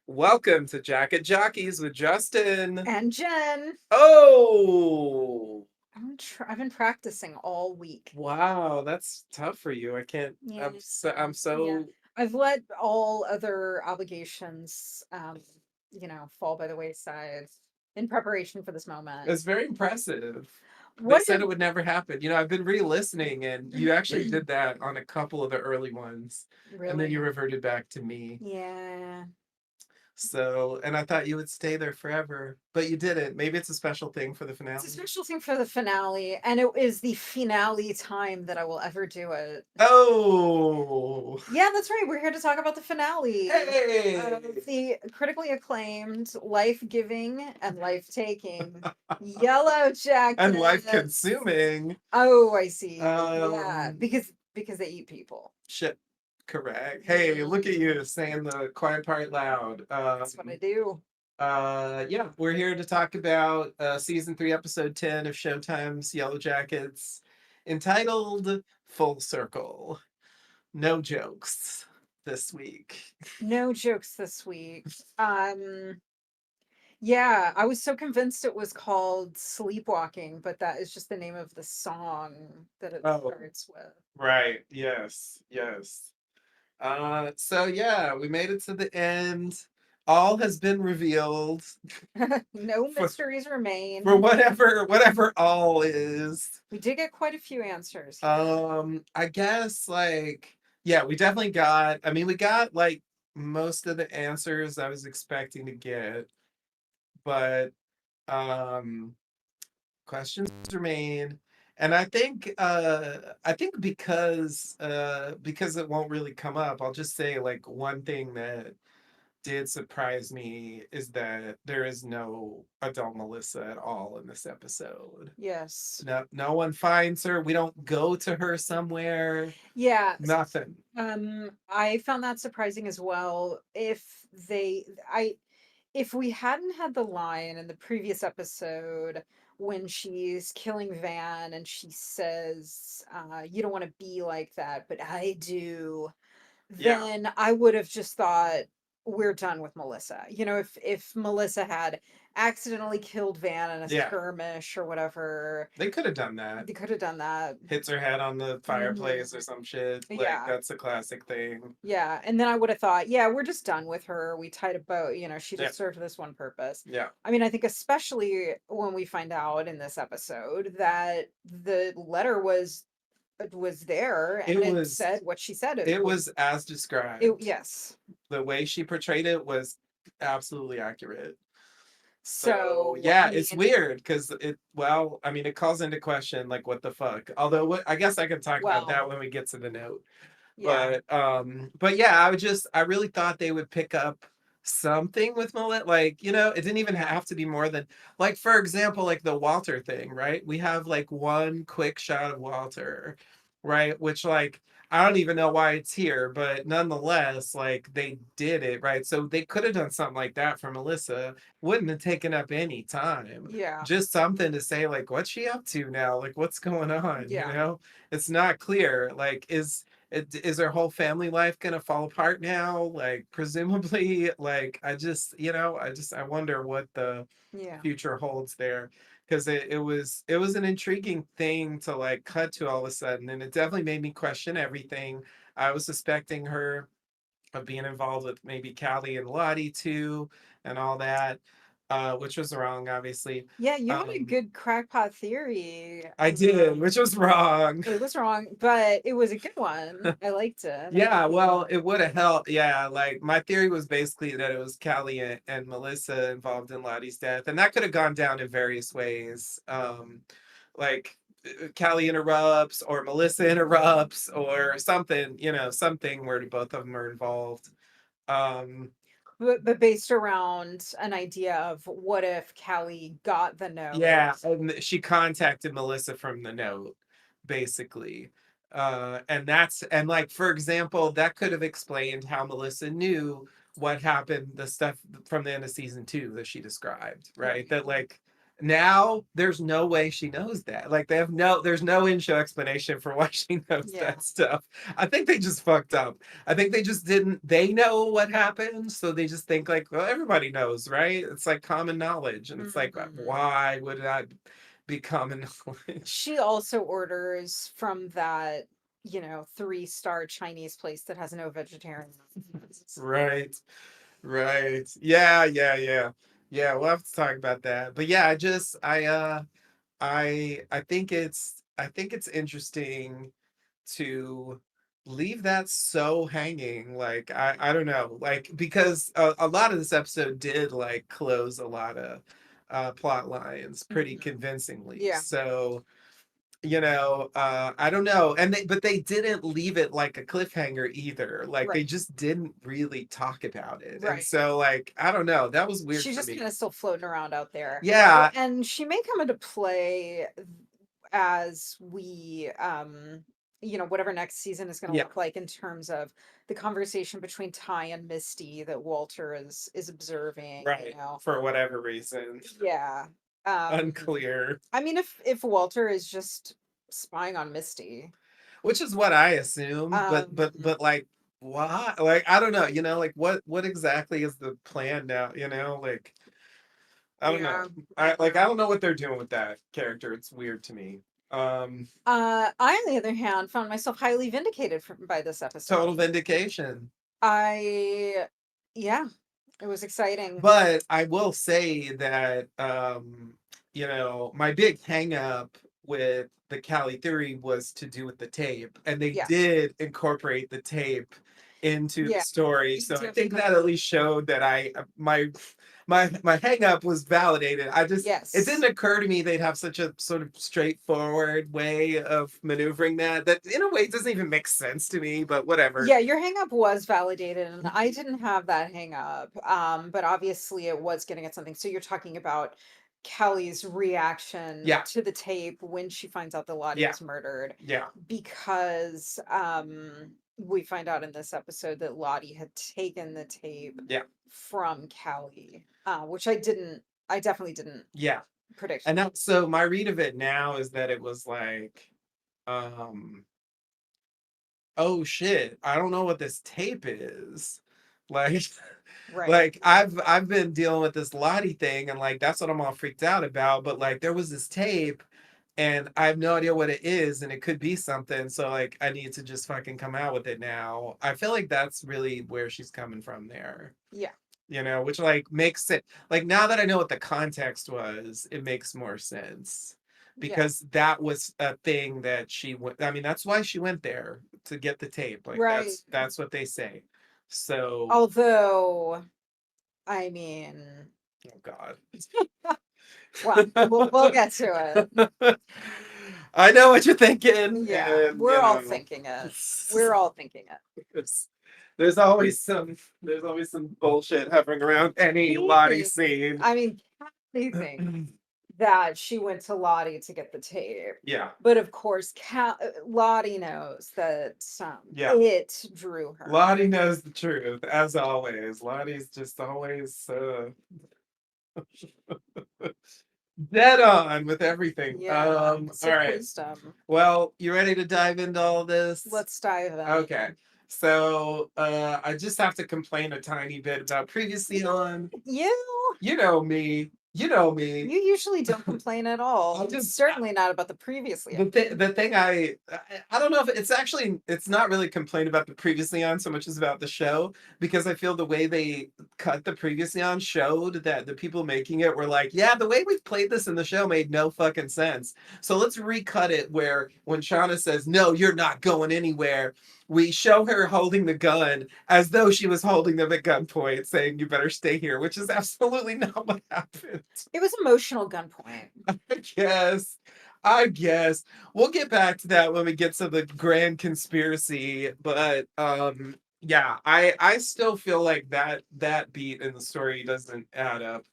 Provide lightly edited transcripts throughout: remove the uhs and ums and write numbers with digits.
Welcome to Jacket Jockeys with Justin. And Jen, Oh, I've been practicing all week. wow, that's tough for you. I can't. Yeah, I'm so. yeah. I've let all other obligations, fall by the wayside in preparation for this moment. It's very impressive. They What said have it would never happen. I've been re-listening, and you actually did that on a couple of the early ones, and then you really? reverted back to me. Yeah. So, and I thought you would stay there forever, but you didn't. Maybe it's a special thing for the It's a finale. special thing for the finale, and it is the finale time that I will ever do it. Oh, Yeah, that's right. We're here to talk about the finale of hey, the critically acclaimed, life-giving, and life-taking Yellow and life Jackets. consuming. Oh, I see. Yeah, Um, because they eat people. shit, correct. Hey, look at Mm, you saying the quiet part loud. that's what I do. Yeah, we're here to talk about season 3, episode 10 of Showtime's Yellowjackets, entitled Full Circle. No jokes this week. No jokes this week. Um, yeah, I was so convinced it was called Sleepwalking, but that is just the name of the song that it Oh, starts with. right. Yes, yes. So yeah, we made it to the end. All has been revealed No for mysteries for remain. whatever all is. We did get quite a few answers here. I guess like yeah, we definitely got we got like most of the answers I was expecting to get, but um questions remain. And I think because it won't really come up, I'll just say like one thing that did surprise me is that there is no adult Melissa at all in this episode. Yes. No one finds her. We don't go to her somewhere. Yeah. Nothing. I found that surprising as well. If we hadn't had the line in the previous episode when she's killing Van and she says, you don't want to be like that, but I do, Yeah. then I would have just thought we're done with Melissa. If Melissa had accidentally killed Van in a Yeah. skirmish or whatever, They could have done that. they could have done that. Hits her head on the fireplace or Mhm. some shit. Like Yeah. that's a classic thing. Yeah, and then I would have thought, yeah, we're just done with her. We tied a bow, she Yeah. just served this one purpose. Yeah. I mean, I think especially when we find out in this episode that the letter was there and It it was said what she said it it would. was as It described. yes. The way she portrayed it was absolutely accurate. So So, yeah, I it's mean, weird because it calls into question like what the fuck. Although I guess I can talk about well, that when we get to the note. yeah. But yeah, I really thought they would pick up something with Millet. Like, it didn't even have to be more than like, for example, like the Walter thing, right? We have like one quick shot of Walter, right? Which like I don't even know why it's here, but nonetheless, like they did it, right? So they could have done something like that for Melissa. Wouldn't have taken up any time. Yeah. Just something to say, like, what's she up to now? Like, what's going on? Yeah. It's not clear. Like, is her whole family life gonna fall apart now? Like, presumably, like, I wonder what the Yeah. future holds there. Because it was an intriguing thing to like cut to all of a sudden, and it definitely made me question everything. I was suspecting her of being involved with maybe Callie and Lottie too, and all that, which was wrong, obviously. Yeah, you had a Um, good crackpot theory. I did, which was wrong. It was wrong, but it was a good one. I liked it. I Yeah, liked well, the it would have helped. Yeah, like my theory was basically that it was Callie and Melissa involved in Lottie's death, and that could have gone down in various ways. Like Callie interrupts, or Melissa interrupts, or something. Something where both of them are involved. Um, but based around an idea of what if Callie got the note. yeah, and she contacted Melissa from the note, basically. And like for example, that could have explained how Melissa knew what happened, the stuff from the end of season 2 that she described, right? Right. That like Now there's no way she knows that. Like they have no there's no in-show explanation for why she knows Yeah. that stuff. I think they just fucked up. I think they just didn't they know what happened, so they just think like, well, everybody knows, right? It's like common knowledge. And it's like, Mhm. why would that be common knowledge? She also orders from that, 3-star Chinese place that has no vegetarian options. Right. Right. Yeah, yeah, yeah. Yeah, we'll have to talk about that. But yeah, I think it's interesting to leave that so hanging. Like I don't know, like because a lot of this episode did like close a lot of plot lines pretty Mhm. convincingly. Yeah, So I don't know. And but they didn't leave it like a cliffhanger either. Like they right, just didn't really talk about it. And right. so like I don't know, that was weird She's for just me. kind of still floating around out there. Yeah, And she may come into play as whatever next season is going to yeah, look like in terms of the conversation between Ty and Misty that Walter is observing, right. For whatever reason. Yeah. Um, Unclear. I mean, if Walter is just spying on Misty, Which is what I assumed, but um, like why? Like I don't know, like what exactly is the plan now, like I don't know. yeah, I don't I know. don't know what they're doing with that character. It's weird to me. Um I, on the other hand, found myself highly vindicated by this Total episode. vindication. I, yeah, it was exciting. But I will say that my big hang up with the Cali theory was to do with the tape. And they Yeah, did incorporate the tape into the yeah, story. you So I think that definitely at did. least showed that my hang up was validated. It didn't Yes. occur to me they'd have such a sort of straightforward way of maneuvering that in a way doesn't even make sense to me, but whatever. Yeah, your hang up was validated, and I didn't have that hang up. But obviously it was getting at something. So you're talking about Kelly's reaction Yeah, to the tape when she finds out that Lottie yeah, was murdered, yeah, because we find out in this episode that Lottie had taken the tape yeah, from Callie, which I definitely didn't yeah. predict. And that, so my read of it now is that it was like, um, oh shit, I don't know what this tape is. Like, Right. like I've been dealing with this Lottie thing, and like that's what I'm all freaked out about. But like there was this tape, and I have no idea what it is, and it could be something. So like I need to just fucking come out with it now. I feel like that's really where she's coming from there. Yeah. Which like makes sense. Like now that I know what the context was, it makes more sense Yeah. because that was a thing that she went. I mean, that's why she went there to get the tape. Like Right. that's what they say. So, Although, I mean, oh God. well, we'll get to it. I know what you're thinking, Yeah, and we're all thinking it. We're all thinking it. there's, there's always some bullshit hovering around any He Lottie thinks, scene. I mean, Kathy thinks that she went to Lottie to get the tape. Yeah, But of course, Lottie knows that yeah. it drew her. Lottie knows the truth, as always. Lottie's just always dead on with everything. Yeah, All such right. wisdom. Well, you ready to dive into all this? Let's dive Okay. in. So I just have to complain a tiny bit about previously on. You You know me. You know me. you usually don't complain at I all. just Certainly not about the previously. the thing I don't know if it's actually it's not really complaint about the previously on so much as about the show because I feel the way they cut the previously on showed that the people making it were like, yeah, the way we played this in the show made no fucking sense. So let's recut it where when Shauna says, "No, you're not going anywhere," we show her holding the gun as though she was holding them at gunpoint, saying, "You better stay here," which is absolutely not what happened. It was emotional gunpoint. I guess. I guess we'll get back to that when we get to the grand conspiracy, but yeah, I still feel like that beat in the story doesn't add up.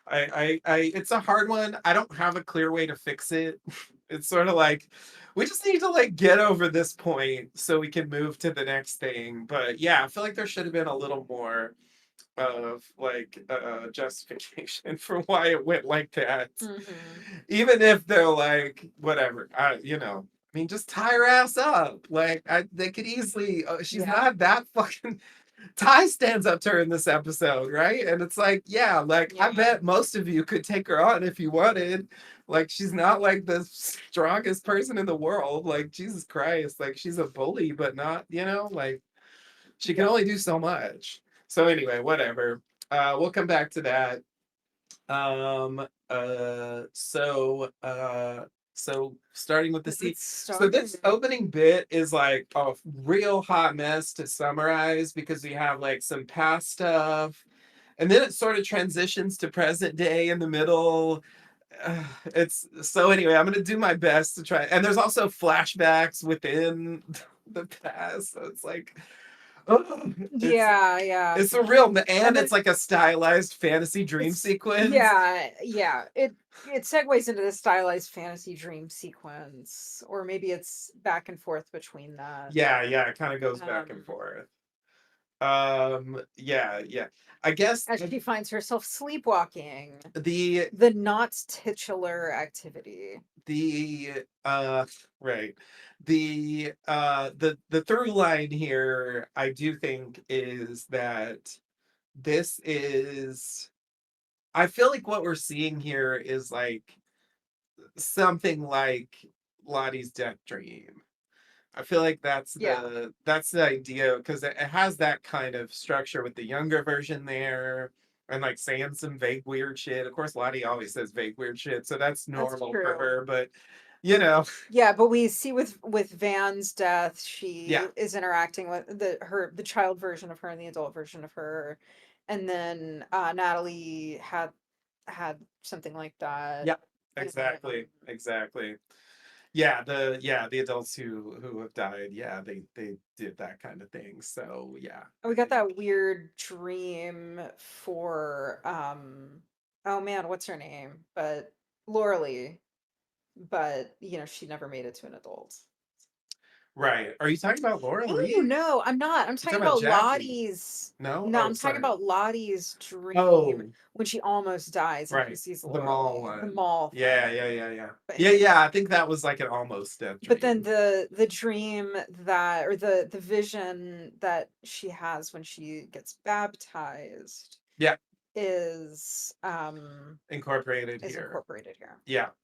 I it's a hard one. I don't have a clear way to fix it. It's sort of like we just need to like get over this point so we can move to the next thing. But yeah, I feel like there should have been a little more like justification for why it went like that. Mhm. Even if they're like, whatever, I mean, just tie her ass up. Like, they could easily. She's Yeah. not that fucking. Ty stands up to her in this episode, right? And it's like, yeah, like I Yeah. bet most of you could take her on if you wanted. Like, she's not like the strongest person in the world. Like, Jesus Christ, like she's a bully, but not, like she can Yeah. only do so much. So anyway, whatever. We'll come back to that. Um uh so uh so starting with the C. Let's So start. this opening bit is like a real hot mess to summarize because we have like some past stuff and then it sort of transitions to present day in the middle. It's so anyway, I'm gonna do my best to try, and there's also flashbacks within the past, so it's like, oh, it's Yeah, yeah. it's a real, and And then it's like a stylized fantasy dream it's sequence. yeah, yeah. It segues into the stylized fantasy dream sequence, or maybe it's back and forth between that. Yeah, it kind of goes back and Um, forth. Yeah. I guess as she finds herself sleepwalking, the the not titular activity. the right, the through line here, I do think, is that this is, I feel like what we're seeing here is like something like Lottie's death dream. I feel like Yeah, that's the idea because it has that kind of structure with the younger version there and like saying some vague weird shit. Of course, Lottie always says vague weird shit, so that's that's normal for true. her. But you know, Yeah, but we see with Van's death, she yeah, is interacting with the child version of her and the adult version of her, and then Natalie had something like that. yeah, exactly. Yeah, the adults who have died, yeah, they did that kind of thing. So yeah, And I we got think that weird dream for oh man, what's her name? But Laura Lee, but she never made it to an adult. right. Are you talking about Laura Oh Lee? no, I'm not. I'm You're talking talking about about Jackie? Lottie's. No. No, Oh, I'm talking sorry. about Lottie's dream Oh, when she almost dies and she right. sees The Laura mall Lee, the one. mall Yeah, thing. yeah, yeah, yeah. But Yeah. I think that was like an almost death then dream. the dream that or the vision that she has when she gets baptized Yeah, is incorporated is here. incorporated here.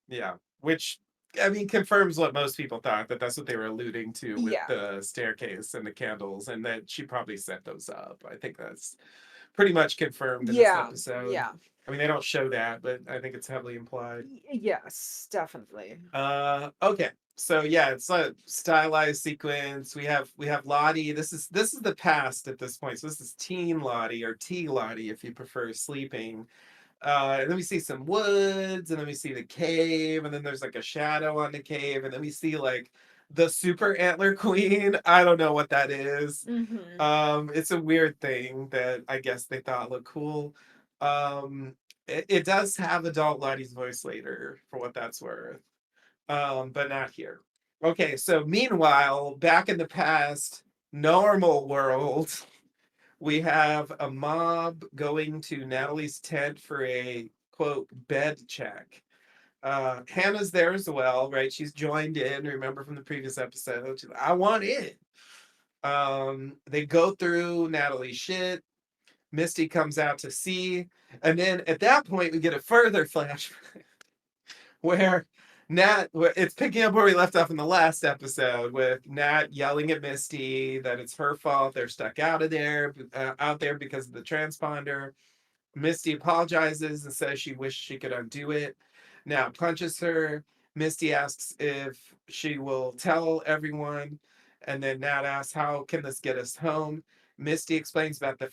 Yeah. Which, I mean, confirms what most people thought, that that's what they were alluding to with Yeah. the staircase and the candles, and that she probably set those up. I think that's pretty much confirmed in this Yeah. episode. Yeah. I mean, they don't show that, but I think it's heavily implied. Yes, definitely. Okay. So yeah, it's a stylized sequence. We have Lottie. This is the past at this point. So this is teen Lottie, or T Lottie if you prefer, sleeping. And then we see some woods, and then we see the cave, and then there's like a shadow on the cave, and then we see like the super antler queen. I don't know what that is. Hmm. It's a weird thing that I guess they thought looked cool. It does have adult Lottie's voice later, for what that's worth, but not here. Okay, so meanwhile, back in the past, normal world, we have a mob going to Natalie's tent for a quote bed check. Hannah's there as well, right? She's joined in. Remember from the previous episode? She's like, I want in. They go through Natalie's shit. Misty comes out to see, and then at that point we get a further flashback where it's picking up where we left off in the last episode, with Nat yelling at Misty that it's her fault they're stuck out there because of the transponder. Misty apologizes and says she wished she could undo it. Now punches her. Misty asks if she will tell everyone, and then Nat asks, how can this get us home? Misty explains about the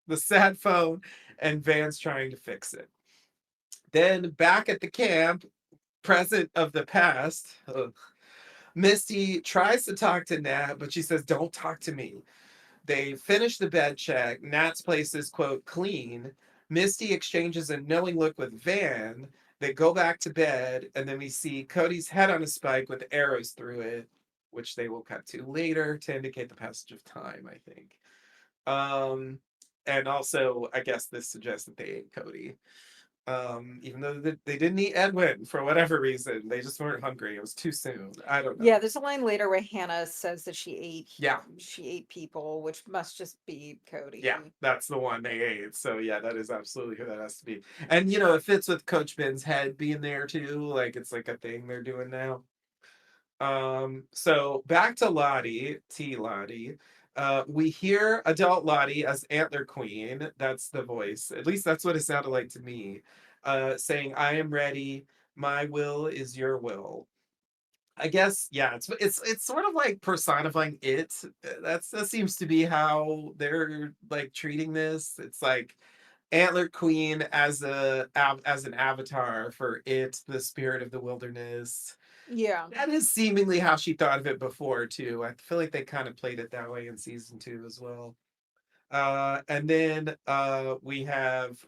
the sad phone, and Van's trying to fix it. Then back at the camp, present of the past, Misty tries to talk to Nat, but she says, don't talk to me. They finish the bed check. Nat's place is, quote, clean. Misty exchanges a knowing look with Van. They go back to bed, and then we see Cody's head on a spike with arrows through it, which they will cut to later to indicate the passage of time, I think. Um, and also I guess this suggests that they ate Cody. Even though they didn't eat Edwin for whatever reason, they just weren't hungry. It was too soon. I don't know. Yeah, there's a line later where Hannah says that Yeah, she ate people, which must just be yeah, Cody. that's the one they ate. So yeah, that is absolutely who that has to be. And you know, it fits with Coach Ben's head being there too. Like it's like a thing they're doing now. So back to Lottie, T Lottie. We hear adult Lottie as Antler Queen. That's the voice. At least that's what it sounded like to me. Saying, I am ready. My will is your will. I guess, yeah, it's sort of like personifying it. That seems to be how they're like treating this. It's like Antler Queen as as an avatar for it, the spirit of the wilderness. Yeah. That is seemingly how she thought of it before too. I feel like they kind of played it that way in season two as well. And then we have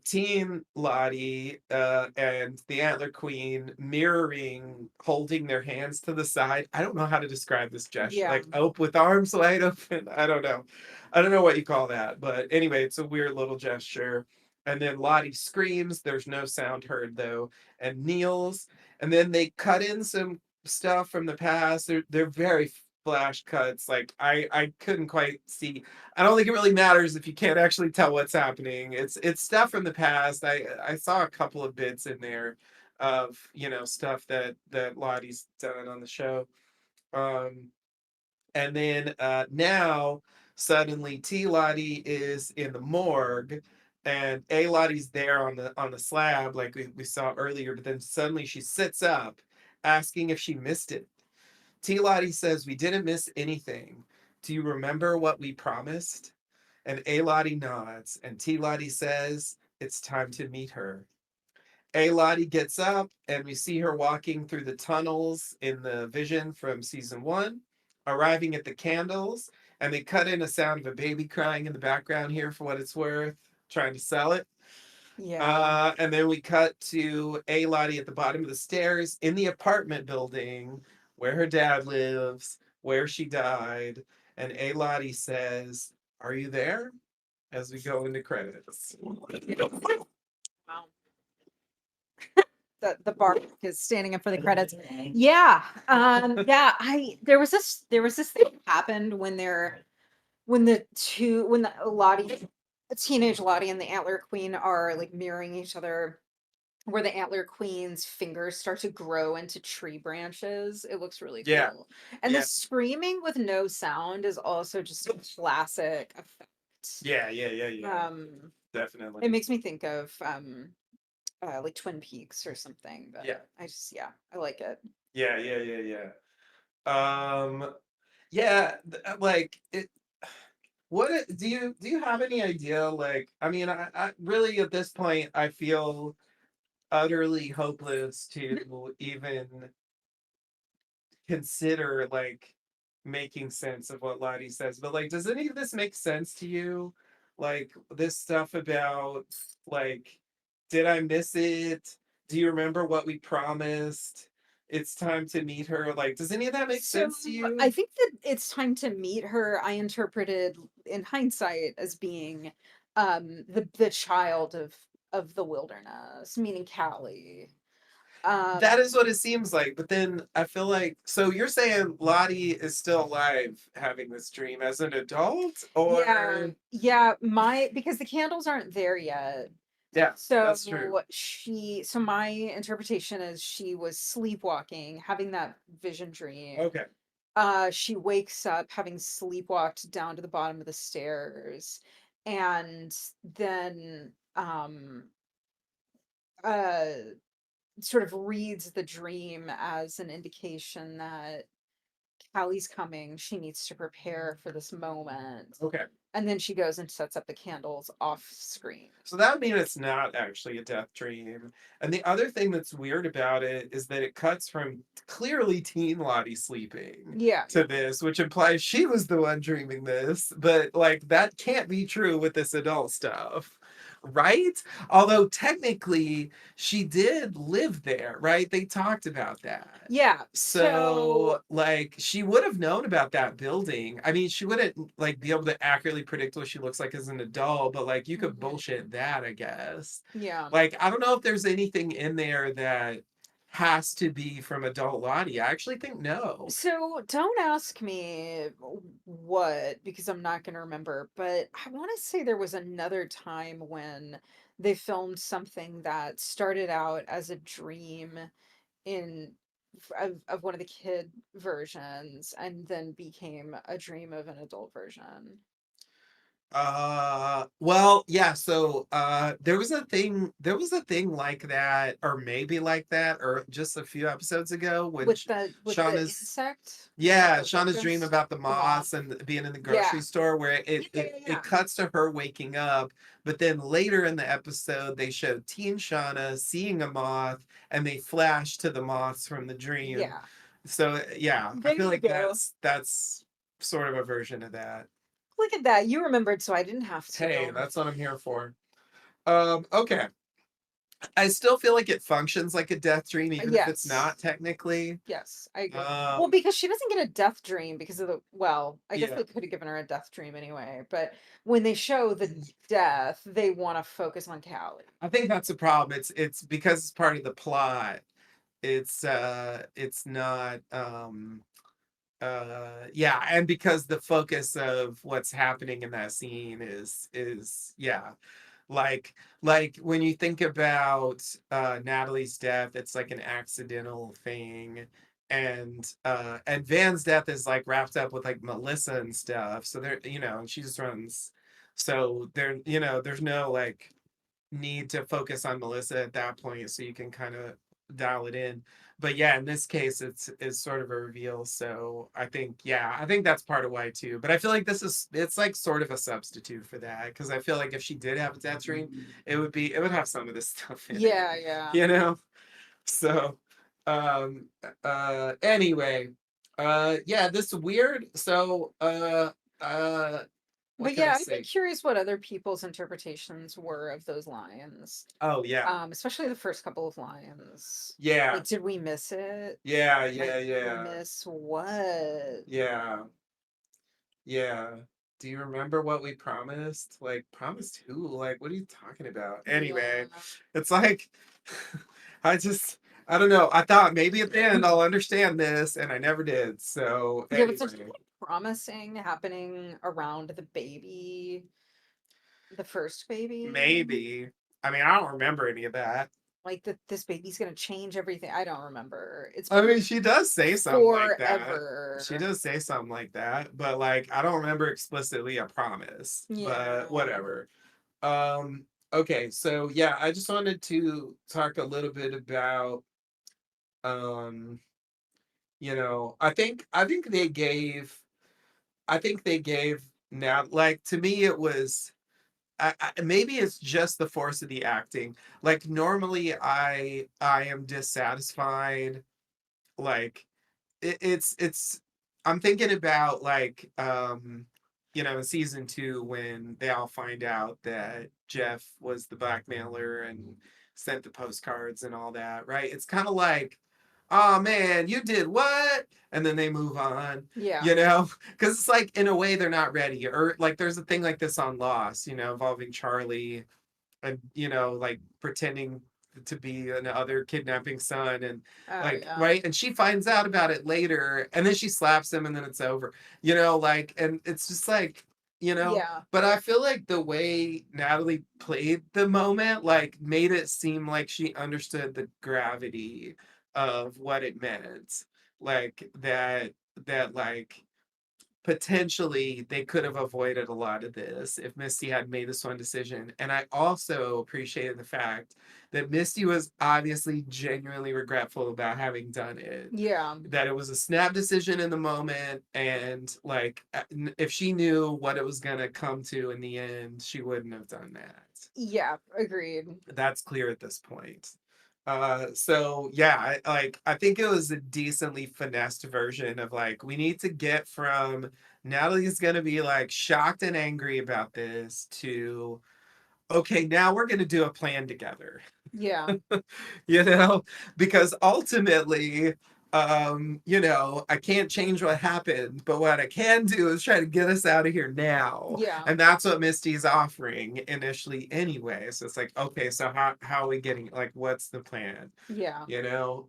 Teen Lottie and the Antler Queen mirroring, holding their hands to the side. I don't know how to describe this gesture. Yeah. Like with arms wide open. I don't know. I don't know what you call that. But anyway, it's a weird little gesture. And then Lottie screams. There's no sound heard though, and kneels. And then they cut in some stuff from the past. They're very flash cuts. Like I couldn't quite see. I don't think it really matters if you can't actually tell what's happening. It's stuff from the past. I saw a couple of bits in there of stuff that Lottie's done on the show. Um, and then now suddenly T Lottie is in the morgue and A Lottie's there on the slab like we saw earlier, but then suddenly she sits up asking if she missed it. T Lottie says we didn't miss anything. Do you remember what we promised? And A Lottie nods, and T Lottie says, it's time to meet her. A Lottie gets up, and we see her walking through the tunnels in the vision from season one, arriving at the candles, and they cut in a sound of a baby crying in the background here for what it's worth, trying to sell it. Yeah. And then we cut to A Lottie at the bottom of the stairs in the apartment building where her dad lives, where she died. And A Lottie says, are you there? As we go into credits. Wow. The bar is standing up for the credits. Yeah. Yeah, I there was this thing that happened when when the Lottie, teenage Lottie and the Antler Queen are like mirroring each other, where the Antler Queen's fingers start to grow into tree branches. It looks really Yeah, cool. And the yeah, screaming with no sound is also just a classic effect. yeah. Um, it Definitely. makes me think of like Twin Peaks or something, but Yeah, yeah, I like it. yeah. Yeah, like it. Do you have any idea? Like, I mean, I really at this point I feel utterly hopeless to even consider like making sense of what Lottie says. But like, does any of this make sense to you? Like this stuff about like, did I miss it? Do you remember what we promised? It's time to meet her. Like, does any of that make So sense to you? I think that it's time to meet her. I interpreted in hindsight as being the child of the wilderness, meaning Callie. That is Um what it seems like. But then I feel like, so you're saying Lottie is still alive having this dream as an adult? yeah, Or, yeah, my because the candles aren't there yet. yeah, that's true. So my interpretation is she was sleepwalking, having that vision dream. Okay. She wakes up having sleepwalked down to the bottom of the stairs, and then uh sort of reads the dream as an indication that Callie's coming. She needs to prepare for this moment. Okay. And then she goes and sets up the candles off screen. So that means it's not actually a death dream. And the other thing that's weird about it is that it cuts from clearly teen Lottie sleeping Yeah. to this, which implies she was the one dreaming this. But like that can't be true with this adult stuff. Right? Although technically she did live there, right? They talked about that. Yeah, so So, like, she would have known about that building. I mean, she wouldn't like be able to accurately predict what she looks like as an adult, but like you could mhm, bullshit that, I guess. yeah. Like, I don't know if there's anything in there that has to be from adult Lottie. I actually think no. So don't ask me what, because I'm not going to remember, but I want to say there was another time when they filmed something that started out as a dream in of one of the kid versions and then became a dream of an adult version. Well, yeah, so there was a thing like that, or maybe like that, or just a few episodes ago when With the Shauna's insect, yeah, the Shauna's dream locust, about the the moth. moths and being in the Yeah. grocery store where Yeah, yeah, it yeah. cuts to her waking up, but then later in the episode they show teen Shauna seeing a moth and they flash to the moths from the dream. Yeah. So yeah, I There feel you like go. that's sort of a version of that. Look at that. You remembered, so I didn't have Hey, to. that's what I'm here for. Okay. I still feel like it functions like a death dream, even if it's not Yes. technically. Yes, I agree. Well, Um, because she doesn't get a death dream because of I guess yeah. they could have given her a death dream anyway, but when they show the death, they want to focus on Callie. I think that's a problem. It's because it's part of the plot. It's not yeah, and because the focus of what's happening in that scene is yeah, like when you think about Natalie's death, it's like an accidental thing, and Van's death is like wrapped up with like Melissa and stuff. So there, and she just runs. So there, there's no like need to focus on Melissa at that point, so you can kind of dial it in. But yeah, in this case, it's sort of a reveal. So I think that's part of why too. But I feel like it's like sort of a substitute for that because I feel like if she did have a death dream, it would have some of this stuff in it, Yeah, yeah. you know. So, um, anyway, yeah, this weird. So, what But can I yeah, I'd be say? curious what other people's interpretations were of those lions. Oh yeah, Especially the first couple of lions. yeah, Like, did we miss it? yeah, Like, yeah, yeah. miss what? Yeah, yeah. Do you remember what we promised? Like, promised who? Like, what are you talking about? Anyway, Yeah. it's like, I just, I don't know. I thought maybe at the end I'll understand this, and I never did. So, Yeah, but something anyway, promising happening around the baby, the first baby. maybe. I mean, I don't remember any of that. Like that this baby's gonna change everything. I don't remember. It's I been mean, she does say something like that. She forever. does say something like that, but like, I don't remember explicitly a promise, but Yeah. whatever. Um, okay, so yeah, I just wanted to talk a little bit about um, I think they gave now like to me it was maybe it's just the force of the acting. Like normally I am dissatisfied like it's I'm thinking about like in season 2 when they all find out that Jeff was the blackmailer and sent the postcards and all that, right? It's kind of like, oh man, you did what? And then they move on, Yeah. because it's like in a way they're not ready. Or like there's a thing like this on Lost, involving Charlie and like pretending to be another kidnapping son and Oh like yeah. right, and she finds out about it later and then she slaps him and then it's over, like, and it's just like, Yeah. but I feel like the way Natalie played the moment like made it seem like she understood the gravity of what it meant, like that like potentially they could have avoided a lot of this if Misty had made this one decision. And I also appreciated the fact that Misty was obviously genuinely regretful about having done it. Yeah. That it was a snap decision in the moment, and like if she knew what it was gonna come to in the end, she wouldn't have done that. Yeah. Agreed. That's clear at this point. So yeah, I think it was a decently finessed version of like we need to get from Natalie's gonna be like shocked and angry about this to okay, now we're going to do a plan together. Yeah. you know, because ultimately, I can't change what happened, but what I can do is try to get us out of here now. Yeah. And that's what Misty's offering initially anyway. So it's like, okay, so how are we getting, like, what's the plan? Yeah. you know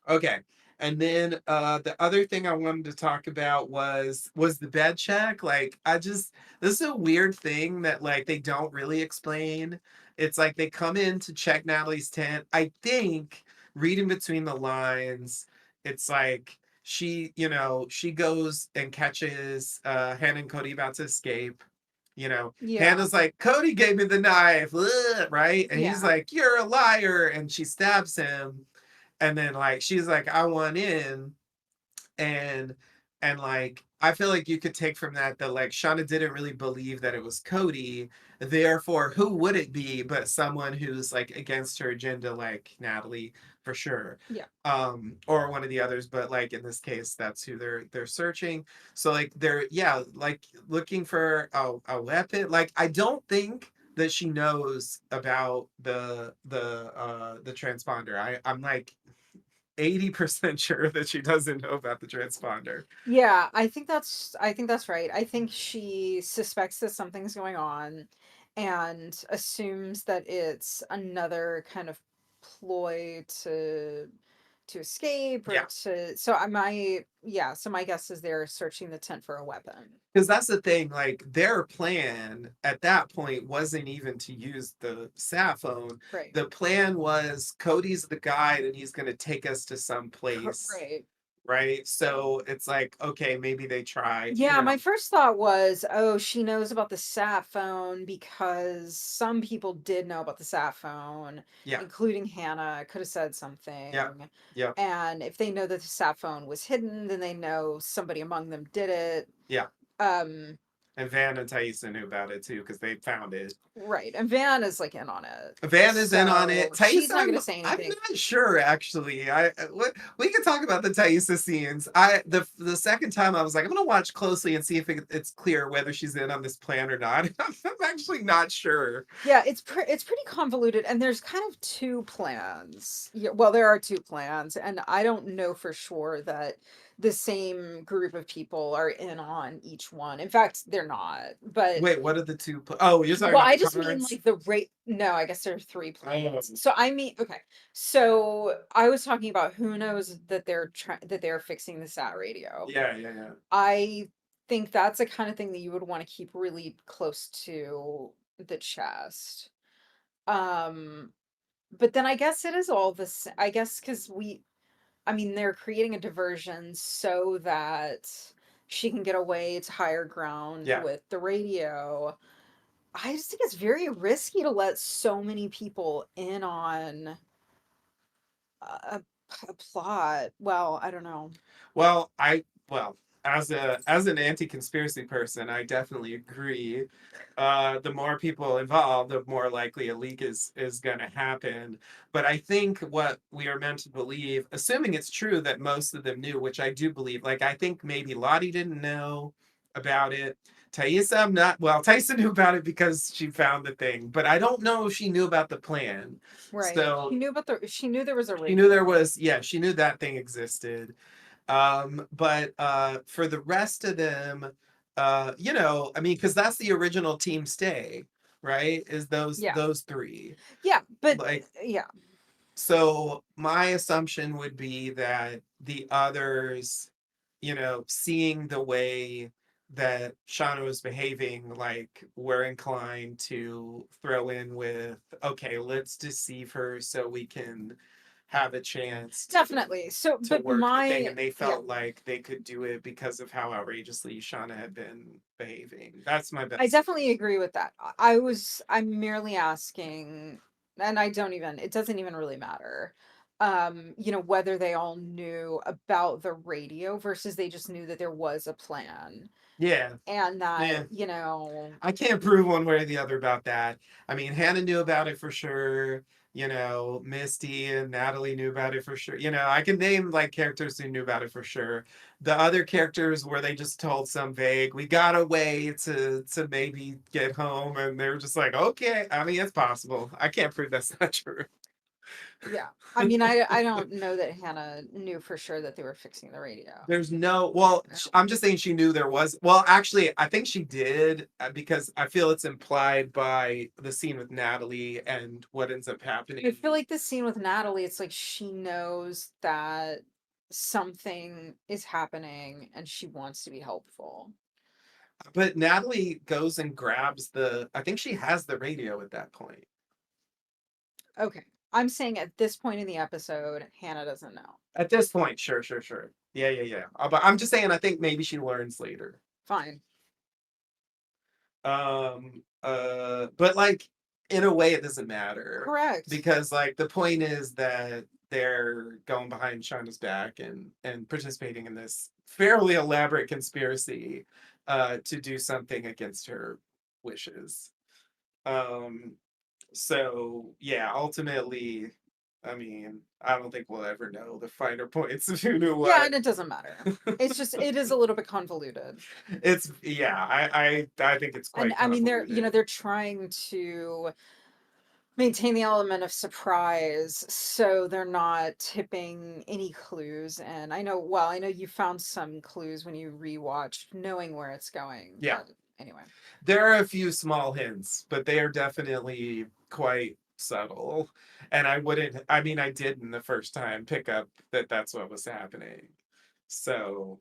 okay. And then the other thing I wanted to talk about was the bed check. Like, this is a weird thing that, like, they don't really explain. It's like they come in to check Natalie's tent. I think, reading between the lines, it's like she goes and catches Hannah and Cody about to escape. Yeah. Hannah's like, Cody gave me the knife, ugh, right? And he's Yeah. like, you're a liar. And she stabs him. And then, like, she's like, I want in. And like, I feel like you could take from that that, like, Shauna didn't really believe that it was Cody. Therefore, who would it be but someone who's, like, against her agenda, like Natalie, for sure. Yeah. Or one of the others, but, like, in this case, that's who they're searching. So, like, they're, yeah, like, looking for a weapon. Like, I don't think that she knows about the transponder. I'm like 80% sure that she doesn't know about the transponder. Yeah, I think that's right. I think she suspects that something's going on and assumes that it's another kind of ploy to escape or Yeah. to so I my yeah, so my guess is they're searching the tent for a weapon. Because that's the thing, like, their plan at that point wasn't even to use the sat phone. Right. The plan was Cody's the guide and he's going to take us to some place, Right. right? So it's like, okay, maybe they try, Yeah, my first thought was, oh, she knows about the sat phone because some people did know about the sat phone, yeah, including Hannah, could have said yeah, something. yeah, And if they know that the sat phone was hidden, then they know somebody among them did it. yeah. Um, And Van and Thaisa knew about it too because they found it. right. And Van is like in on it. Van is in on it. So Thaisa, she's not gonna say I'm anything. not sure actually. We can talk about the Thaisa scenes. The second time I was like, I'm gonna watch closely and see if it's clear whether she's in on this plan or not. I'm actually not sure. Yeah, it's pretty convoluted, and there's kind of two plans. Yeah, well, there are two plans, and I don't know for sure that the same group of people are in on each one. In fact, they're not. But Wait, what are the two? Oh, you're talking well, about I the just mean cards? like the rate. No, I guess there are three Oh, plans. So I mean, okay. So I was talking about who knows that they're fixing the sat radio. yeah, yeah, yeah, I think that's the kind of thing that you would want to keep really close to the chest. Um, but then I guess it is all this, I guess, because I mean, they're creating a diversion so that she can get away to higher ground yeah. with the radio. I just think it's very risky to let so many people in on a, a plot. Well, I don't know. Well, as an anti-conspiracy person, I definitely agree. The more people involved, the more likely a leak is going to happen. But I think what we are meant to believe, assuming it's true that most of them knew, which I do believe, like, I think maybe Lottie didn't know about it. Thaisa, I'm not, well, Thaisa knew about it because she found the thing, but I don't know if she knew about the plan. Right. So She knew there was a she knew there radio. was, yeah, she knew that thing existed. But for the rest of them, I mean, because that's the original team stay, right? Is Yeah. those three. Yeah, but Like, yeah. so my assumption would be that the others, seeing the way that Shauna was behaving, like, we're inclined to throw in with, okay, let's deceive her so we can have a chance Definitely. So, to but work the thing, my and they yeah, felt like they could do it because of how outrageously Shauna had been behaving. That's my I best. definitely agree with that. I'm merely asking, and it doesn't even really matter. Whether they all knew about the radio versus they just knew that there was a plan Yeah, and that, yeah. I can't prove one way or the other about that. I mean, Hannah knew about it for sure. Misty and Natalie knew about it for sure. I can name like characters who knew about it for sure. The other characters where they just told some vague, we got a way to maybe get home, and they were just like, okay. I mean, it's possible. I can't prove that's not true. Yeah. I mean, I don't know that Hannah knew for sure that they were fixing the radio. There's well, No. I'm just saying she knew there was. Well, actually, I think she did because I feel it's implied by the scene with Natalie and what ends up I happening. feel like the scene with Natalie, it's like she knows that something is happening and she wants to be helpful. But Natalie goes and grabs I think she has the radio at that point. Okay. I'm saying at this point in the episode, Hannah doesn't know. At this point, sure, sure, sure. Yeah, yeah, yeah. But I'm just saying, I think maybe she learns later. Fine. But like in a way, it doesn't matter Correct. because like the point is that they're going behind Shonda's back and participating in this fairly elaborate conspiracy to do something against her wishes. Um, so yeah, ultimately, I mean, I don't think we'll ever know the finer points of who knew Yeah, what. and it doesn't matter. It's just it is a little bit convoluted. It's yeah, I think it's And quite I mean convoluted. they're trying to maintain the element of surprise so they're not tipping any clues. And I know you found some clues when you rewatched knowing where it's going, Yeah, but anyway. there are a few small hints, but they are definitely quite subtle. And I mean, I didn't the first time pick up that that's what was happening. So,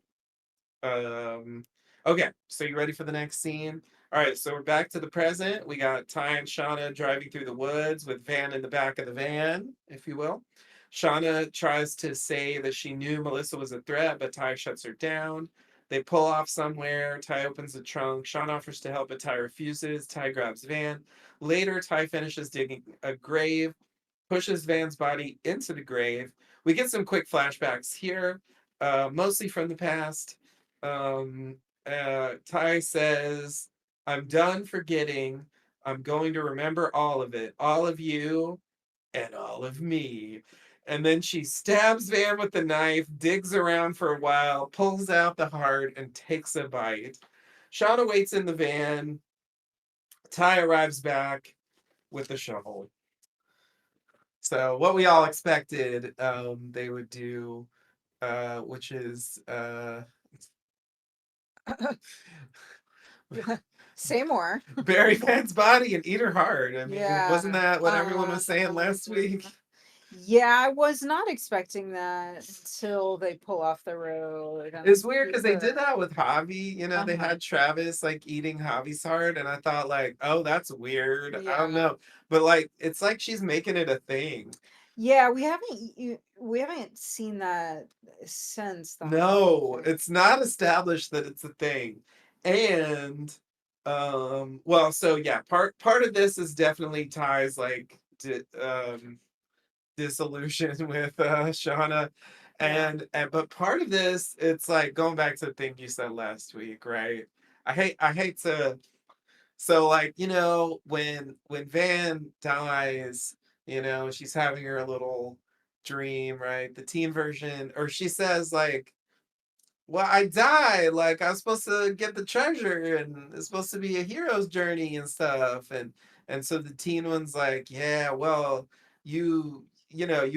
um, okay, so you ready for the next scene? All right, so we're back to the present. We got Ty and Shauna driving through the woods with Van in the back of the van, if you will. Shauna tries to say that she knew Melissa was a threat, but Ty shuts her down. They pull off somewhere. Ty opens the trunk. Shawn offers to help, but Ty refuses. Ty grabs Van. Later, Ty finishes digging a grave, pushes Van's body into the grave. We get some quick flashbacks here, mostly from the past. Um, Ty says, I'm done forgetting. I'm going to remember all of it, all of you, and all of me. And then she stabs Van with the knife, digs around for a while, pulls out the heart, and takes a bite. Shauna waits in the van. Ty arrives back with the shovel. So what we all expected they would do, which is Say more. bury Van's body and eat her heart. I mean, wasn't Yeah. that what everyone was saying last week? Yeah, I was not expecting that until they pull off the road and It's weird see because they did her. that with Javi. They Uh-huh. had Travis like eating Javi's heart, and I thought like, oh, that's weird. I don't Yeah. know, but like, it's like she's making it a thing. Yeah, we haven't seen that since the Javi No, thing. it's not established that it's a thing. And well, so yeah, part of this is definitely ties like disillusion with Shauna. Yeah. And but part of this, it's like going back to the thing you said last week, right? I hate to so like, when Van dies, she's having her little dream, right? The teen version, or she says like, well, I died. Like I was supposed to get the treasure, and it's supposed to be a hero's journey and stuff. And so the teen one's like, yeah, well, you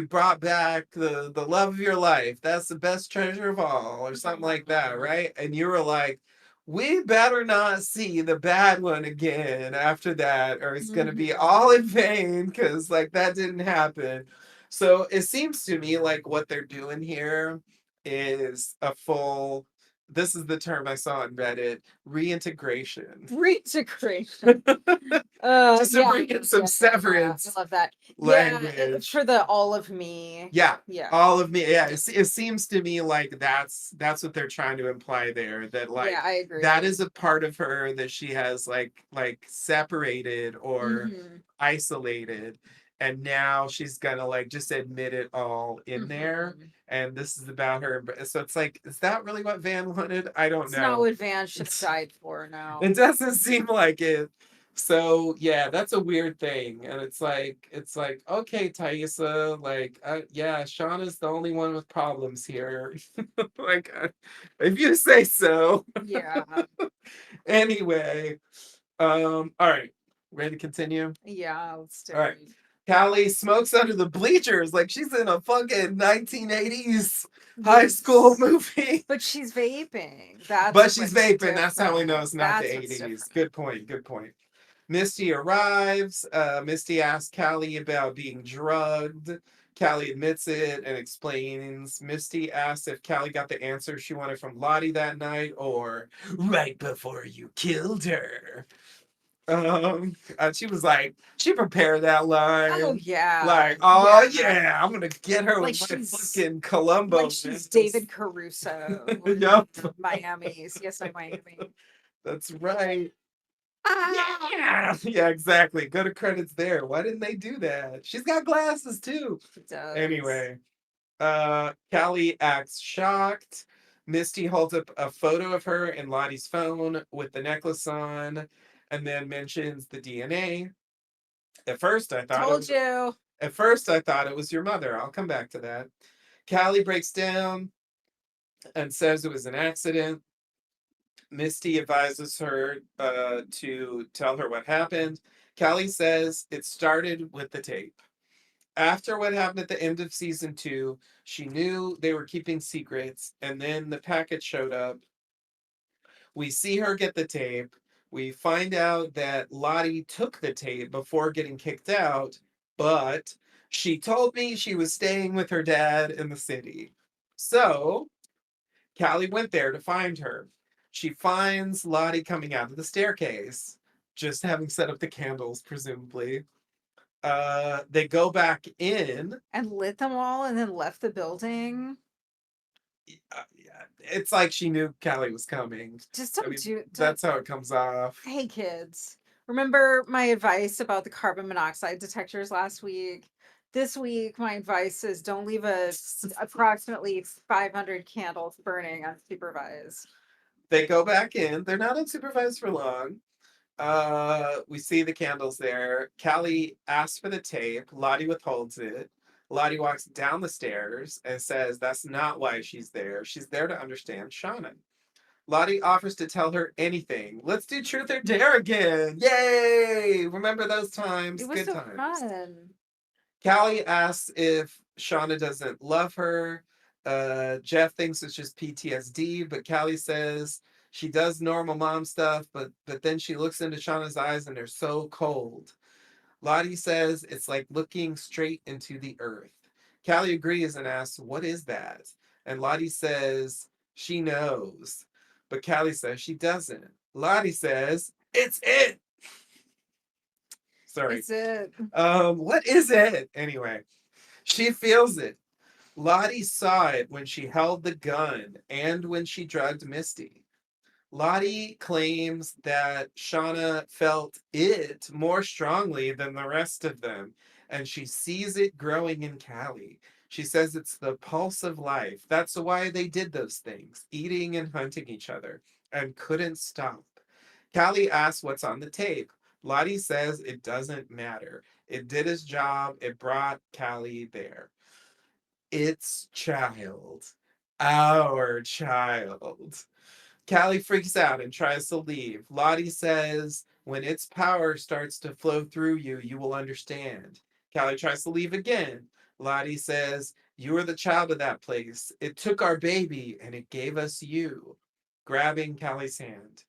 brought back the love of your life. That's the best treasure of all, or something like that, Mhm. right? And you were like, we better not see the bad one again after that, or it's gonna be all Mhm. in vain, because like that didn't happen. So it seems to me like what they're doing here is a full, this is the term I saw on Reddit, reintegration. Reintegration. Just to Yeah, bring in some yeah, yeah, yeah. I severance love that. Yeah, language. for the all of me. Yeah, Yeah. all of me. Yeah, it seems to me like that's what they're trying to imply there. That Yeah, like I that agree. is a part of her that she has like separated or Mhm. isolated, and now she's gonna like just admit it all in there. Mhm. And this is about her. So it's like, is that really what Van wanted? I don't It's not know. what Van should have died for, no. It doesn't seem like it. So yeah, that's a weird thing, and it's like okay, Thaisa, like yeah, Shauna's the only one with problems here. like, if you say so. Yeah. Anyway, all right, ready to continue? Yeah, let's do All right, it. Callie smokes under the bleachers like she's in a fucking 1980s high school Yes. movie. But she's vaping. That's But she's what's vaping. That's how we know different. it's not the That's what's 80s. different. Good point. Good point. Misty arrives. Misty asks Callie about being drugged. Callie admits it and explains. Misty asks if Callie got the answer she wanted from Lottie that night or right before you killed her. She was like, she prepared that Oh line. yeah. Like, oh Yeah. yeah, I'm gonna get her Like with my she's fucking Columbo David nails. Caruso Yup. in Miami. CSI Miami. That's right. Ah, Yeah, yeah, exactly. Go to credits there. Why didn't they do that? She's got glasses too. she does. Anyway, Callie acts shocked. Misty holds up a photo of her in Lottie's phone with the necklace on, and then mentions the DNA. At first, I thought it Told was. you. At first, I thought it was your mother. I'll come back to that. Callie breaks down and says it was an accident. Misty advises her to tell her what happened. Callie says it started with the tape. After what happened at the end of season two, she knew they were keeping secrets, and then the packet showed up. We see her get the tape. We find out that Lottie took the tape before getting kicked out, but she told me she was staying with her dad in the city. So Callie went there to find her. She finds Lottie coming out of the staircase, just having set up the candles, presumably. They go back in. And lit them all and then left the building. Yeah, it's like she knew Callie was coming. Just I don't mean, do don't that's how it comes off. Hey kids. Remember my advice about the carbon monoxide detectors last week? This week my advice is don't leave a approximately 500 candles burning unsupervised. They go back in. They're not unsupervised for long. We see the candles there. Callie asks for the tape. Lottie withholds it. Lottie walks down the stairs and says that's not why she's there. She's there to understand Shauna. Lottie offers to tell her anything. Let's do truth or dare again. Yay! Remember those It times? was Good so times. fun. Callie asks if Shauna doesn't love her. Jeff thinks it's just PTSD, but Callie says she does normal mom stuff, but then she looks into Shauna's eyes and they're so cold. Lottie says it's like looking straight into the earth. Callie agrees and asks, "What is that?" And Lottie says she knows, but Callie says she doesn't. Lottie says it's it. Sorry. It's it. What is it? Anyway, she feels it. Lottie saw it when she held the gun and when she drugged Misty. Lottie claims that Shauna felt it more strongly than the rest of them, and she sees it growing in Callie. She says it's the pulse of life. That's why they did those things, eating and hunting each other, and couldn't stop. Callie asks what's on the tape. Lottie says it doesn't matter. It did its job. It brought Callie there. It's child. Our child. Callie freaks out and tries to leave. Lottie says, when its power starts to flow through you, you will understand. Callie tries to leave again. Lottie says, you are the child of that place. It took our baby and it gave us you. Grabbing Callie's hand.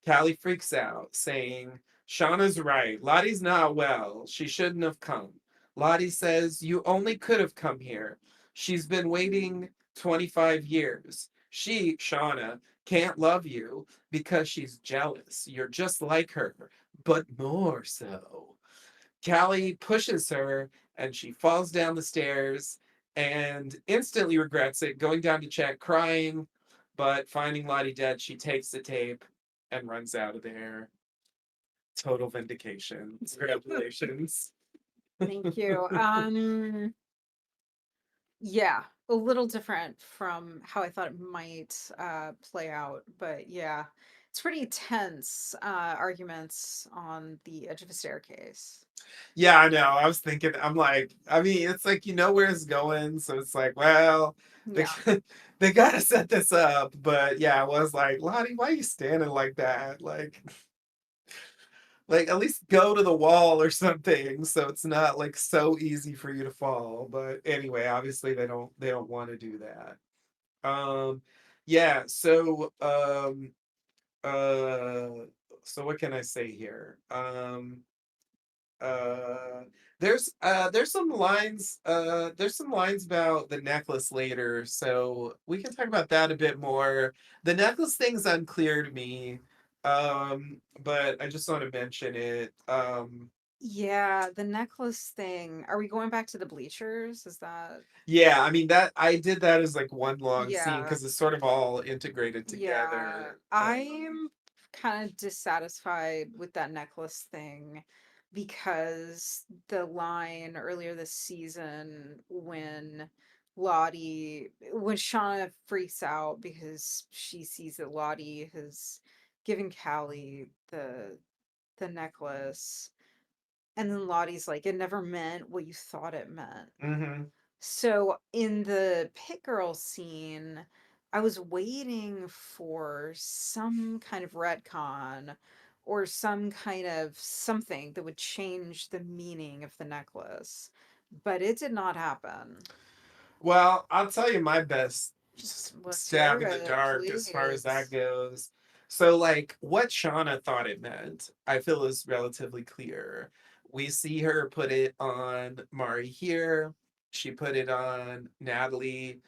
Callie freaks out, saying, Shauna's right. Lottie's not well. She shouldn't have come. Lottie says, you only could have come here. She's been waiting 25 years. She, Shauna, can't love you because she's jealous. You're just like her, but more so. Callie pushes her and she falls down the stairs and instantly regrets it, going down to check, crying, but finding Lottie dead, she takes the tape and runs out of there. Total vindication. Congratulations. Thank you. Yeah, a little different from how I thought it might play out, but yeah. it's pretty tense arguments on the edge of a staircase. Yeah, I know. I was thinking, I'm like, I mean, it's like you know where it's going, so it's like, well, they Yeah. they gotta set this up. But yeah, I was like, Lottie, why are you standing like that? Like at least go to the wall or something, so it's not like so easy for you to fall. But anyway, obviously they don't want to do that. Yeah, uh so what can I say here? Uh there's some lines about the necklace later, so we can talk about that a bit more. The necklace thing's unclear to me, but I just want to mention it. Yeah, the necklace thing. Are we going back to the bleachers? Is that Yeah, I mean that I did that as like one long scene yeah. because it's sort of all integrated Yeah, together. I'm kind of dissatisfied with that necklace thing because the line earlier this season when Shauna freaks out because she sees that Lottie has given Callie the necklace, and then Lottie's like, it never meant what you thought it meant. Hmm. So in the Pit Girl scene, I was waiting for some kind of retcon or some kind of something that would change the meaning of the necklace, but it did not happen. Well, I'll tell you my best Let's hear stab in the it, dark as far as that please. goes. So, like, what Shauna thought it meant, I feel is relatively clear. We see her put it on Mari here. She put it on Natalie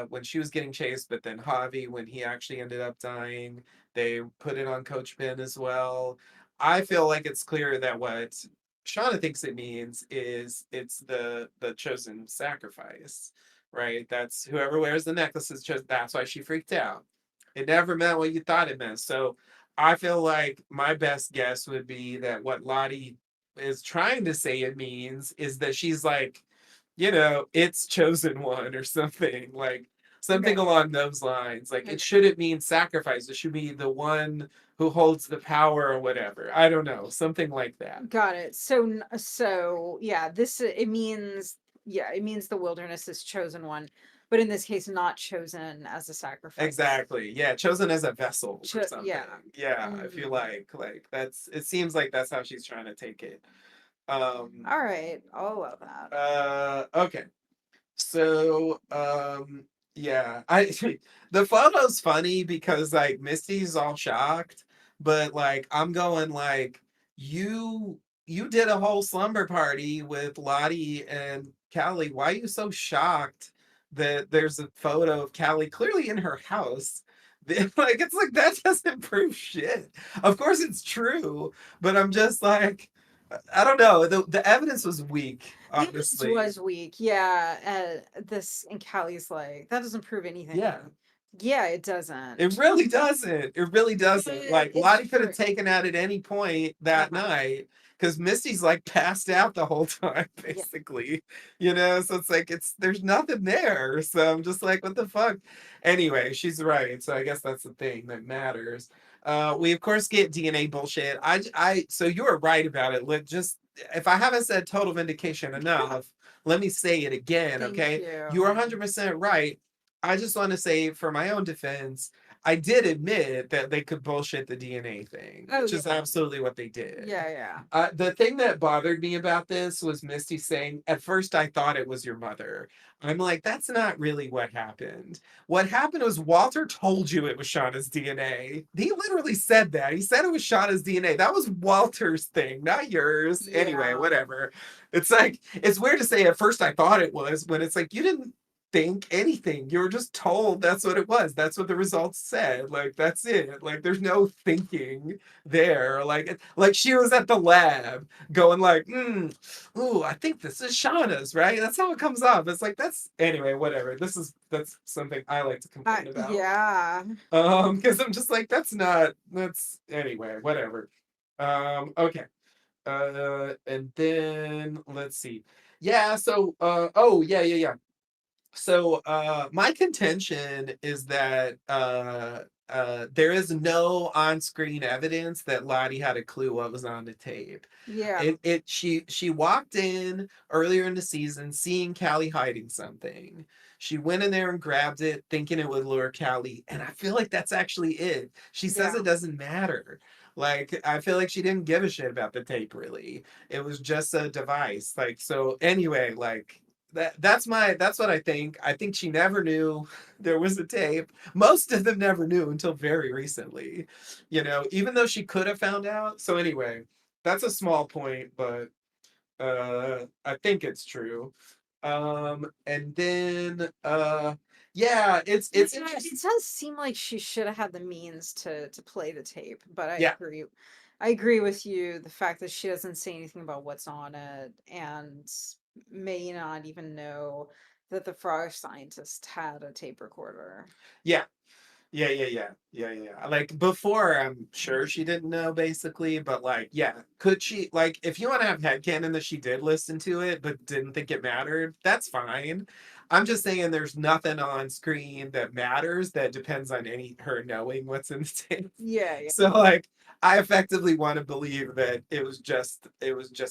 when she was getting chased, but then Javi, when he actually ended up dying, they put it on Coach Ben as well. I feel like it's clear that what Shauna thinks it means is it's the chosen sacrifice, right? That's whoever wears the necklace is just that's why she freaked out. It never meant what you thought it meant. So I feel like my best guess would be that what Lottie is trying to say it means is that she's like, it's chosen one or something, like something Okay. along those lines. Like it Okay. shouldn't mean sacrifice. It should be the one who holds the power or whatever. I don't know, something like that. Got it. So yeah, this it means yeah, it means the wilderness is chosen one, but in this case not chosen as a sacrifice. Exactly. Yeah, chosen as a vessel or something. Yeah. Yeah, I feel Mhm. like that's it seems like that's how she's trying to take it. Um All right. I'll allow that. okay. So, yeah, I the photo's funny because like Misty's all shocked, but like I'm going like you you did a whole slumber party with Lottie and Callie. Why are you so shocked that there's a photo of Callie clearly in her house? Like it's like that doesn't prove shit. Of course it's true, but I'm just like I don't know. The evidence was weak, The evidence honestly. was weak. Yeah. This and Callie's like, that doesn't prove Yeah. anything. Yeah, it It doesn't. really doesn't. It really doesn't. Like It's Lottie could true. have taken out at any point that Uh-huh. night because Misty's like passed out the whole time, Yeah. basically. So it's like there's nothing there. So I'm just like, what the fuck? Anyway, she's right. So I guess that's the thing that matters. We of course get DNA bullshit. So you were right about it. Let just if I haven't said total vindication enough, let me say it again, Thank okay? You are you. 100% right. I just want to say, for my own defense, I did admit that they could bullshit the DNA thing, Oh which is yeah. absolutely what they did. Yeah. The thing that bothered me about this was Misty saying, at first I thought it was your mother. I'm like, that's not really what happened. What happened was Walter told you it was Shauna's DNA. He literally said that. He said it was Shauna's DNA. That was Walter's thing, not yours. Anyway, Yeah. whatever. It's like, it's weird to say at first I thought it was when it's like, you didn't think anything. You were just told that's what it was. That's what the results said. Like that's it. Like there's no thinking there. Like she was at the lab going like, ooh, I think this is Shauna's, right? That's how it comes off. It's like that's anyway, whatever. That's something I like to complain about. Yeah. Because I'm just like, that's anyway, whatever. Okay. And then let's see. Yeah, so oh yeah. So my contention is that there is no on-screen evidence that Lottie had a clue what was on the tape. Yeah. She walked in earlier in the season seeing Callie hiding something. She went in there and grabbed it, thinking it would lure Callie, and I feel like that's actually it. She says Yeah. it doesn't matter. Like, I feel like she didn't give a shit about the tape really. It was just a device. Like, so anyway, like that's what I think. I think she never knew there was a tape. Most of them never knew until very recently, even though she could have found out. So anyway, that's a small point, but I think it's true. And then yeah, it's Yeah, interesting. it does seem like she should have had the means to play the tape, but I Yeah. agree. I agree with you. The fact that she doesn't say anything about what's on it and may not even know that the frog scientist had a tape recorder. Yeah. Yeah. Like before, I'm sure she didn't know basically, but like, yeah, could she like if you want to have headcanon that she did listen to it but didn't think it mattered, that's fine. I'm just saying there's nothing on screen that matters that depends on any her knowing what's in the tape. Yeah, yeah, So like I effectively want to believe that it was just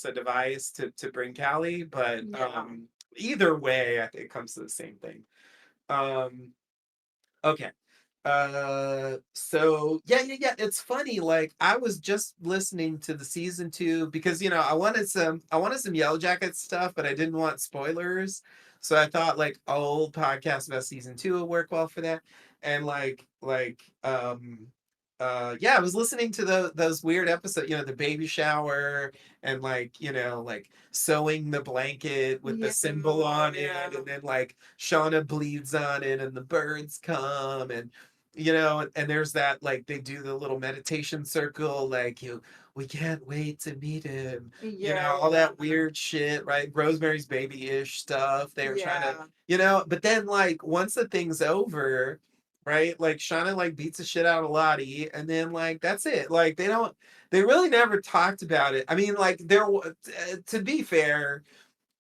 a device to bring Callie, but yeah. either way, I think it comes to the same thing. Um okay. So yeah. It's funny. Like I was just listening to the season two because I wanted some Yellowjackets stuff, but I didn't want spoilers. So I thought like old podcast about season two would work well for that. And yeah, I was listening to those weird episodes, the baby shower and like sewing the blanket with the Yeah, symbol on yeah. it, and then like Shauna bleeds on it and the birds come and there's that like they do the little meditation circle like we can't wait to meet him, Yeah, all yeah. that weird shit, right? Rosemary's Baby-ish stuff they were trying to, Yeah. but then like once the thing's over, right, like Shauna like beats the shit out of Lottie and then like that's it. Like they really never talked about it. I mean, like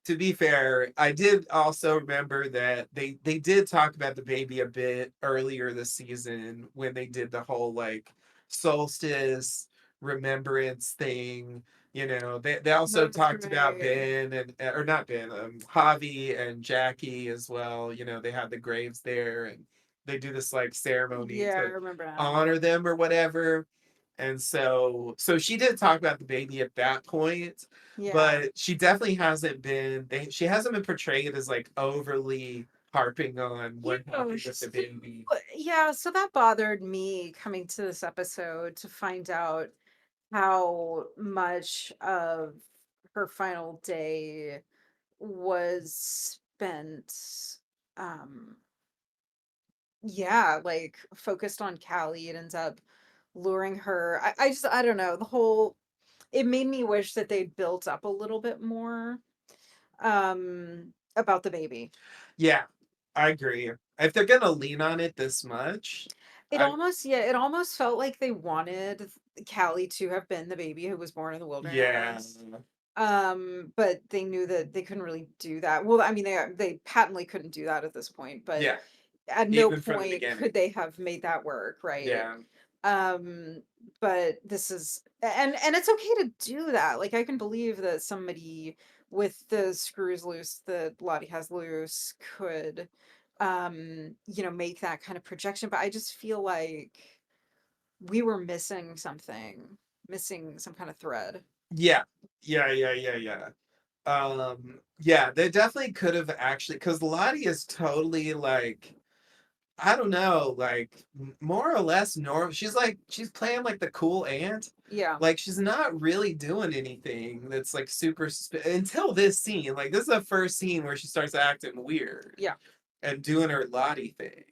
to be fair, I did also remember that they did talk about the baby a bit earlier this season when they did the whole like solstice remembrance thing. They also That's talked about right. Ben and or not Ben, Javi and Jackie as well. They had the graves there and they do this like ceremony Yeah, I to remember now. honor them or whatever. And so she did talk about the baby at that point, Yeah. but she definitely hasn't been she hasn't been portrayed as like overly harping on what Yeah, happened with the so baby. yeah, so that bothered me coming to this episode to find out how much of her final day was spent um yeah, like focused on Callie. It ends up luring her. I don't know, the whole it made me wish that they'd built up a little bit more about the baby. Yeah, I agree. If they're gonna lean on it this much, It I almost yeah, it almost felt like they wanted Callie to have been the baby who was born in the yeah, wilderness. But they knew that they couldn't really do that. Well, I mean, they patently couldn't do that at this point, but yeah, at no even from the point beginning. could they have made that work, right? Yeah, Um, but this is and it's okay to do that. Like I can believe that somebody with the screws loose that Lottie has loose could make that kind of projection, but I just feel like we were missing something, missing some kind of thread. yeah, yeah. Yeah, they definitely could have actually, because Lottie is totally like I don't know, like more or less normal. She's playing like the cool aunt. Yeah. Like she's not really doing anything that's like until this scene. Like this is the first scene where she starts acting weird Yeah. and doing her Lottie thing.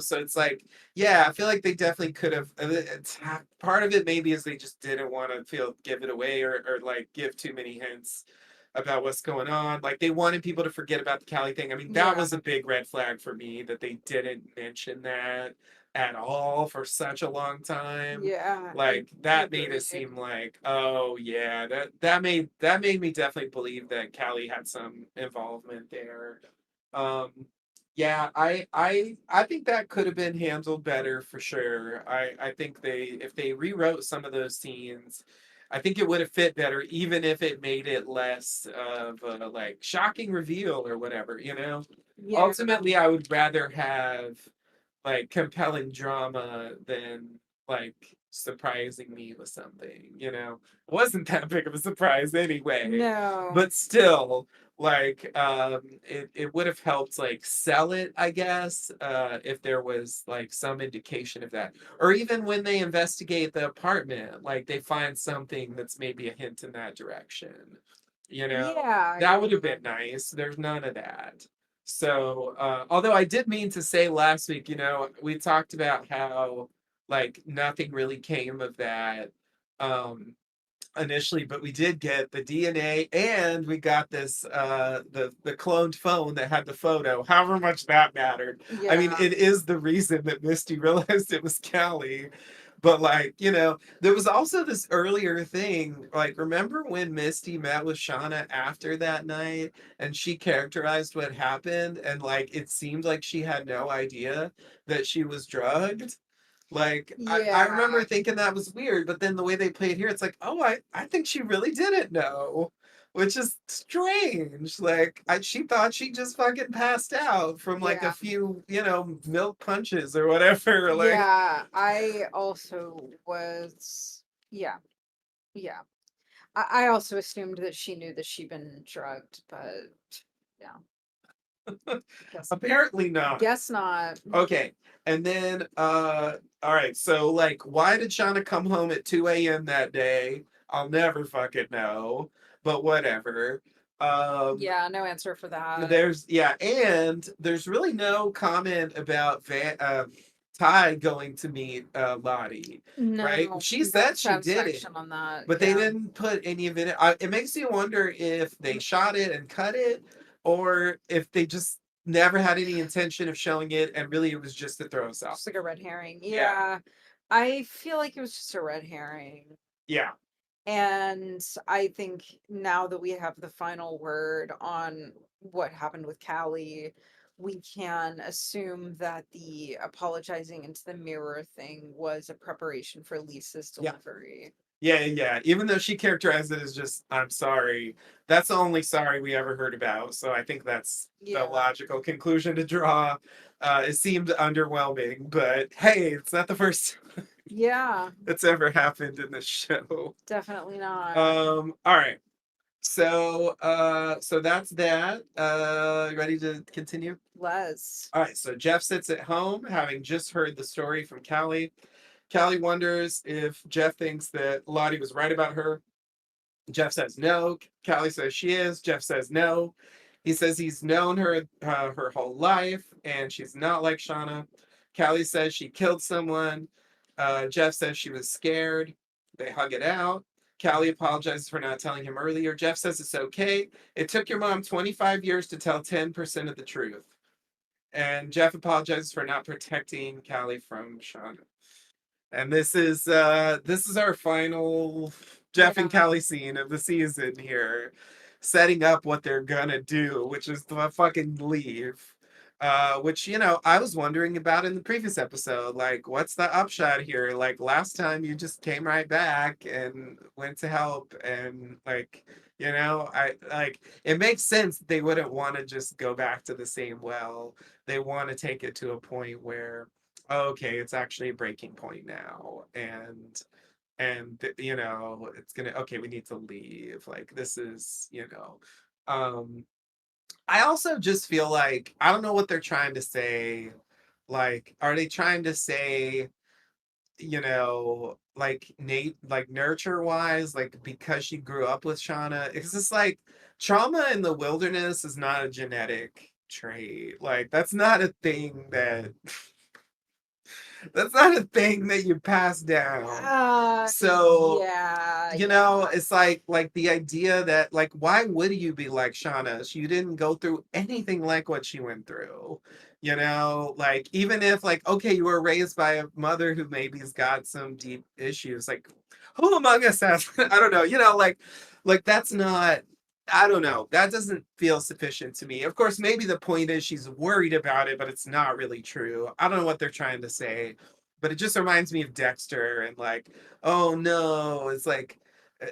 So it's like, yeah, I feel like they definitely could have. Part of it maybe is they just didn't want to give it away or like give too many hints about what's going on. Like they wanted people to forget about the Cali thing. I mean, that Yeah. was a big red flag for me that they didn't mention that at all for such a long time. Yeah. Like I that made it agree. seem like, oh yeah, that made me definitely believe that Callie had some involvement there. Um, Yeah, I think that could have been handled better for sure. I think they if they rewrote some of those scenes, I think it would have fit better, even if it made it less of a like shocking reveal or whatever, you know? Yeah. Ultimately, I would rather have like compelling drama than like surprising me with something, you know. It wasn't that big of a surprise anyway, No. but still, like it would have helped like sell it, I guess, if there was like some indication of that. Or even when they investigate the apartment, like they find something that's maybe a hint in that direction. You know, Yeah, that yeah. would have been nice. There's none of that. So, although I did mean to say last week, you know, we talked about how like nothing really came of that um initially, but we did get the DNA and we got this the cloned phone that had the photo, however much that mattered. I mean, Yeah. it is the reason that Misty realized it was Callie. But like, you know, there was also this earlier thing. Like, remember when Misty met with Shauna after that night and she characterized what happened and like it seemed like she had no idea that she was drugged? Like I remember Yeah. thinking that was weird, but then the way they play it here, it's like, oh, I think she really didn't know, which is strange. Like she thought she just fucking passed out from like a Yeah. few, you know, milk punches or whatever. Like, Yeah. I also was, yeah. Yeah. I also assumed that she knew that she'd been drugged, but yeah, guess apparently not. guess not. Okay. And then all right, so like why did Shauna come home at 2 a.m. that day? I'll never fucking know, but whatever. Um Yeah, no answer for that. There's yeah, and there's really no comment about Ty going to meet Lottie, right? No, She no said she did it, satisfaction on that. but they Yeah. didn't put any of it. It makes me wonder if they shot it and cut it, or if they just never had any intention of showing it, and really it was just to throw us off. Just like a red herring. Yeah, Yeah. I feel like it was just a red herring. yeah, And I think now that we have the final word on what happened with Callie, we can assume that the apologizing into the mirror thing was a preparation for Lisa's yeah. delivery. Yeah, yeah, yeah. Even though she characterized it as just, I'm sorry, that's the only sorry we ever heard about. So I think that's the Yeah. logical conclusion to draw. It seemed underwhelming, but hey, it's not the first Yeah, that's ever happened in this show. definitely not. All right. So that's that. Ready to continue? Les. All right, so Jeff sits at home having just heard the story from Callie. Callie wonders if Jeff thinks that Lottie was right about her. Jeff says no. Callie says she is. Jeff says no. He says he's known her her whole life and she's not like Shauna. Callie says she killed someone. Jeff says she was scared. They hug it out. Callie apologizes for not telling him earlier. Jeff says it's okay. It took your mom 25 years to tell 10% of the truth. And Jeff apologizes for not protecting Callie from Shauna. And this is our final Jeff and Yeah. Kelly scene of the season here, setting up what they're gonna do, which is to fucking leave. Which you know, I was wondering about in the previous episode. Like, what's the upshot here? Like last time, you just came right back and went to help, and like, you know, I like it makes sense that they wouldn't want to just go back to the same well. They want to take it to a point where okay, it's actually a breaking point now, and you know, it's gonna okay, we need to leave. Like this is, you know, um, I also just feel like I don't know what they're trying to say. Like, are they trying to say, you know, like Nate, like nurture wise, like because she grew up with Shauna? It's just like trauma in the wilderness is not a genetic trait. Like that's not a thing that that's not a thing that you pass down. So, Yeah, you know, yeah. it's like the idea that like why would you be like Shauna? You didn't go through anything like what she went through. You know, like even if like okay, you were raised by a mother who maybe's got some deep issues, like who among us has I don't know, you know, like that's not I don't know. That doesn't feel sufficient to me. Of course, maybe the point is she's worried about it, but it's not really true. I don't know what they're trying to say, but it just reminds me of Dexter and like, oh no, it's like,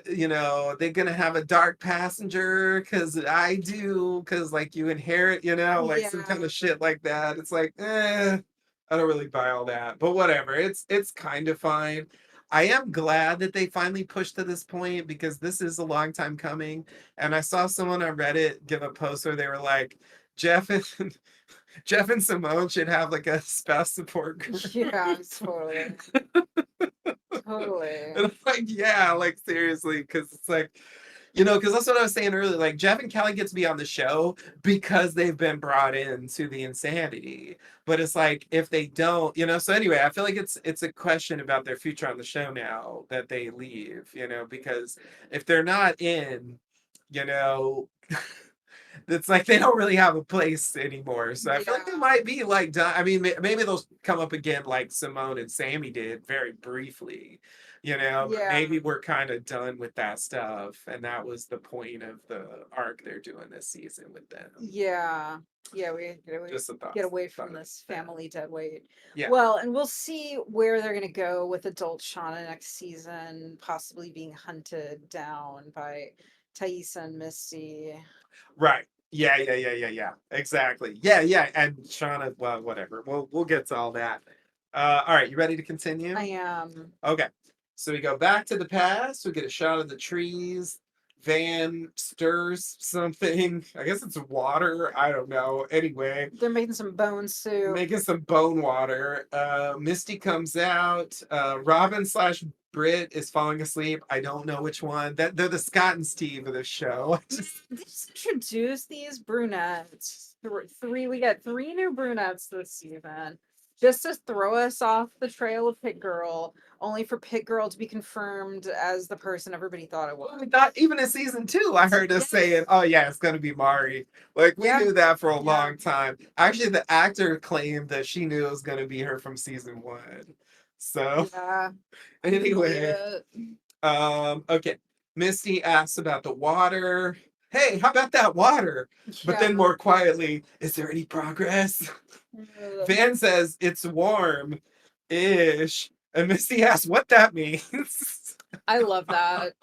they're gonna have a dark passenger because I do, because like you inherit, like some kind Yeah. of shit like that. It's like, I don't really buy all that, but whatever. It's kind of fine. I am glad that they finally pushed to this point because this is a long time coming. And I saw someone on Reddit give a post where they were like, Jeff and Jeff and Simone should have like a spouse support group. Yeah, totally. Totally. And I'm like, yeah, like seriously, because it's like, because that's what I was saying earlier. Like Jeff and Kelly get to be on the show because they've been brought in to the insanity. But it's like if they don't, So anyway, I feel like it's a question about their future on the show now that they leave. Because if they're not in, you know, it's like they don't really have a place anymore. So I feel like they Yeah. might be like done. I mean, maybe they'll come up again like Simone and Sammy did very briefly, but Yeah. maybe we're kind of done with that stuff. And that was the point of the arc they're doing this season with them. Yeah. Yeah, we Just some get thoughts. away from Thought of this that. family dead weight. Yeah. Well, and we'll see where they're gonna go with adult Shauna next season, possibly being hunted down by Thaisa and Misty. Right. Yeah, yeah, yeah, yeah, yeah. Exactly. Yeah, yeah. And Shauna, well, whatever. We'll get to all that. All right, you ready to I continue? am. Okay. So we go back to the past. We get a shot of the trees. Van stirs something. I guess it's water. I don't know. Anyway, They're making some bone soup. making some bone water. Misty comes out. Robin slash Brit is falling asleep. I don't know which one. That they're the Scott and Steve of the show. They just introduced these brunettes. Three, we got three new brunettes this season. Just to throw us off the trail of Pit Girl, only for Pit Girl to be confirmed as the person everybody thought it was. Not even in season two, I heard us saying, Yes. "Oh yeah, it's gonna be Mari." Like we Yeah. knew that for a Yeah. long time. Actually, the actor claimed that she knew it was gonna be her from season one. So Yeah. I can believe anyway, it. okay. Misty asks about the water. Hey, how about that water? But Yeah. then more quietly, is there any progress? Van says it's warm ish. And Misty asks what that means. I love that.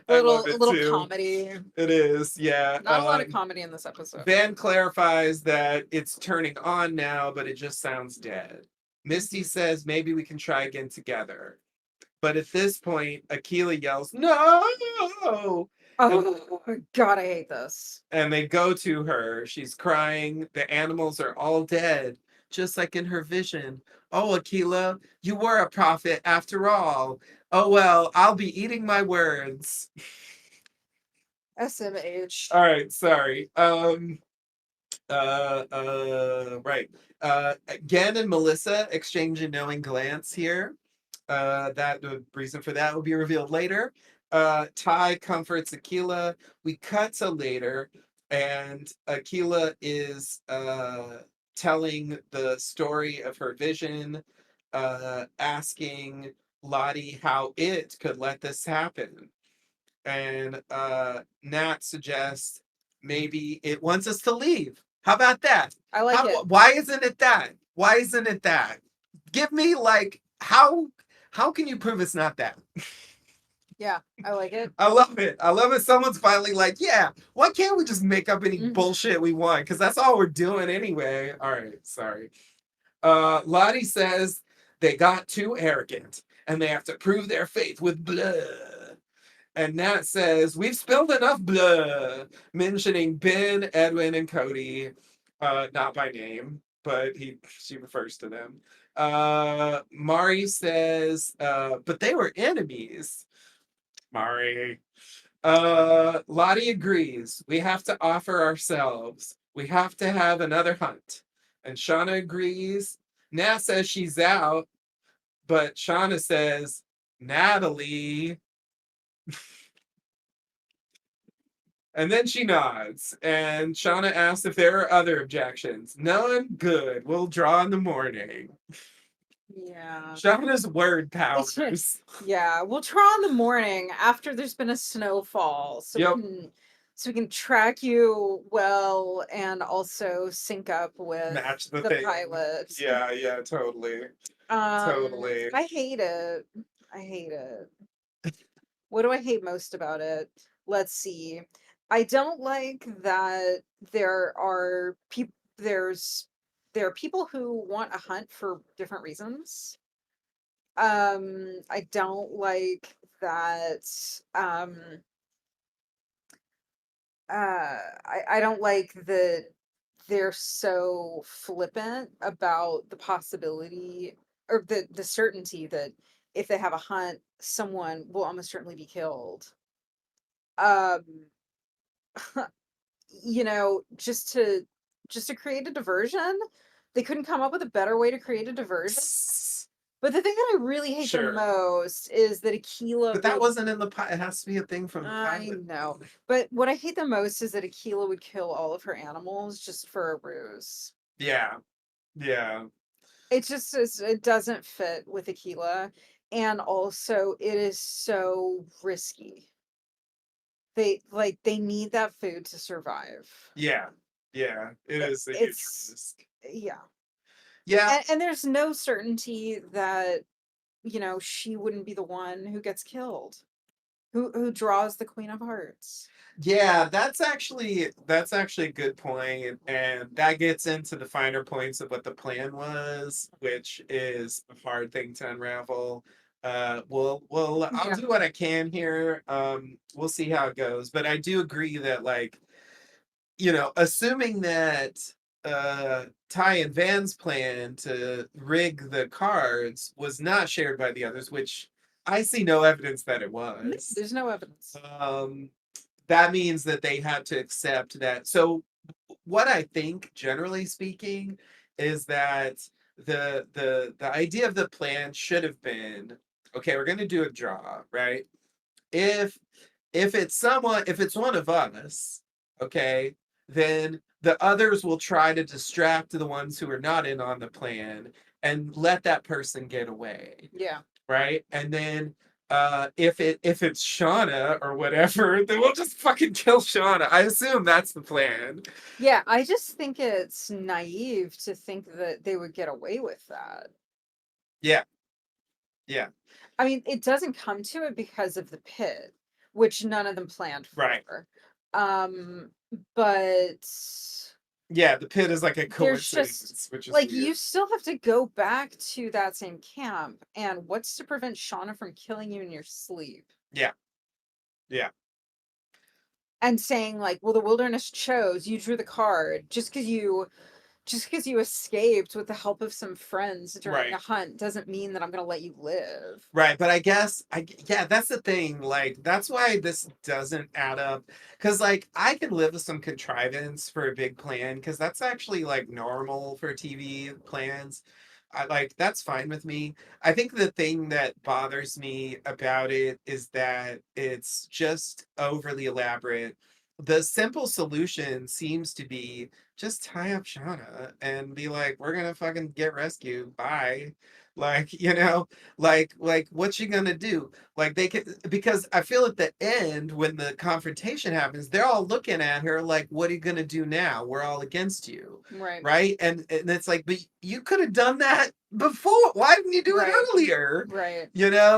I love A it little too. comedy. It is, yeah. Not a lot of comedy in this episode. Van clarifies that it's turning on now, but it just sounds dead. Misty Mhm. says maybe we can try again together. But at this point, Akila yells, No! And, Oh God, I hate this. and they go to her. She's crying. The animals are all dead, just like in her vision. Oh, Akila, you were a prophet after all. Oh, well, I'll be eating my words. SMH. All right, sorry. Right. Gen and Melissa exchange a knowing glance here. That the reason for that will be revealed later. Ty comforts Aquila. We cut to later, and Aquila is telling the story of her vision, asking Lottie how it could let this happen. And Nat suggests maybe it wants us to leave. How about that? I like How? it. Why isn't it that? Why isn't it that? Give me like how? How can you prove it's not that? Yeah, I like it. I love it. I love it. Someone's finally like, yeah. Why can't we just make up any Mhm. bullshit we want? Because that's all we're doing anyway. All right, sorry. Lottie says they got too arrogant and they have to prove their faith with blood. And Nat says, we've spilled enough blood, mentioning Ben, Edwin, and Cody, not by name, but she refers to them. Mari says, but they were enemies. Mari. Lottie agrees. We have to offer ourselves. We have to have another hunt. And Shauna agrees. Nat says she's out, but Shauna says, Natalie. And then she nods, and Shauna asks if there are other objections. None? Good. We'll draw in the morning. Yeah. Shauna's word It's powers. yeah, we'll try in the morning after there's been a snowfall so we Yep. can so we can track you well and also sync up with Match the the thing. pilot. Yeah, yeah, totally. Totally. I hate it. I hate it. What do I hate most about it? Let's see. I don't like that there are people there's there are people who want a hunt for different reasons. I don't like that um I don't like that they're so flippant about the possibility or the certainty that if they have a hunt, someone will almost certainly be killed. Um, just to create a diversion, they couldn't come up with a better way to create a diversion. But the thing that I really hate the Sure. most is that Aquila But that would. wasn't in the pilot. It has to be a thing from the I pilot. know. But what I hate the most is that Aquila would kill all of her animals just for a ruse. Yeah. Yeah. It doesn't fit with Aquila. And also it is so risky. They need that food to survive. Yeah. Yeah. It is a huge It's risk. yeah. Yeah. And there's no certainty that, she wouldn't be the one who gets killed. Who draws the Queen of Hearts. Yeah, that's actually a good point, and that gets into the finer points of what the plan was, which is a hard thing to unravel. Well, I'll Yeah. do what I can here. We'll see how it goes, but I do agree that like assuming that Ty and Van's plan to rig the cards was not shared by the others, which I see no evidence that it No, was. there's no evidence. Um, that means that they had to accept that. So, what I think, generally speaking, is that the idea of the plan should have been okay. We're going to do a draw, right? If if it's one of us, okay, then the others will try to distract the ones who are not in on the plan and let that person get away, Yeah. right? And then if it's Shauna or whatever, then we'll just fucking kill Shauna. I assume that's the plan. Yeah, I just think it's naive to think that they would get away with that. Yeah, yeah, I mean, it doesn't come to it because of the pit, which none of them planned right. for. Um, but Yeah, the pit is like a there's just coincidence, which is like weird. you still have to go back to that same camp, and what's to prevent Shauna from killing you in your sleep? Yeah, yeah, And saying like, well, the wilderness chose, you drew the card, just because you escaped with the help of some friends during a right. hunt doesn't mean that I'm going to let you live. Right, but I guess yeah, that's the thing. Like that's why this doesn't add up. Cause like I can live with some contrivance for a big plan, because that's actually like normal for TV plans. I like that's fine with me. I think the thing that bothers me about it is that it's just overly elaborate. The simple solution seems to be just tie up Shauna and be like, we're gonna fucking get rescued. Bye. Like, like what's she gonna do? Like they could, because I feel at the end when the confrontation happens, they're all looking at her like, what are you gonna do now? We're all against you, Right. right? And it's like, but you could have done that before. Why didn't you do it Right. earlier? Right.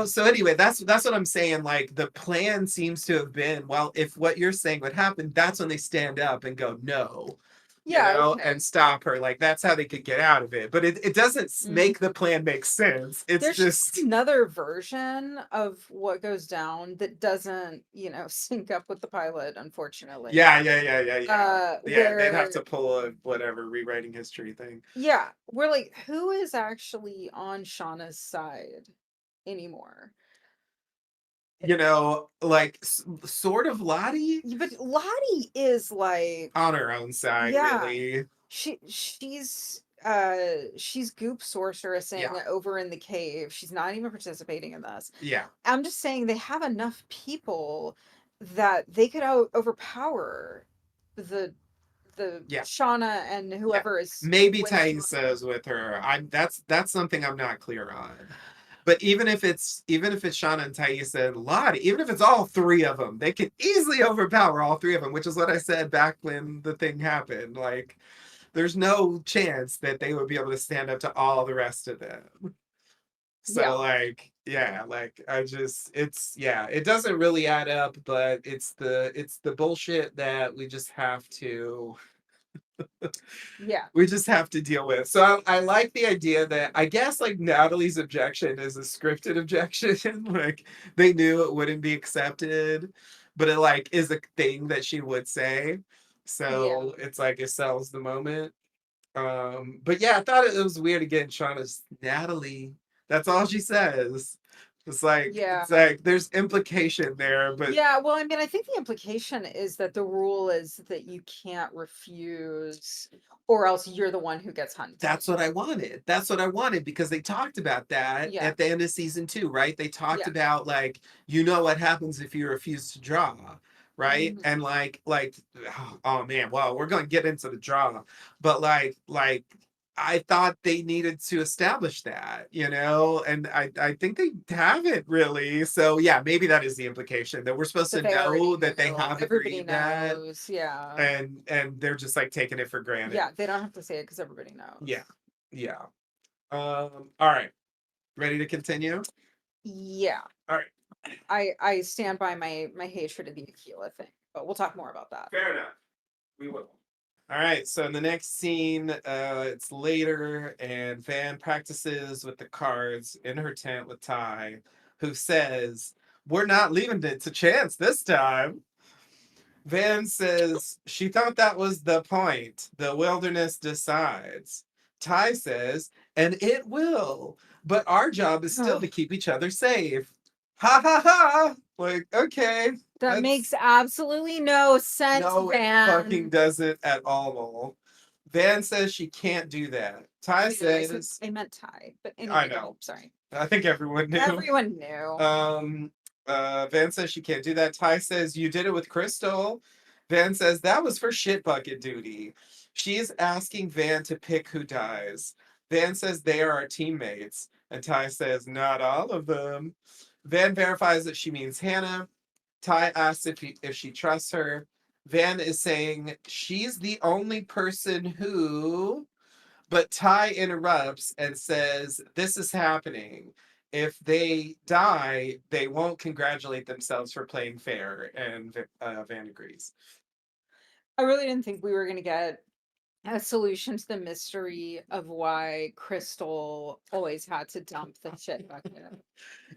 So anyway, that's what I'm saying. Like the plan seems to have been, well, if what you're saying would happen, that's when they stand up and go, no, Yeah, and okay. stop her. Like that's how they could get out of it. But it doesn't Mhm. make the plan make sense. It's There's just just another version of what goes down that doesn't, sync up with the pilot, unfortunately. yeah, yeah, yeah, yeah, yeah. Yeah, they'd have Where to pull a whatever rewriting history thing. yeah, we're like, who is actually on Shauna's side anymore? Like sort of Lottie But Lottie is like, on her own side, yeah, really. she's goop sorceressing Yeah, over in the cave. She's not even participating in this. yeah, I'm just saying they have enough people that they could overpower the the yeah, Shauna and yeah. whoever is Maybe with Shauna. Thaisa is with her. That's something I'm not clear on. But even if it's Shauna and Thais and Lottie, even if it's all three of them, they can easily overpower all three of them, which is what I said back when the thing happened. Like, there's no chance that they would be able to stand up to all the rest of them. Yeah. So like, yeah, like I just it's yeah, it doesn't really add up, but it's the bullshit that Yeah. we just have to deal with. So I like the idea that I guess like Natalie's objection is a scripted objection. Like they knew it wouldn't be accepted, but it like is a thing that she would say. Yeah. So it's like it sells the moment. But yeah, I thought it was weird again, Shauna's Natalie. That's all she says. It's Yeah. like there's implication there, but Yeah, well, I mean, I think the implication is that the rule is that you can't refuse, or else you're the one who gets hunted. that's what I wanted. That's what I wanted because they talked about that Yeah. at the end of season two, right? They talked Yeah. about like you know what happens if you refuse to draw, right? Mhm. And like oh man, well we're gonna get into the drama, but like I thought they needed to establish that, you know, and I think they haven't really. So yeah, maybe that is the implication that we're supposed That to they already know that they knew. have Everybody agreed that, knows. Yeah. and they're just like taking it for Yeah, granted. they don't have to say it because everybody Yeah, knows. yeah. All right. Ready to continue? Yeah. All right. I stand by my hatred of the Aquila thing, but we'll talk more about that. Fair enough. We will. All right. So in the next scene, it's later, and Van practices with the cards in her tent with Ty, who says, "We're not leaving it to chance this time." Van says she thought that was the point. The wilderness decides. Ty says, and it will. But our job is still Ugh, to keep each other safe. Ha ha ha. Like, okay, that makes that's absolutely no sense, no, it fucking Van. doesn't at all. Van says she can't do that. Ty Wait, says, I meant Ty, but I anyway, know. sorry. I think everyone knew. Everyone knew. Um, Van says she can't do that. Ty says you did it with Crystal. Van says that was for shit bucket duty. She's asking Van to pick who dies. Van says they are our teammates, and Ty says not all of them. Van verifies that she means Hannah. Ty asks if she trusts her. Van is saying she's the only person who, but Ty interrupts and says, "This is happening. If they die, they won't congratulate themselves for playing fair." And Van agrees. I really didn't think we were gonna get a solution to the mystery of why Crystal always had to dump the shit bucket.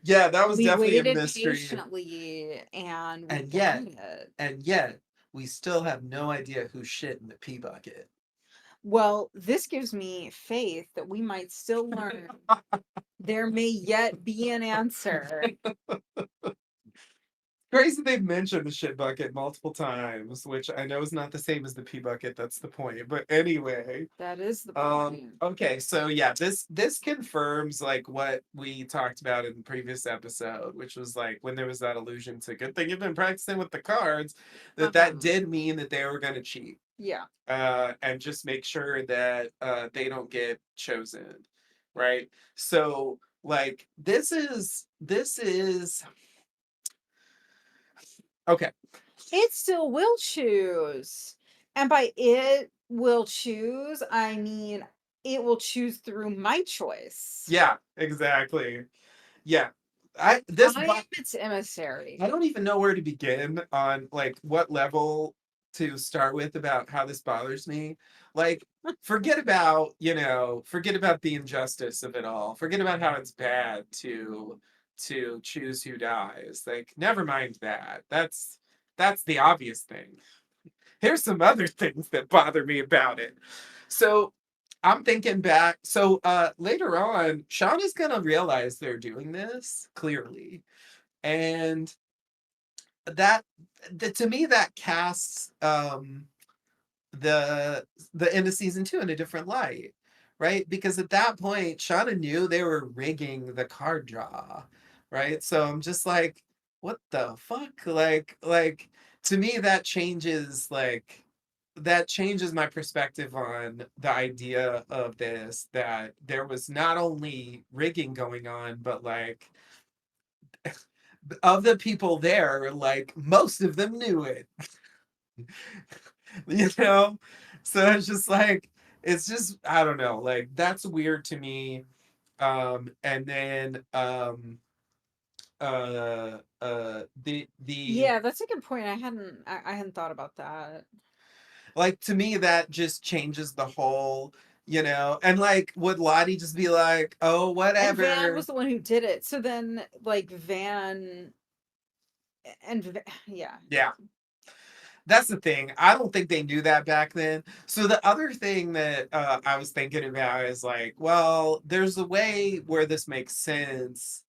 Yeah, that was We definitely a waited mystery. patiently and we And got yet, it. and yet, we still have no idea who shit in the pee bucket. Well, this gives me faith that we might still learn. There may yet be an answer. Crazy they've mentioned the shit bucket multiple times, which I know is not the same as the pee bucket. That's the point. But anyway, That is the point. okay, so yeah, this confirms like what we talked about in the previous episode, which was like when there was that allusion to good thing you've been practicing with the cards, that Uh-huh. did mean that they were going to cheat, Yeah. and just make sure that they don't get chosen, right? So like this is okay. It still will choose. And by it will choose, I mean it will choose through my choice. Yeah, exactly. Yeah. I this I am its I emissary. don't even know where to begin on like what level to start with about how this bothers me. Like forget about the injustice of it all. Forget about how it's bad to choose who dies. Like never mind that. That's the obvious thing. Here's some other things that bother me about it. So I'm thinking back. So later on, Sean is gonna realize they're doing this clearly. And that, to me that casts the end of season two in a different light, right? Because at that point, Shauna knew they were rigging the card draw, right? So I'm just like, what the fuck? Like to me that changes like that changes my perspective on the idea of this, that there was not only rigging going on, but like of the people there, like most of them knew it. you know? So it's just like it's just I don't know, like that's weird to me. And then the Yeah, that's a good point. I hadn't thought about that. like to me that just changes the whole, and like would Lottie just be like, oh And Van was whatever. the one who did it. So then like yeah. Yeah, that's the thing. I don't think they knew that back then. So the other thing that I was thinking about is like, well, there's a way where this makes sense.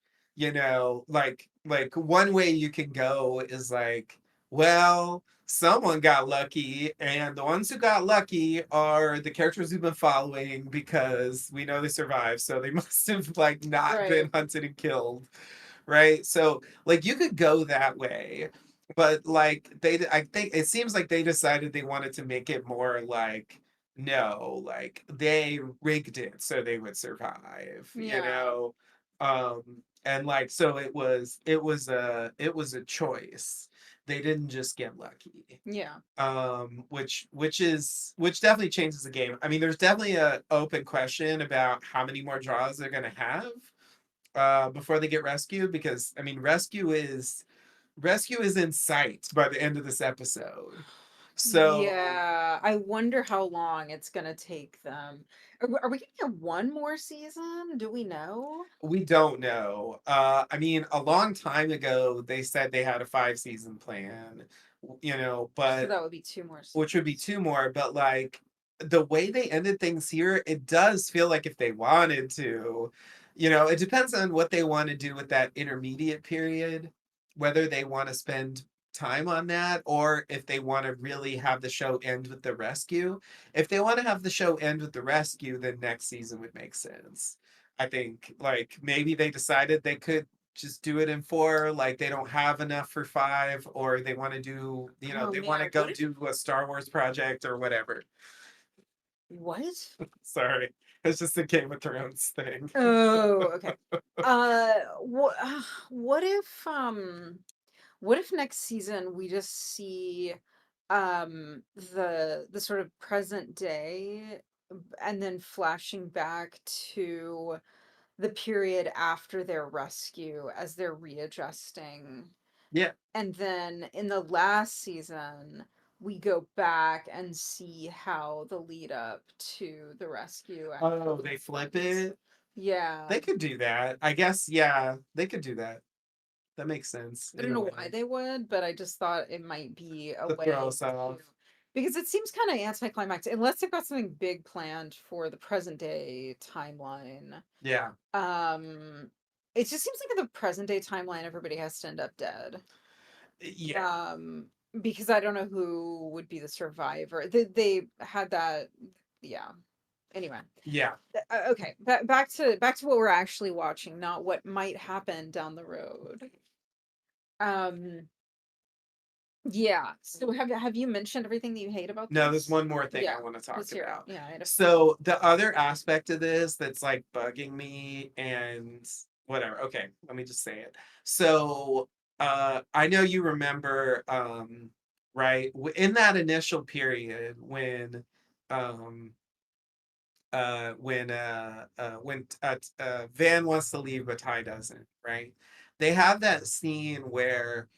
Like one way you can go is like, well, someone got lucky, and the ones who got lucky are the characters we've been following because we know they survived, so they must have like not Right. been hunted and killed, right? So like you could go that way, but like I think it seems like they decided they wanted to make it more like, no, like they rigged it so they would survive, Yeah. um and like so it was a choice. They didn't just get lucky. Yeah. Which definitely changes the game. I mean, there's definitely a open question about how many more draws they're going to have before they get rescued, because I mean rescue is in sight by the end of this episode. So Yeah. I wonder how long it's gonna take them. Are we gonna get one more season? Do we know? we don't know. I mean, a long time ago they said they had a 5 season plan, So but that would be two more which would be seasons. 2 more. But like the way they ended things here, it does feel like if they wanted to, it depends on what they want to do with that intermediate period, whether they want to spend time on that or if they want to really have the show end with the rescue. If they want to have the show end with the rescue, then next season would make sense. I think like maybe they decided they could just do it in 4, like they don't have enough for 5, or they want to do, Oh they want to man, go do a Star Wars project or whatever. what? Sorry, it's just a Game of Thrones thing. Oh, okay. What what if what if next season we just see the sort of present day and then flashing back to the period after their rescue as they're readjusting. Yeah. And then in the last season, we go back and see how the lead up to the rescue Oh, actually they flip happens. it. Yeah. They could do that, I guess. Yeah, they could do that. That makes sense I in don't a know why way they would, but I just thought it might be a to throw way us to, off. because it seems kind of anticlimactic unless they've got something big planned for the present day timeline. Yeah. Um, it just seems like in the present day timeline, everybody has to end up dead. Yeah. Um, because I don't know who would be the survivor. They had that, yeah. Anyway, Yeah. okay. Back to what we're actually watching, not what might happen down the road. Um, yeah. So have you mentioned everything that you hate about No, there's this? one more thing Yeah. I want to Let's talk hear it. about. Yeah, I had a feeling. So the other aspect of this that's like bugging me and whatever. Okay, let me just say it. So I know you remember right in that initial period um when Van wants to leave but Ty doesn't, right? They have that scene where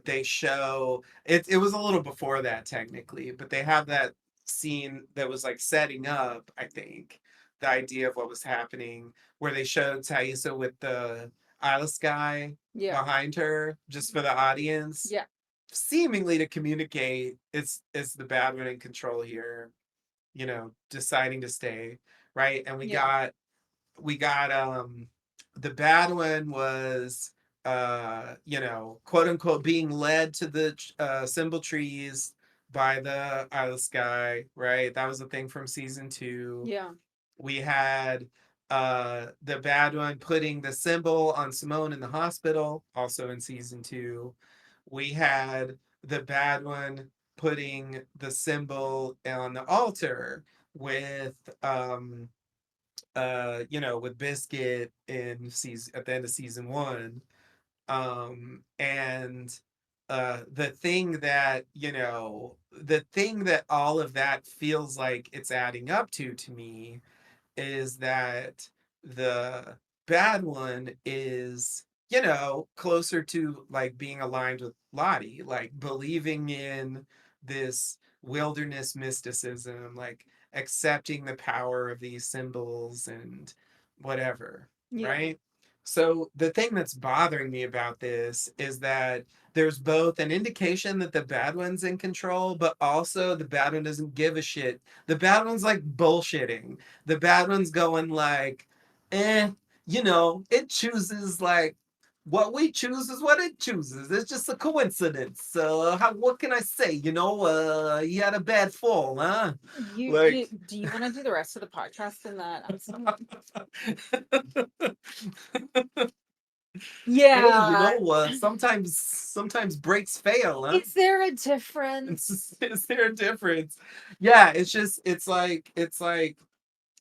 they show it was a little before that technically, but they have that scene that was like setting up, I think, the idea of what was happening, where they showed Thaisa with the eyeless guy Yeah. behind her just for the audience, Yeah. seemingly to communicate it's the bad one in control here, deciding to stay, right? And we Yeah. got we got the bad one was quote unquote being led to the symbol trees by the eyeless guy, right? That was a thing from season 2. Yeah. We had the bad one putting the symbol on Simone in the hospital, also in season 2. We had the bad one putting the symbol on the altar with with Biscuit in season at the end of season one. And the thing that all of that feels like it's adding up to me is that the bad one is, closer to like being aligned with Lottie, like believing in this wilderness mysticism, like accepting the power of these symbols and whatever, Yeah. right? So the thing that's bothering me about this is that there's both an indication that the bad one's in control, but also the bad one doesn't give a shit. The bad one's like bullshitting. The bad one's going like, eh, it chooses like what we choose is what it chooses. It's just a coincidence. So what can I say? He had a bad fall, huh? Like, Do you want to do the rest of the podcast in that accent? hey, Yeah. sometimes breaks fail, huh? Is there a difference? Is there a difference? Yeah, it's like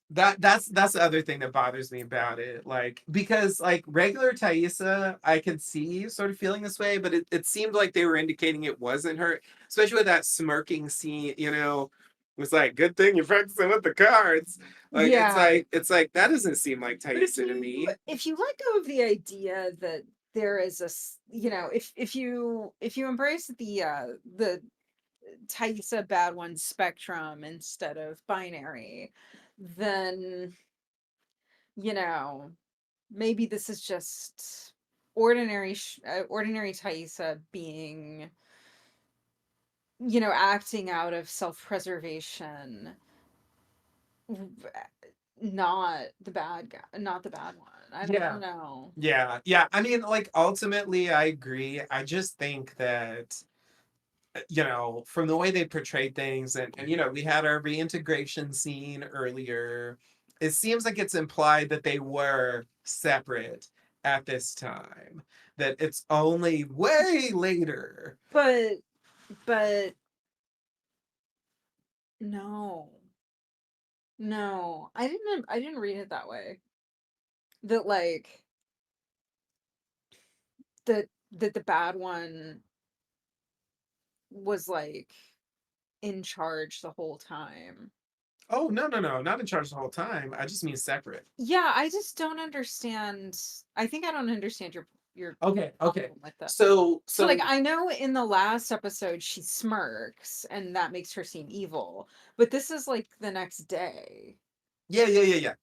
that's the other thing that bothers me about it. Like, because like regular Thaisa, I could see sort of feeling this way, but it seemed like they were indicating it wasn't her, especially with that smirking scene, it was like, good thing you're practicing with the cards. Like Yeah. it's like that doesn't seem like But Thaisa to me. if you let go of the idea that there is if you embrace the Taisa bad one spectrum instead of binary, then you know maybe this is just ordinary Taisa being acting out of self-preservation, not the bad guy, not the bad one. I don't Yeah. know. Yeah. I mean, like ultimately I agree. I just think that from the way they portrayed things, and we had our reintegration scene earlier. It seems like it's implied that they were separate at this time, that it's only way later. But but no. No. I didn't read it that way. That like that the bad one was like in charge the whole time. Oh, no, no, no, not in charge the whole time. I just mean separate. Yeah, I just don't understand. I think I don't understand your Okay. problem with that. so So like so I know in the last episode she smirks and that makes her seem evil, but this is like the next day. yeah.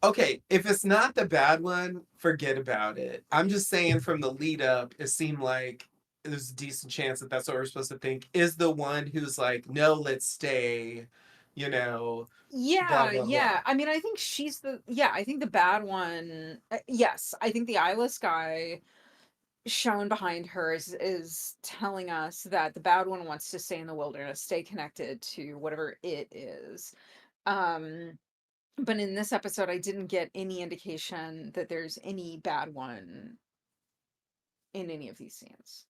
Okay, if it's not the bad one, forget about it. I'm just saying from the lead up, it seemed like there's a decent chance that that's what we're supposed to think is the one who's like, no, let's stay, you know, blah, Yeah, blah, blah. yeah. I mean, I think I think the bad one. Yes, I think the eyeless guy shown behind her is telling us that the bad one wants to stay in the wilderness, stay connected to whatever it is. Um, but in this episode, I didn't get any indication that there's any bad one in any of these scenes.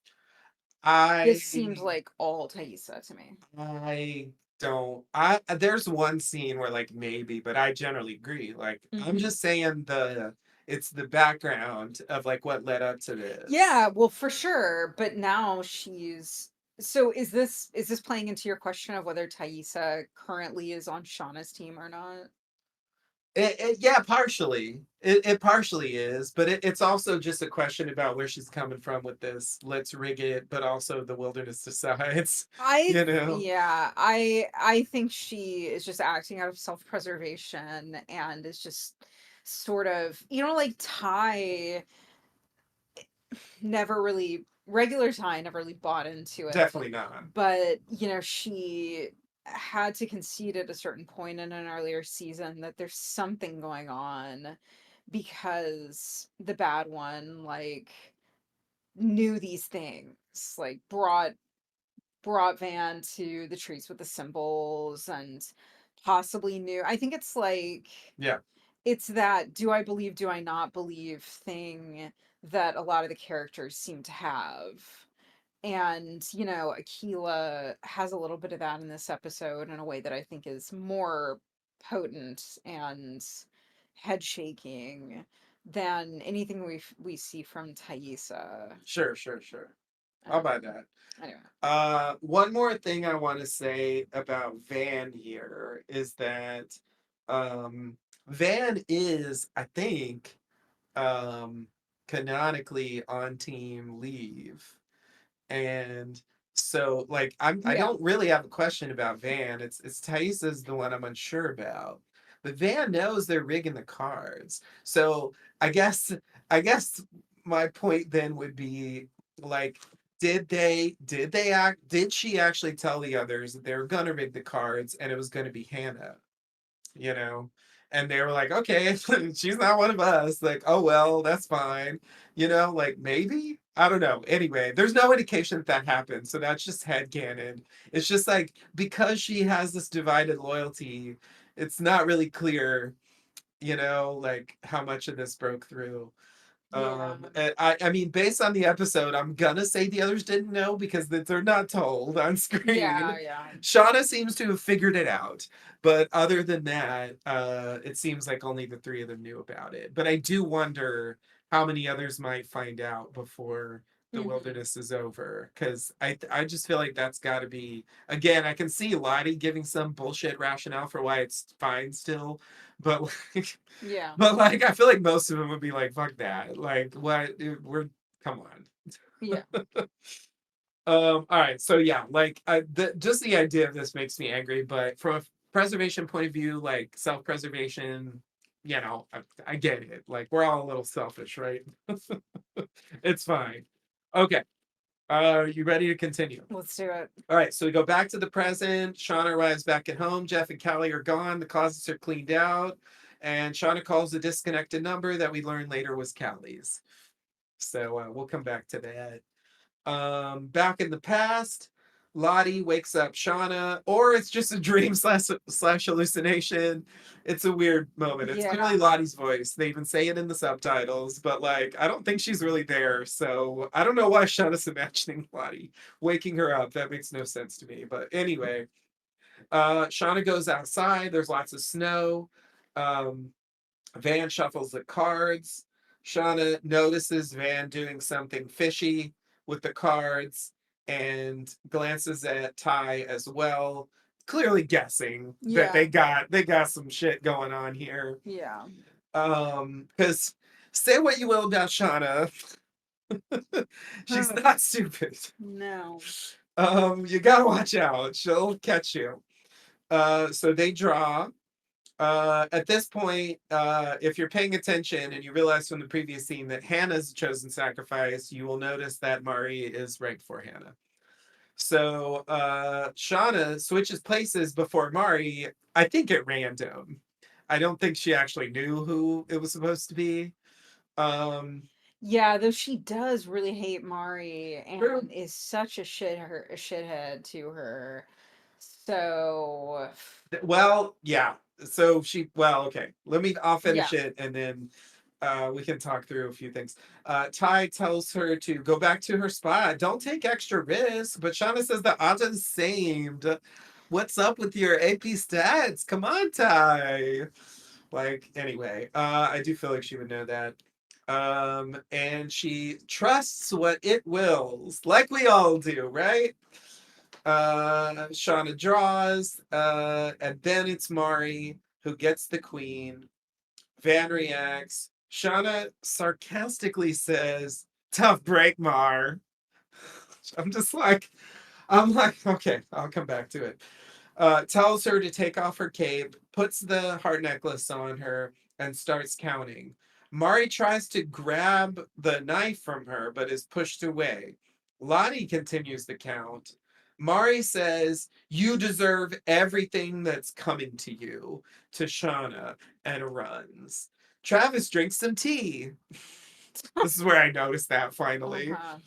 I, This seems like all Thaisa to me. I don't, there's one scene where like maybe, but I generally agree. Like, I'm Hmm. just saying it's the background of like what led up to Yeah, this. well, for sure. But now she's so is this playing into your question of whether Thaisa currently is on Shauna's team or not? Yeah, partially. It partially is, but it's also just a question about where she's coming from with this. Let's rig it, but also the wilderness decides, you know. Yeah, I think she is just acting out of self-preservation and is just sort of, like regular Ty never really bought into it. Definitely not. But, she had to concede at a certain point in an earlier season that there's something going on because the bad one like knew these things, like brought Van to the trees with the symbols and possibly knew. I think it's like Yeah. it's that do I believe, do I not believe thing that a lot of the characters seem to have. And, Aquila has a little bit of that in this episode in a way that I think is more potent and head shaking than anything we see from Thaisa. Sure, sure, sure. I'll buy Um, that. anyway. One more thing I want to say about Van here is that um, Van is, I think, um, canonically on team leave. And so like I Yeah. don't really have a question about Van. It's Thaisa's the one I'm unsure about. But Van knows they're rigging the cards. So I guess I guess my point then would be like did she actually tell the others that they were gonna rig the cards and it was gonna be Hannah? you know and they were like, okay, she's not one of us, like, oh well, that's fine, like maybe, I don't know. Anyway, there's no indication that that happened, so that's just headcanon. It's just like, because she has this divided loyalty, it's not really clear, like how much of this broke through. Yeah. And I mean, based on the episode, I'm gonna say the others didn't know because they're not told on Yeah, screen. yeah. Shauna seems to have figured it out, but other than that, it seems like only the three of them knew about it. But I do wonder how many others might find out before the Mhm. wilderness is over, because I just feel like that's got to be, again. I can see Lottie giving some bullshit rationale for why it's fine still, but like, Yeah. but like, I feel like most of them would be like, "Fuck that!" Like, what? We're come on. Yeah. All right. So yeah, like, just the idea of this makes me angry. But from a preservation point of view, like self-preservation, I get it. Like, we're all a little selfish, right? It's fine. Okay. You ready to continue? Let's do it. All right, so we go back to the present. Shauna arrives back at home. Jeff and Callie are gone. The closets are cleaned out. And Shauna calls the disconnected number that we learned later was Callie's. So we'll come back to that. Back in the past, Lottie wakes up Shauna, or it's just a dream slash hallucination. It's a weird moment. It's clearly Yeah. Lottie's voice. They even say it in the subtitles, but like, I don't think she's really there. So I don't know why Shauna's imagining Lottie waking her up. That makes no sense to me. But anyway, Shauna goes outside. There's lots of snow. Um, Van shuffles the cards. Shauna notices Van doing something fishy with the cards and glances at Ty as well, clearly guessing that Yeah. they got some shit going on here. Yeah. Because say what you will about Shauna, she's not stupid. No. You gotta watch out. She'll catch you. So they draw. At this point, if you're paying attention and you realize from the previous scene that Hannah's chosen sacrifice, you will notice that Mari is ranked for Hannah. So Shauna switches places before Mari, I think at random. I don't think she actually knew who it was supposed to be. Um, Yeah, though she does really hate Mari True. and is such a shithead to her. So, Well, yeah. So okay. I'll yeah. finish it and then we can talk through a few things. Ty tells her to go back to her spot. Don't take extra risks. But Shauna says the odds are the same. What's up with your AP stats? Come on, Ty. Like, anyway, I do feel like she would know that. And she trusts what it wills, like we all do, right? Shauna draws, and then it's Mari who gets the queen. Van reacts. Shauna sarcastically says, "Tough break, Mar." I'm just like, I'm like, okay, I'll come back to it. Tells her to take off her cape, puts the heart necklace on her, and starts counting. Mari tries to grab the knife from her, but is pushed away. Lottie continues the count. Mari says, "You deserve everything that's coming to you," to Shauna, and runs. Travis drinks some tea. This is where I noticed that finally. Uh-huh.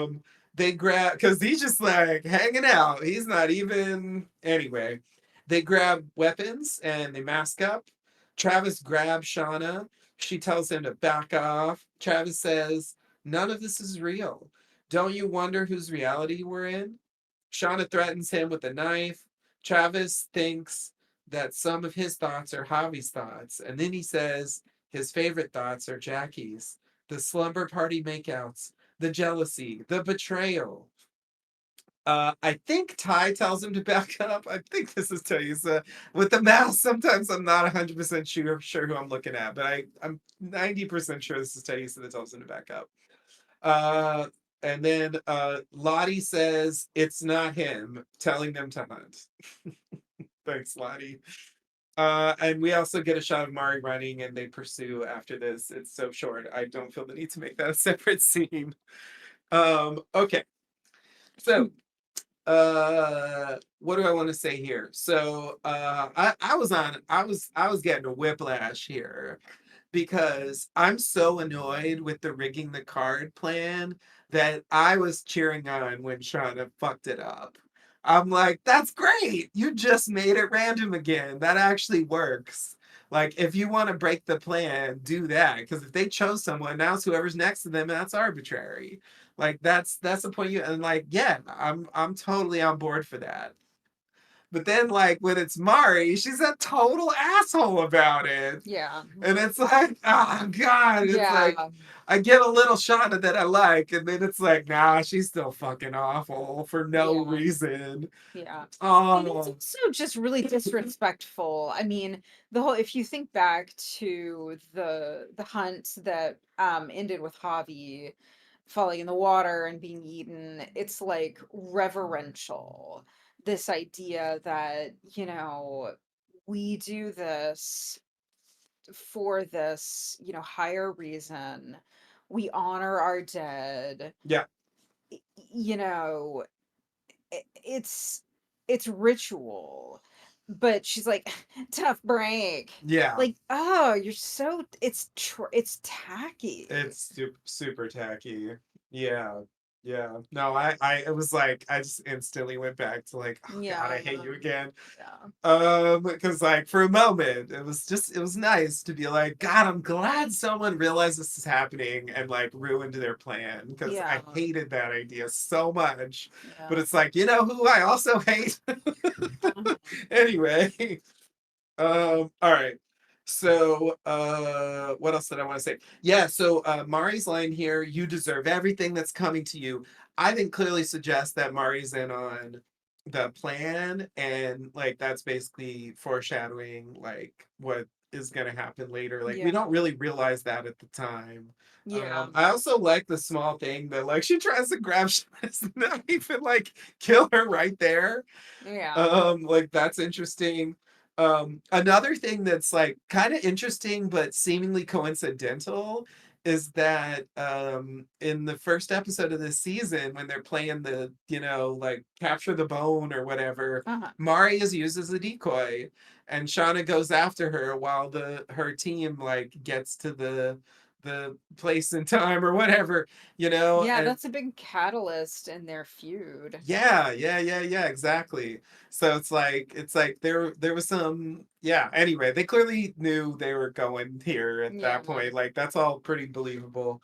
Um, they grab, because he's just like hanging out. He's not even, anyway. They grab weapons and they mask up. Travis grabs Shauna. She tells him to back off. Travis says, "None of this is real. Don't you wonder whose reality we're in? Shauna threatens him with a knife. Travis thinks that some of his thoughts are Javi's thoughts. And then he says his favorite thoughts are Jackie's. The slumber party makeouts, the jealousy, the betrayal. I think Ty tells him to back up. I think this is Thaisa. With the mouse, sometimes I'm not 100% sure who I'm looking at, but I'm 90% sure this is Thaisa that tells him to back up. Uh, and then Lottie says it's not him, telling them to hunt. Thanks, Lottie. And we also get a shot of Mari running and they pursue after this. It's so short. I don't feel the need to make that a separate scene. Okay. So what do I want to say here? So I was getting a whiplash here because I'm so annoyed with the rigging the card plan that I was cheering on when Shauna fucked it up. I'm like, that's great. You just made it random again. That actually works. Like, if you want to break the plan, do that. Because if they chose someone, now it's whoever's next to them, that's arbitrary. Like, that's the point. You and like, yeah, I'm totally on board for that. But then, like, when it's Mari, she's a total asshole about it. Yeah. And it's like, oh God, it's like Yeah. I get a little Shauna that I like, and then it's like, nah, she's still fucking awful for no Yeah. reason. Yeah. And it's Oh, also just really disrespectful. I mean, the whole if you think back to the hunt that ended with Javi falling in the water and being eaten, it's like reverential. This idea that, we do this for this, higher reason. We honor our dead. yeah, You know, it's ritual, but she's like, tough break. yeah. Like, oh, you're so it's tacky. It's super tacky. Yeah. Yeah. No, I it was like I just instantly went back to like, oh God, Yeah, I hate you again. yeah, Because like for a moment, it was nice to be like, God, I'm glad someone realized this is happening and like ruined their plan because yeah, I hated that idea so much. But yeah. it's like, you know who I also hate? Mhm. Anyway, all right. So, what else did I want to say? Yeah, so Mari's line here, you deserve everything that's coming to you. I think clearly suggests that Mari's in on the plan and like that's basically foreshadowing like what is gonna happen later. Like we Yeah, don't really realize that at the time. yeah, I also like the small thing that like she tries to grab Shana's knife and like kill her right there. yeah. Like that's interesting. Another thing that's like kind of interesting but seemingly coincidental is that in the first episode of this season when they're playing the, like capture the bone or whatever, Uh-huh. Mari is used as a decoy and Shauna goes after her while the her team like gets to the place and time or whatever, Yeah, and that's a big catalyst in their feud. yeah, exactly. So it's like there was some, yeah, anyway, they clearly knew they were going here at Yeah, that point. Like that's all pretty believable.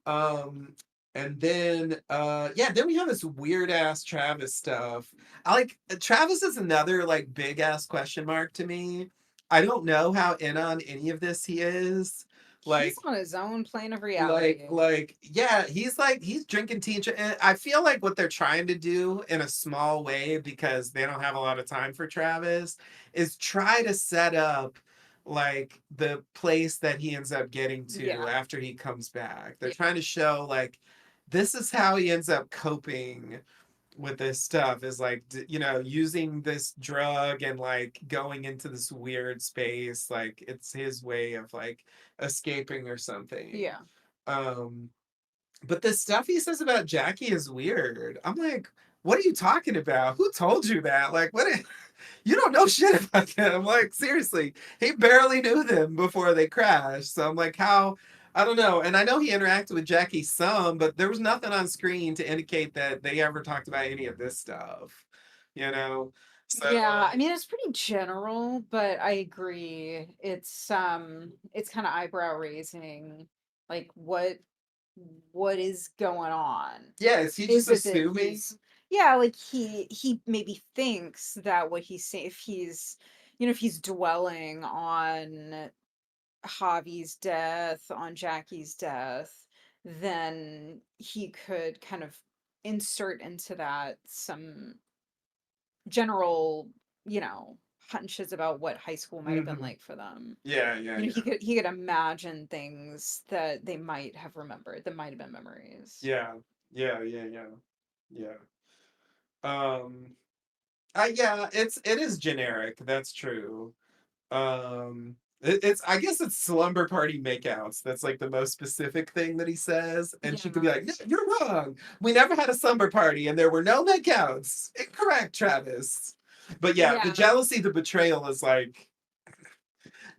Um and then yeah, then we have this weird ass Travis stuff. I like Travis is another like big ass question mark to me. I don't know how in on any of this he is. he's Like on his own plane of like reality. like yeah, he's drinking tea and I feel like what they're trying to do in a small way because they don't have a lot of time for Travis is try to set up like the place that he ends up getting to Yeah, after he comes back. They're yeah, trying to show like this is how he ends up coping with this stuff is like using this drug and like going into this weird space, like it's his way of like escaping or something. yeah. um but the stuff he says about Jackie is weird. I'm like, what are you talking about? Who told you that? Like, you don't know shit about them. Like, seriously, he barely knew them before they crashed. So I'm like, how? I don't know. And I know he interacted with Jackie some, but there was nothing on screen to indicate that they ever talked about any of this stuff, you know? Yeah, I So, mean it's pretty general, but I agree. It's kind of eyebrow raising. Like what? what is going on. Yeah, is he just Is it that assuming? he's yeah, like he maybe thinks that what he's saying if he's if he's dwelling on Javi's death, on Jackie's death, then he could kind of insert into that some general, you know, hunches about what high school might have been Hmm. like for them. Yeah, yeah, yeah, He could imagine things that they might have remembered, that might have been memories. yeah, yeah, yeah, yeah, yeah. Um, yeah, it is generic. That's true. It's I guess it's slumber party makeouts. That's like the most specific thing that he says, and she could be Yeah. like, "No, you're wrong. We never had a slumber party, and there were no makeouts. Incorrect, Travis." But yeah, the Yeah. jealousy, the betrayal is like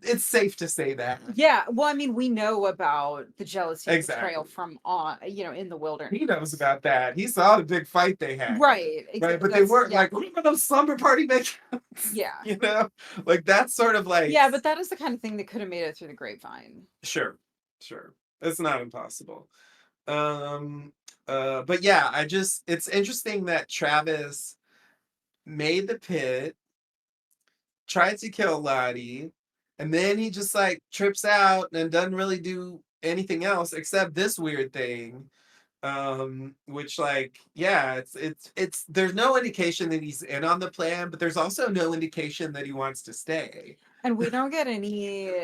it's safe to say that. Yeah. Well, I mean, we know about the jealousy and betrayal Exactly. from on, in the He knows wilderness. about that. He saw the big fight they had. Right. Right. But they That's weren't yeah. like, remember those slumber party makeouts? Yeah. You know? Like that's sort of like Yeah, but that is the kind of thing that could have made it through the grapevine. sure, sure. It's not impossible. Um, but yeah, it's interesting that Travis made the pit, tried to kill Lottie, and then he just like trips out and doesn't really do anything else except this weird thing. Which like, yeah, it's there's no indication that he's in on the plan, but there's also no indication that he wants to stay. And we don't get any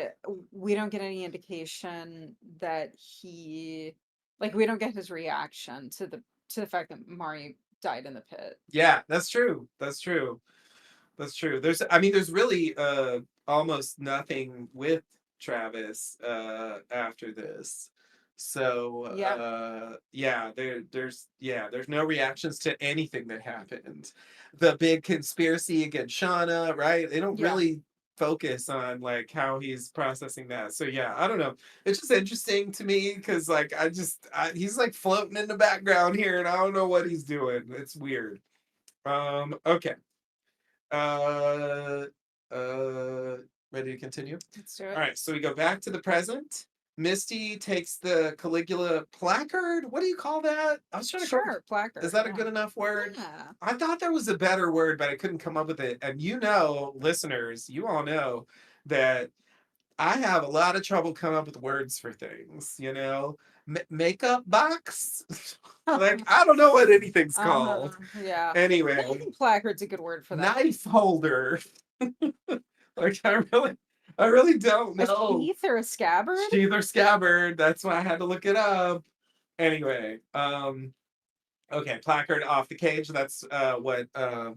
indication that he like we don't get his reaction to the fact that Mari died in the pit. Yeah, that's true. That's true. That's true. I mean, there's really almost nothing with Travis after this. So Yeah. yeah, there's no reactions to anything that happened. The big conspiracy against Shauna, right? They don't Yeah. really focus on like how he's processing that. So yeah, I don't know. It's just interesting to me because like he's like floating in the background here and I don't know what he's doing. It's weird. Okay. Uh, uh, ready to continue? Let's do All it. right, so we go back to the present. Misty takes the Caligula placard. What do you call that? I was trying to come up with, Sure, is placard. that a Yeah. good enough word? Yeah. I thought there was a better word, but I couldn't come up with it. And you know, listeners, you all know that I have a lot of trouble coming up with words for things, you know? Makeup box? Like, I don't know what anything's called. Yeah. No, I Anyway, think placard's a good word for that. knife holder. Like I really don't A know. sheath or a scabbard? Sheath or scabbard. That's why I had to look it up. Anyway, okay, placard off the cage. That's what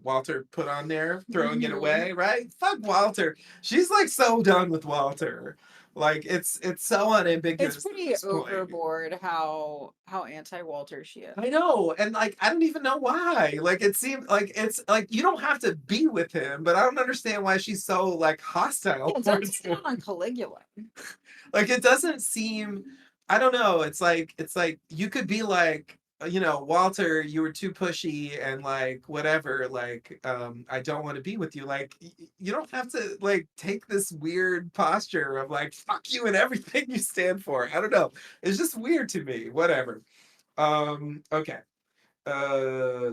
Walter put on there, throwing it Hmm. away, right? Fuck Walter. She's like so done with Walter. Like it's so It's unambiguous at pretty this point. overboard how anti-Walter she I is. know, and like I don't even know why. Like it seemed like it's like you don't have to be with him, but I don't understand why she's so like hostile Yeah, don't towards take it him. out on Caligula. Like it doesn't seem. I don't know. It's like you could be like you know Walter, you were too pushy and like whatever. Like I don't want to be with you. Like you don't have to like take this weird posture of like fuck you and everything you stand for. I don't know. It's just weird to me. Whatever. Okay.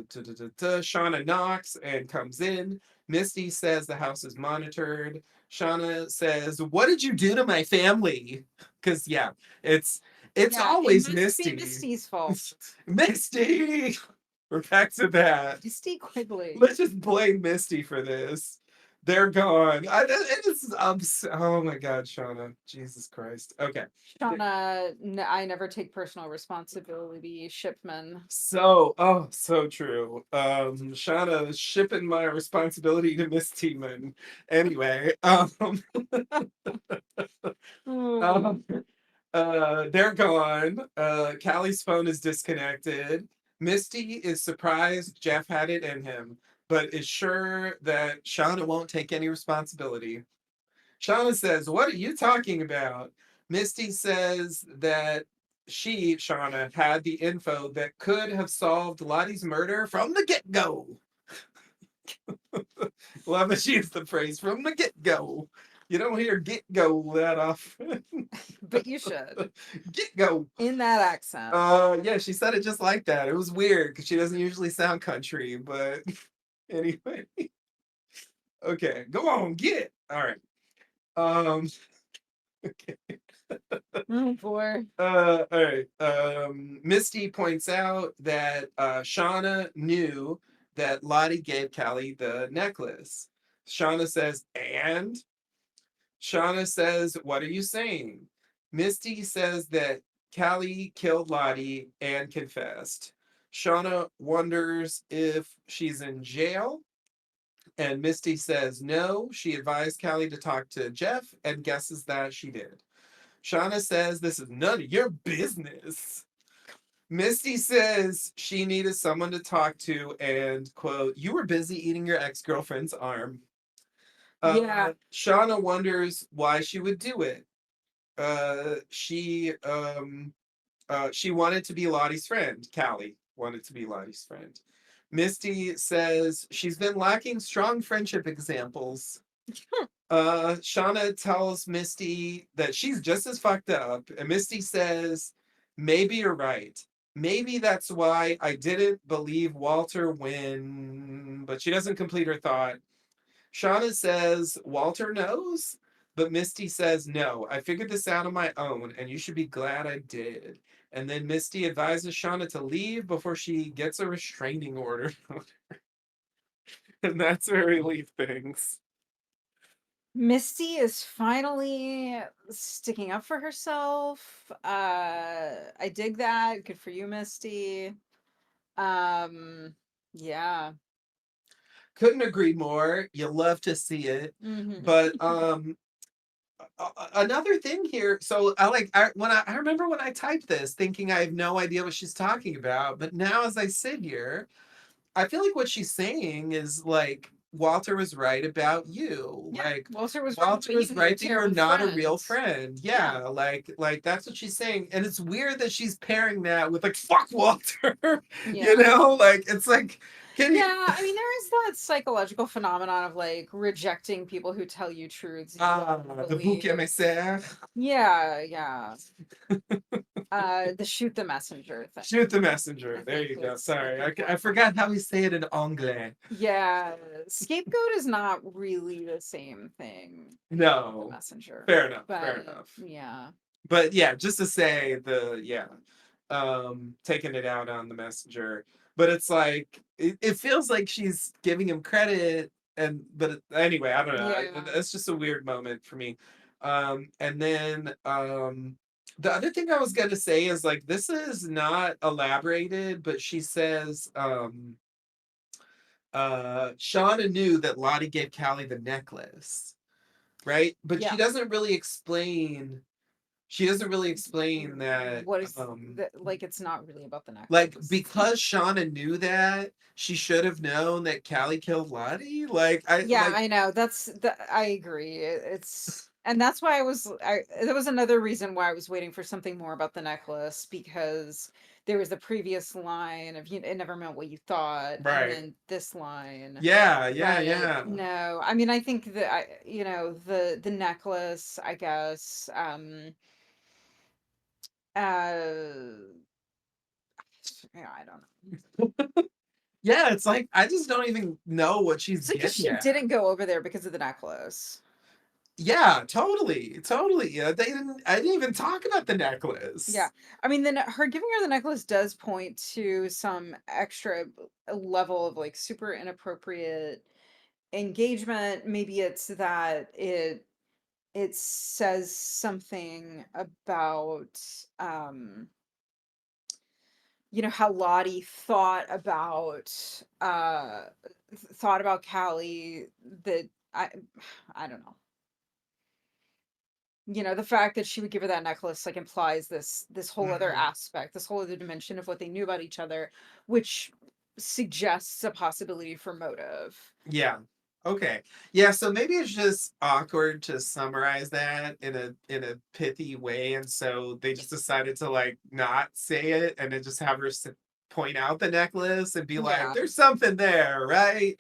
Shauna knocks and comes in. Misty says the house is monitored. Shauna says, "What did you do to my family?" Because yeah, it's it's Yeah, it always must be Misty. Misty's fault. Misty. We're back to that. Misty Quigley. Let's just blame Misty for this. They're gone. It is oh my God, Shauna. Jesus Christ. Okay. Shauna, I never take personal responsibility, Shipman. So true. Shauna shipping my responsibility to Miss Teeman. Anyway, Ooh. um, they're gone. Callie's phone is disconnected. Misty is surprised Jeff had it in him, but is sure that Shauna won't take any responsibility. Shauna says, "What are you talking about?" Misty says that she, Shauna, had the info that could have solved Lottie's murder from the get go. Love that she used the phrase from the get go. You don't hear get go let off. But you should. Get go. In that accent. Yeah, she said it just like that. It was weird because she doesn't usually sound country, but anyway. Okay, go on, get it. All right. Okay. Oh boy. All right. Misty points out that Shauna knew that Lottie gave Callie the necklace. Shauna says, and Shauna says, what are you saying? Misty says that Callie killed Lottie and confessed. Shauna wonders if she's in jail, and Misty says no. She advised Callie to talk to Jeff and guesses that she did. Shauna says this is none of your business. Misty says she needed someone to talk to and, quote, you were busy eating your ex girlfriend's arm. Yeah. Shauna wonders why she would do it. She wanted to be Lottie's friend. Callie wanted to be Lottie's friend. Misty says she's been lacking strong friendship examples. Shauna tells Misty that she's just as fucked up, and Misty says, maybe you're right. Maybe that's why I didn't believe Walter when. But she doesn't complete her thought. Shauna says, Walter knows? But Misty says, no, I figured this out on my own, and you should be glad I did. And then Misty advises Shauna to leave before she gets a restraining order. And that's where we leave things. Misty is finally sticking up for herself. I dig that. Good for you, Misty. Um, yeah. Couldn't agree more. You love to see it. Hmm. But another thing here, so I remember when I typed this thinking I have no idea what she's talking about, but now as I sit here, I feel like what she's saying is like Walter was right about you. Yeah. Like Walter was right Walter about you. was You're a right that you're terrible not a friend. real friend. Yeah. Yeah, like that's what she's saying. And it's weird that she's pairing that with like fuck Walter. You Yeah. know, like it's like can you Yeah, I mean, there is that psychological phenomenon of like rejecting people who tell you truths you don't the bouc believe. émissaire. Yeah, yeah. The shoot the messenger thing. Shoot the messenger. I There think you go. is I Sorry, think I what forgot how we say it in Anglais. yeah, scapegoat is not really the same thing as shoot the No, messenger. fair enough. Fair But enough. yeah. But yeah, just to say taking it out on the messenger. But it's like it feels like she's giving him credit, and but anyway, I don't know. Yeah. It's just a weird moment for me. And then the other thing I was gonna say is like this is not elaborated, but she says Shauna knew that Lottie gave Callie the necklace, right? But Yeah. she doesn't really explain that What is that, like it's not really about the like necklace. because Shauna knew that she should have known that Callie killed Lottie. Like I Yeah, like I know. I agree. It's and that's why I that was another reason why I was waiting for something more about the necklace because there was the previous line of you it never meant what you thought and right. then this line. Yeah, yeah, But yeah. no, I mean I think that the necklace, I guess uh yeah, I don't know. Yeah, it's like I just don't even know what she's It's like 'cause getting she at. didn't go over there because of the necklace. Yeah, totally. Totally. Yeah, they didn't I didn't even talk about the Yeah. necklace. I mean, then her giving her the necklace does point to some extra level of like super inappropriate engagement. Maybe it's that it says something about how Lottie thought about Callie that I don't know. The fact that she would give her that necklace like implies this whole other Mhm. aspect, this whole other dimension of what they knew about each other, which suggests a possibility for motive. Yeah. Okay. Yeah, so maybe it's just awkward to summarize that in a pithy way, and so they just decided to like not say it and then just have her point out the necklace and be like, Yeah. there's something there, right?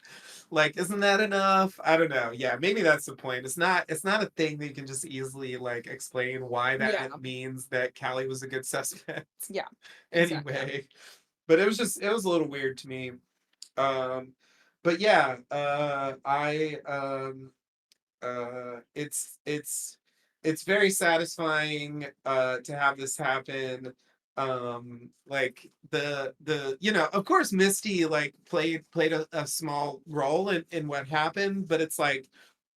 Like, isn't that enough? I don't know. Yeah, maybe that's the point. It's not a thing that you can just easily like explain why Yeah. that means that Callie was a good suspect. Yeah. Exactly. Anyway, but it was a little weird to me. Um but yeah, I it's very satisfying to have this happen. Like the of course Misty like played a small role in what happened, but it's like,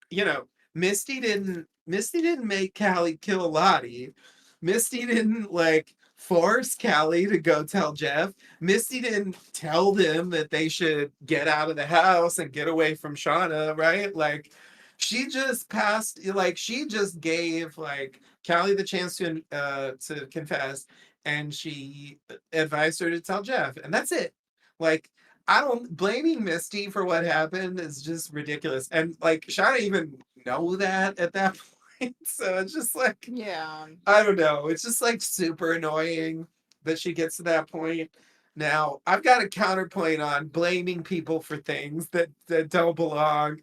you know, Misty didn't make Callie kill Lottie. Misty didn't like force Callie to go tell Jeff. Misty didn't tell them that they should get out of the house and get away from Shauna, right? Like she just passed, like she just gave like Callie the chance to confess, and she advised her to tell Jeff, and that's it. Like I don't, blaming Misty for what happened is just ridiculous. And like Shauna even know that at that point. So it's just like, Yeah. I don't know. It's just like super annoying that she gets to that point. Now, I've got a counterpoint on blaming people for things that don't belong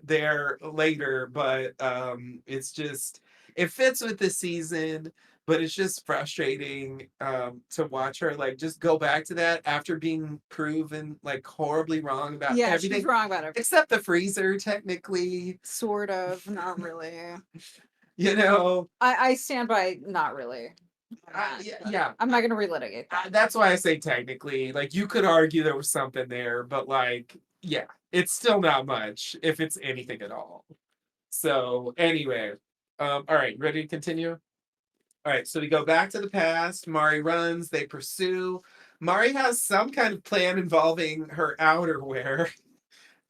there later, but it's just it fits with the season, but it's just frustrating to watch her like just go back to that after being proven like horribly wrong about Yeah, she was everything wrong about it. except the freezer technically. Sort of, not really. You know, I stand by not really on that, yeah, but yeah. I'm not gonna relitigate that. That's why I say technically. Like you could argue there was something there, but like, yeah, it's still not much if it's anything at all. So anyway, all right, ready to continue? All right, so we go back to the past. Mari runs, they pursue. Mari has some kind of plan involving her outerwear.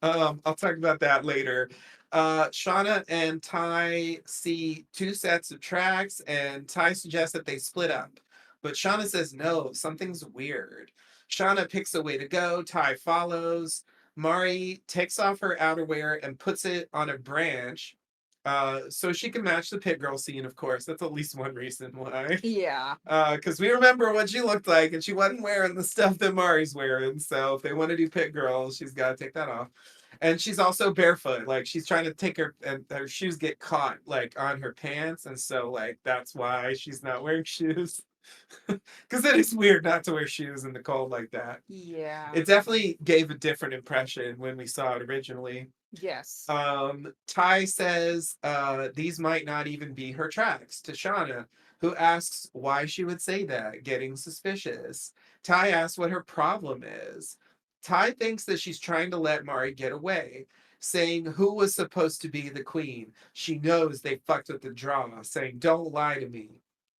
I'll talk about that later. Shauna and Ty see two sets of tracks, and Ty suggests that they split up. But Shauna says no, something's weird. Shauna picks a way to go. Ty follows. Mari takes off her outerwear and puts it on a branch, so she can match the pit girl scene. Of course, that's at least one reason why. Yeah. Because we remember what she looked like, and she wasn't wearing the stuff that Mari's wearing. So if they want to do pit girls, she's got to take that off. And she's also barefoot, like she's trying to take her, and her shoes get caught like on her pants, and so like that's why she's not wearing shoes. Because it is weird not to wear shoes in the cold like that. Yeah. It definitely gave a different impression when we saw it originally. Yes. Ty says these might not even be her tracks to Shauna, who asks why she would say that, getting suspicious. Ty asks what her problem is. Ty thinks that she's trying to let Mari get away, saying who was supposed to be the queen. She knows they fucked with the drama, saying, don't lie to me.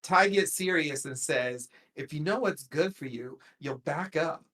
Ty gets serious and says, if you know what's good for you, you'll back up.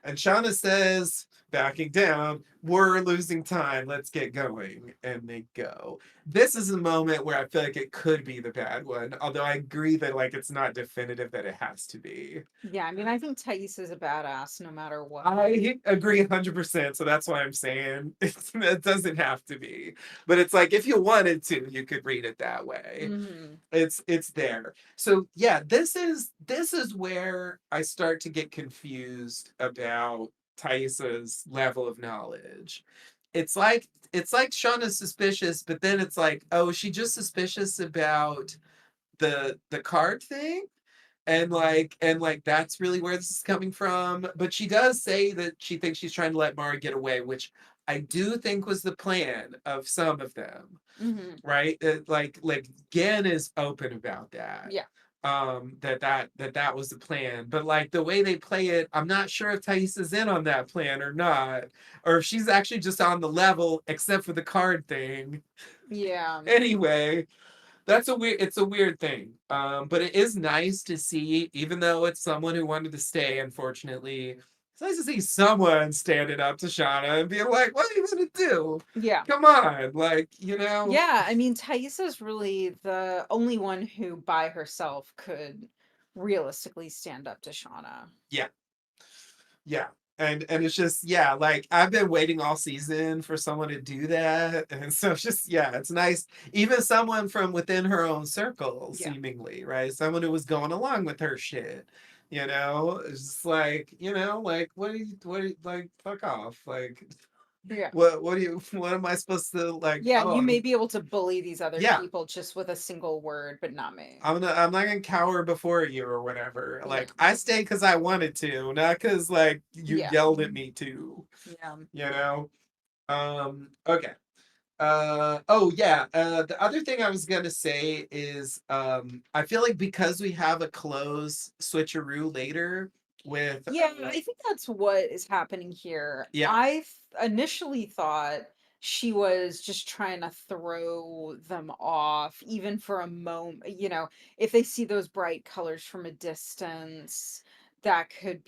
And Shauna says, backing down, we're losing time. Let's get going. And they go. This is a moment where I feel like it could be the bad one, although I agree that like it's not definitive that it has to be. Yeah, I mean, I think Thais is a badass no matter what. I agree 100%. So that's why I'm saying it doesn't have to be. But it's like if you wanted to, you could read it that way. Hmm. It's there. So yeah, this is where I start to get confused about Thaisa's level of knowledge. It's like Shauna's suspicious, but then it's like, oh, is she just suspicious about the card thing? And like that's really where this is coming from. But she does say that she thinks she's trying to let Mara get away, which I do think was the plan of some of them, Hmm. right? Like Gen is open about that. Yeah. That was the plan. But like the way they play it, I'm not sure if Thais is in on that plan or not, or if she's actually just on the level, except for the card thing. Yeah. Anyway, it's a weird thing. But it is nice to see, even though it's someone who wanted to stay, unfortunately, it's nice to see someone standing up to Shauna and being like, what are you gonna do? Yeah. Come on, like, you know. Yeah, I mean, Thaisa's really the only one who by herself could realistically stand up to Shauna. Yeah, yeah. And it's just, yeah, like I've been waiting all season for someone to do that. And so it's just, yeah, it's nice. Even someone from within her own circle, Yeah. seemingly, right? Someone who was going along with her shit. You know, it's just like, like what do you, like, fuck off. Like, Yeah. what am I supposed to, like, Yeah, oh, you may be able to bully these other yeah, people just with a single word, but not me. I'm not gonna cower before you or whatever. Yeah. Like, I stayed because I wanted to, not because like you Yeah. yelled at me to, Yeah. you know? Okay. Oh yeah, the other thing I was gonna say is I feel like because we have a close switcheroo later with Yeah, I think that's what is happening here. yeah, Initially thought she was just trying to throw them off, even for a moment. If they see those bright colors from a distance, that could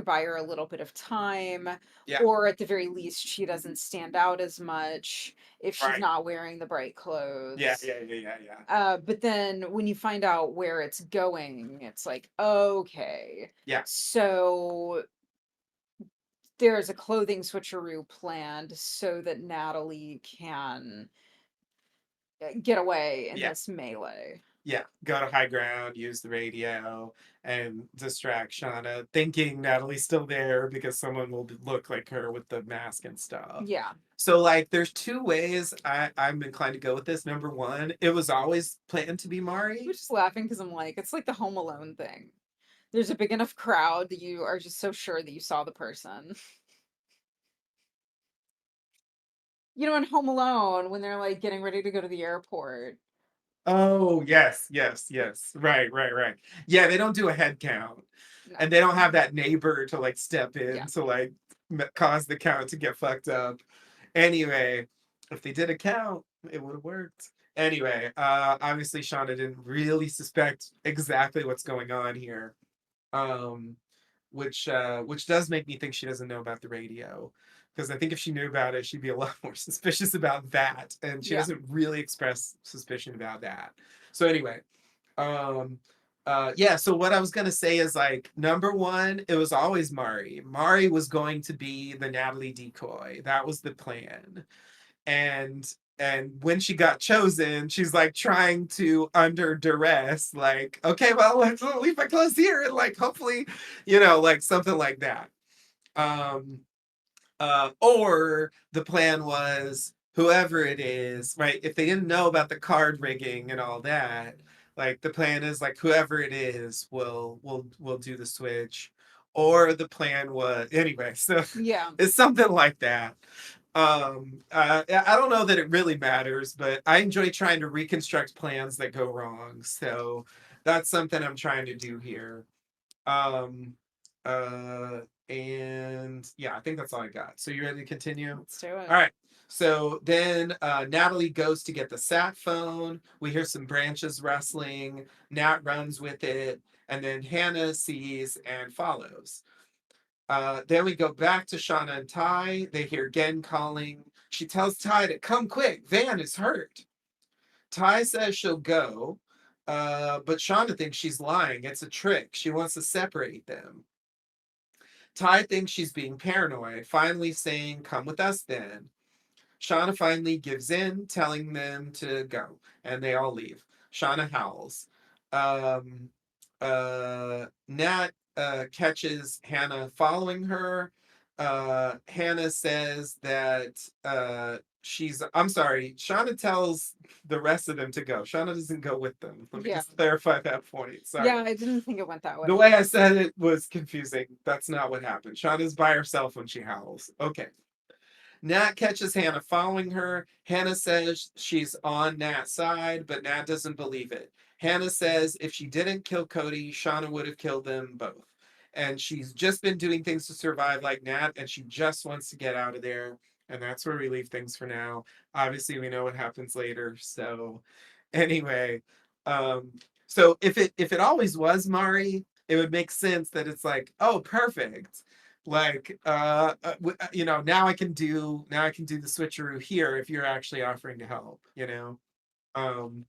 buy her a little bit of time, yeah, or at the very least, she doesn't stand out as much if she's right. not wearing the bright Yeah, clothes. yeah, yeah, yeah, yeah. But then when you find out where it's going, it's like, okay. Yeah, So there's a clothing switcheroo planned so that Natalie can get away in yeah. this melee. Yeah, go to high ground, use the radio, and distract Shauna, thinking Natalie's still there because someone will look like her with the mask and stuff. Yeah. So, like, there's two ways I'm inclined to go with this. Number one, it was always planned to be I'm Mari. just laughing because I'm like, it's like the Home Alone thing. There's a big enough crowd that you are just so sure that you saw the person. In Home Alone, when they're like getting ready to go to the airport. Oh, yes, yes, yes. Right, right, right. Yeah, they don't do a head count. No. And they don't have that neighbor to like step Yeah. in to like cause the count to get fucked up. Anyway, if they did a count, it would have worked. Anyway, obviously Shauna didn't really suspect exactly what's going on here. Um, which does make me think she doesn't know about the radio. Because I think if she knew about it, she'd be a lot more suspicious about that. And she Yeah. doesn't really express suspicion about that. So anyway, um yeah, so what I was gonna say is like number one, it was always Mari. Mari was going to be the Natalie decoy. That was the plan. And when she got chosen, she's like trying to under duress, like, okay, well, let's leave my clothes here and like hopefully, like something like that. Um or the plan was whoever it is, right? If they didn't know about the card rigging and all that, like the plan is like whoever it is will do the switch. Or the plan was anyway, so Yeah. it's something like that. I don't know that it really matters, but I enjoy trying to reconstruct plans that go wrong. So that's something I'm trying to do here. Um, uh, and yeah, I think that's all I got. So you ready to continue? Let's do All it. right. So then Natalie goes to get the sat phone. We hear some branches rustling. Nat runs with it. And then Hannah sees and follows. Then we go back to Shauna and Ty. They hear Gen calling. She tells Ty to come quick. Van is hurt. Ty says she'll go, but Shauna thinks she's lying. It's a trick. She wants to separate them. Ty thinks she's being paranoid, finally saying, come with us then. Shauna finally gives in, telling them to go, and they all leave. Shauna howls. Um, Nat catches Hannah following her. Hannah says that I'm sorry, Shauna tells the rest of them to go. Shauna doesn't go with them. Let me Yeah. just clarify that point. Sorry. Yeah, I didn't think it went that The way. way I said it was confusing. That's not what happened. Shauna's by herself when she howls. Okay. Nat catches Hannah following her. Hannah says she's on Nat's side, but Nat doesn't believe it. Hannah says if she didn't kill Cody, Shauna would have killed them both. And she's just been doing things to survive like Nat, and she just wants to get out of there. And that's where we leave things for now. Obviously, we know what happens later. So, anyway, um, so if it always was Mari, it would make sense that it's like, oh, perfect, like now I can do the switcheroo here if you're actually offering to help, um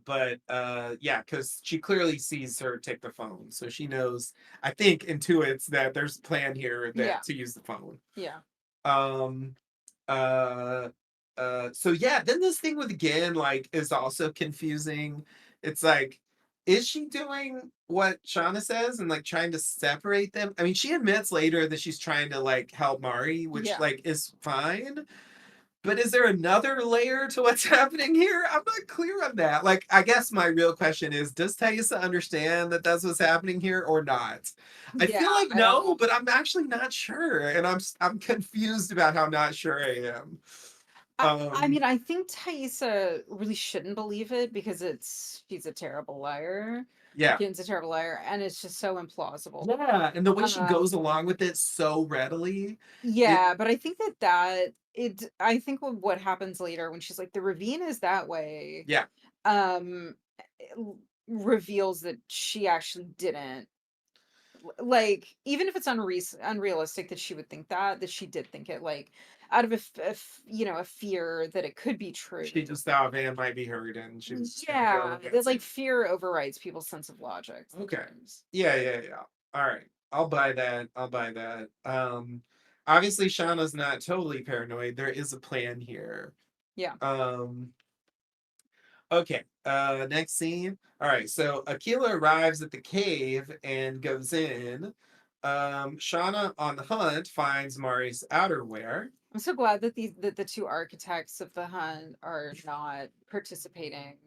but yeah, because she clearly sees her take the phone, so she knows, I think intuits that there's a plan here that Yeah. to use the phone. Yeah. um uh so yeah, then this thing with again like is also confusing. It's like is she doing what Shauna says and like trying to separate them? I mean, she admits later that she's trying to like help Mari, which Yeah. like is fine. But is there another layer to what's happening here? I'm not clear on that. Like, I guess my real question is, does Thaisa understand that that's what's happening here or not? I Yeah, feel like I no, don't. but I'm actually not sure, and I'm confused about how not sure I am. I Um, mean, I think Thaisa really shouldn't believe it because she's a terrible liar. yeah, Akin's a terrible liar, and it's just so implausible. yeah, and the way she goes Um, along with it so readily, it yeah, but I think I think what happens later when she's like, the ravine is that way, yeah, um, reveals that she actually didn't like, even if it's unrealistic that she would think that she did think it, like, out of a fear that it could be she true. just thought Van might be hurt, and she was just gonna go Yeah, that, against like, it. fear overrides people's sense of logic Okay. sometimes. Yeah, yeah, yeah. All right. I'll buy that. I'll buy that. Obviously Shauna's not totally paranoid. There is a plan here. Yeah. Um okay. Next scene. All right. So Akila arrives at the cave and goes in. Shauna on the hunt finds Mari's outerwear. I'm so glad that the two architects of the hunt are not participating.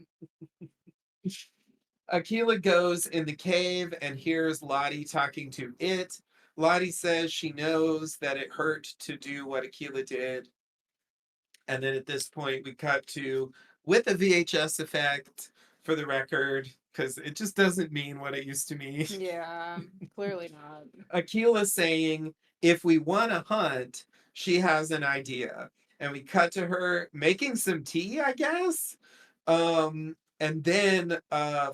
Akila goes in the cave and hears Lottie talking to it. Lottie says she knows that it hurt to do what Akila did. And then at this point, we cut to with a VHS effect for the record, because it just doesn't mean what it used to mean. Yeah, clearly not. Akila saying, if we want to hunt, she has an idea. And we cut to her making some tea, I guess. And then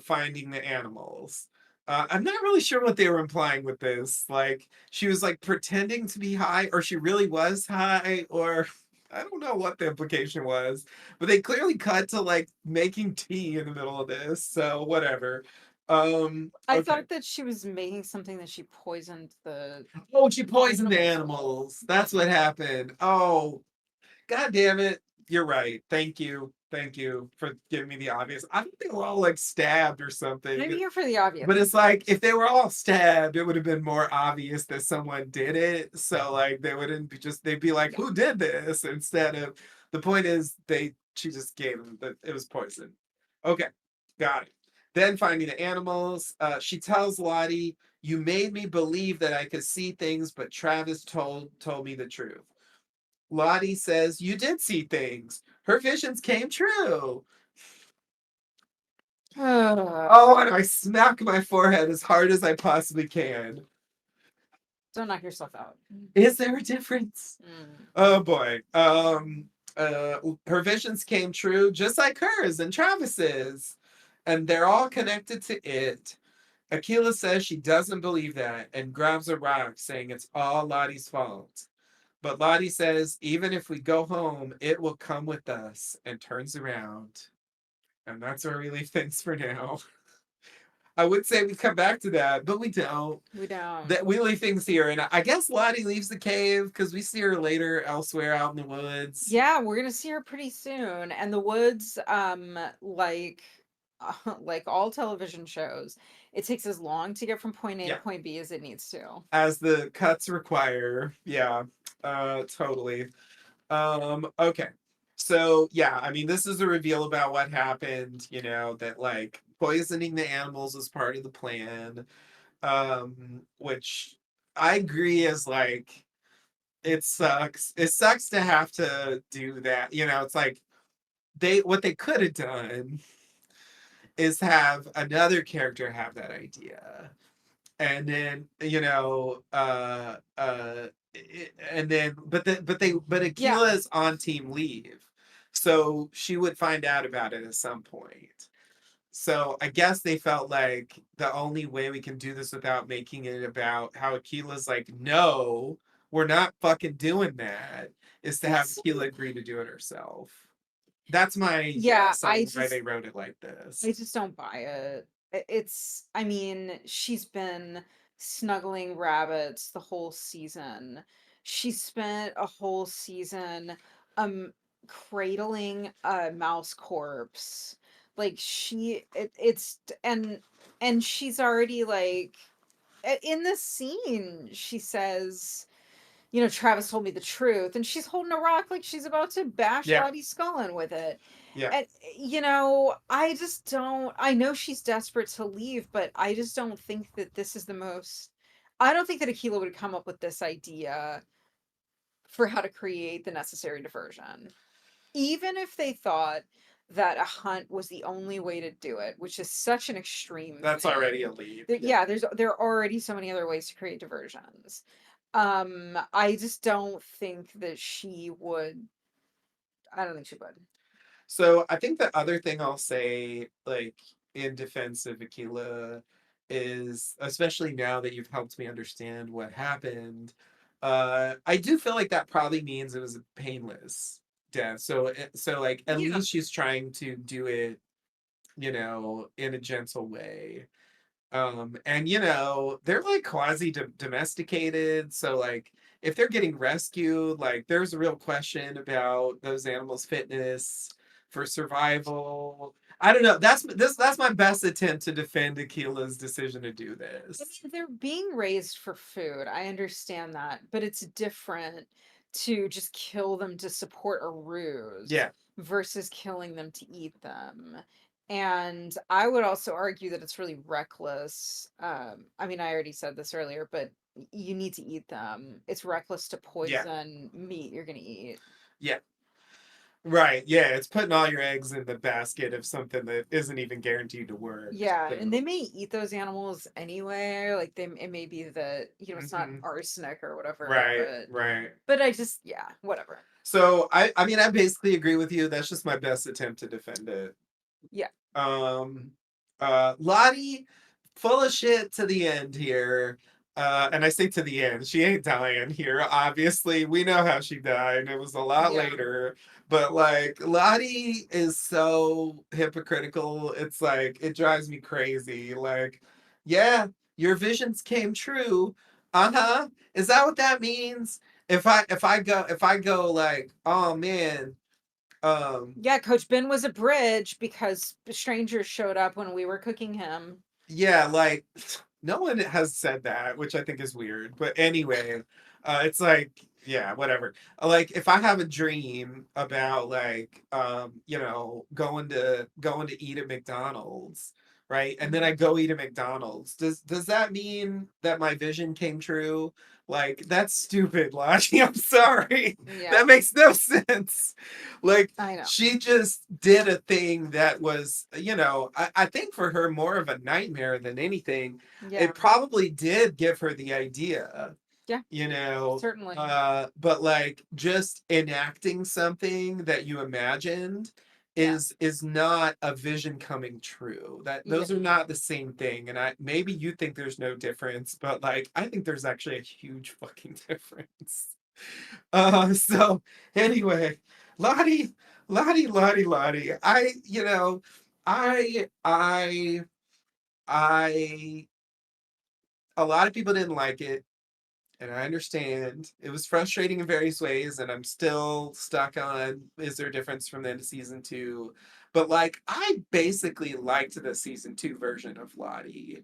finding the animals. I'm not really sure what they were implying with this. Like, she was like pretending to be high, or she really was high, or I don't know what the implication was. But they clearly cut to like making tea in the middle of this. So, whatever. I Okay. thought that she was making something that she poisoned the Oh, she poisoned the animals with. animals. That's what happened. Oh, God damn it. You're right. Thank you. Thank you for giving me the obvious. I think they were all like stabbed or I'm something. here for the obvious. But it's like if they were all stabbed, it would have been more obvious that someone did it. So like they wouldn't be just they'd be like, Yeah. who did this? Instead of the point is she just gave them that it was poison. Okay, got it. Then finding the animals, she tells Lottie, "You made me believe that I could see things, but Travis told me the truth." Lottie says, "You did see things. Her visions came true." Oh, and I smack my forehead as hard as I possibly can. Don't knock yourself out. Is there a difference? Mm. Oh boy. Her visions came true just like hers and Travis's. And they're all connected to it. Akila says she doesn't believe that and grabs a rock, saying it's all Lottie's fault. But Lottie says, even if we go home, it will come with us and turns around. And that's where we leave things for now. I would say we come back to that, but we don't. We don't. That we leave things here, and I guess Lottie leaves the cave because we see her later elsewhere out in the woods. Yeah, we're gonna see her pretty soon. And the woods, like all television shows, it takes as long to get from point A to Yeah, point B as it needs to. as the cuts require. Yeah, totally. Okay. So yeah, I mean, this is a reveal about what happened. You know that like poisoning the animals was part of the plan. Which I agree is like it sucks. It sucks to have to do that. You know, it's like what they could have done is have another character have that idea. And then, and then but Yeah. Akila's on team leave. So she would find out about it at some point. So I guess they felt like the only way we can do this without making it about how Akila's like, no, we're not fucking doing that, is to have It's Akila agree to do it herself. That's my yeah, guess on why they wrote it like I this. just don't buy it. I mean, she's been snuggling rabbits the whole season. She spent a whole season cradling a mouse corpse. Like it's and and she's already like in this scene, she says, you know, Travis told me the truth, and she's holding a rock like she's about to bash Yeah, Lottie's skull in with it. yeah. And you know, I just don't. I know she's desperate to leave, but I just don't think that this is the most. I don't think that Aquila would come up with this idea for how to create the necessary diversion. Even if they thought that a hunt was the only way to do it, which is such an extreme That's already thing. a leap. There, Yeah. yeah, there are already so many other ways to create diversions. I just don't think that she would. I don't think she would. So I think the other thing I'll say, like in defense of Aquila, is especially now that you've helped me understand what happened, I do feel like that probably means it was a painless death. So like at Yeah, least she's trying to do it, in a gentle way. And they're like quasi domesticated, so like if they're getting rescued, like there's a real question about those animals' fitness for survival. I don't know. That's my best attempt to defend Aquila's decision to do I this. mean, they're being raised for food. I understand that, but it's different to just kill them to support a ruse Yeah, versus killing them to eat them. And I would also argue that it's really reckless. I mean, I already said this earlier, but you need to eat them. It's reckless to yeah, poison meat you're going to eat. yeah. Right. Yeah, it's putting all your eggs in the basket of something that isn't even guaranteed to work. Yeah, and they So, may eat those animals anyway. Like it may be that, you know, it's not mhm. arsenic or whatever, Right, but right. I just, yeah, whatever. So I mean I basically agree with you. That's just my best attempt to defend it. Yeah. Um, Lottie, full of shit to the end here. And I say to the end, she ain't dying here. Obviously, we know how she died. It was a lot Yeah. later. But like, Lottie is so hypocritical. It's like, it drives me crazy. Like, yeah, your visions came true. Uh-huh. Is that what that means? If I go like, oh man, um, Yeah, Coach Ben was a bridge because strangers showed up when we were cooking him. yeah, like no one has said that, which I think is weird. But anyway, it's like, yeah, whatever. Like if I have a dream about like going to eat at McDonald's, right? And then Mhm. I go eat at McDonald's. Does that mean that my vision came true? Like that's stupid, Lottie. I'm sorry. Yeah, That makes no sense. Like I know. she just did a thing that was, I think for her more of a nightmare than anything. Yeah. It probably did give her the idea, Yeah, certainly. but like just enacting something that you imagined Yeah. is not a vision coming true. That Yeah. those are not the same thing. And I maybe you think there's no difference, but like I think there's actually a huge fucking difference. So anyway, Lottie, Lottie. I a lot of people didn't like it, and I understand. It was frustrating in various ways, and I'm still stuck on is there a difference from the end of season two? But like I basically liked the season two version of Lottie.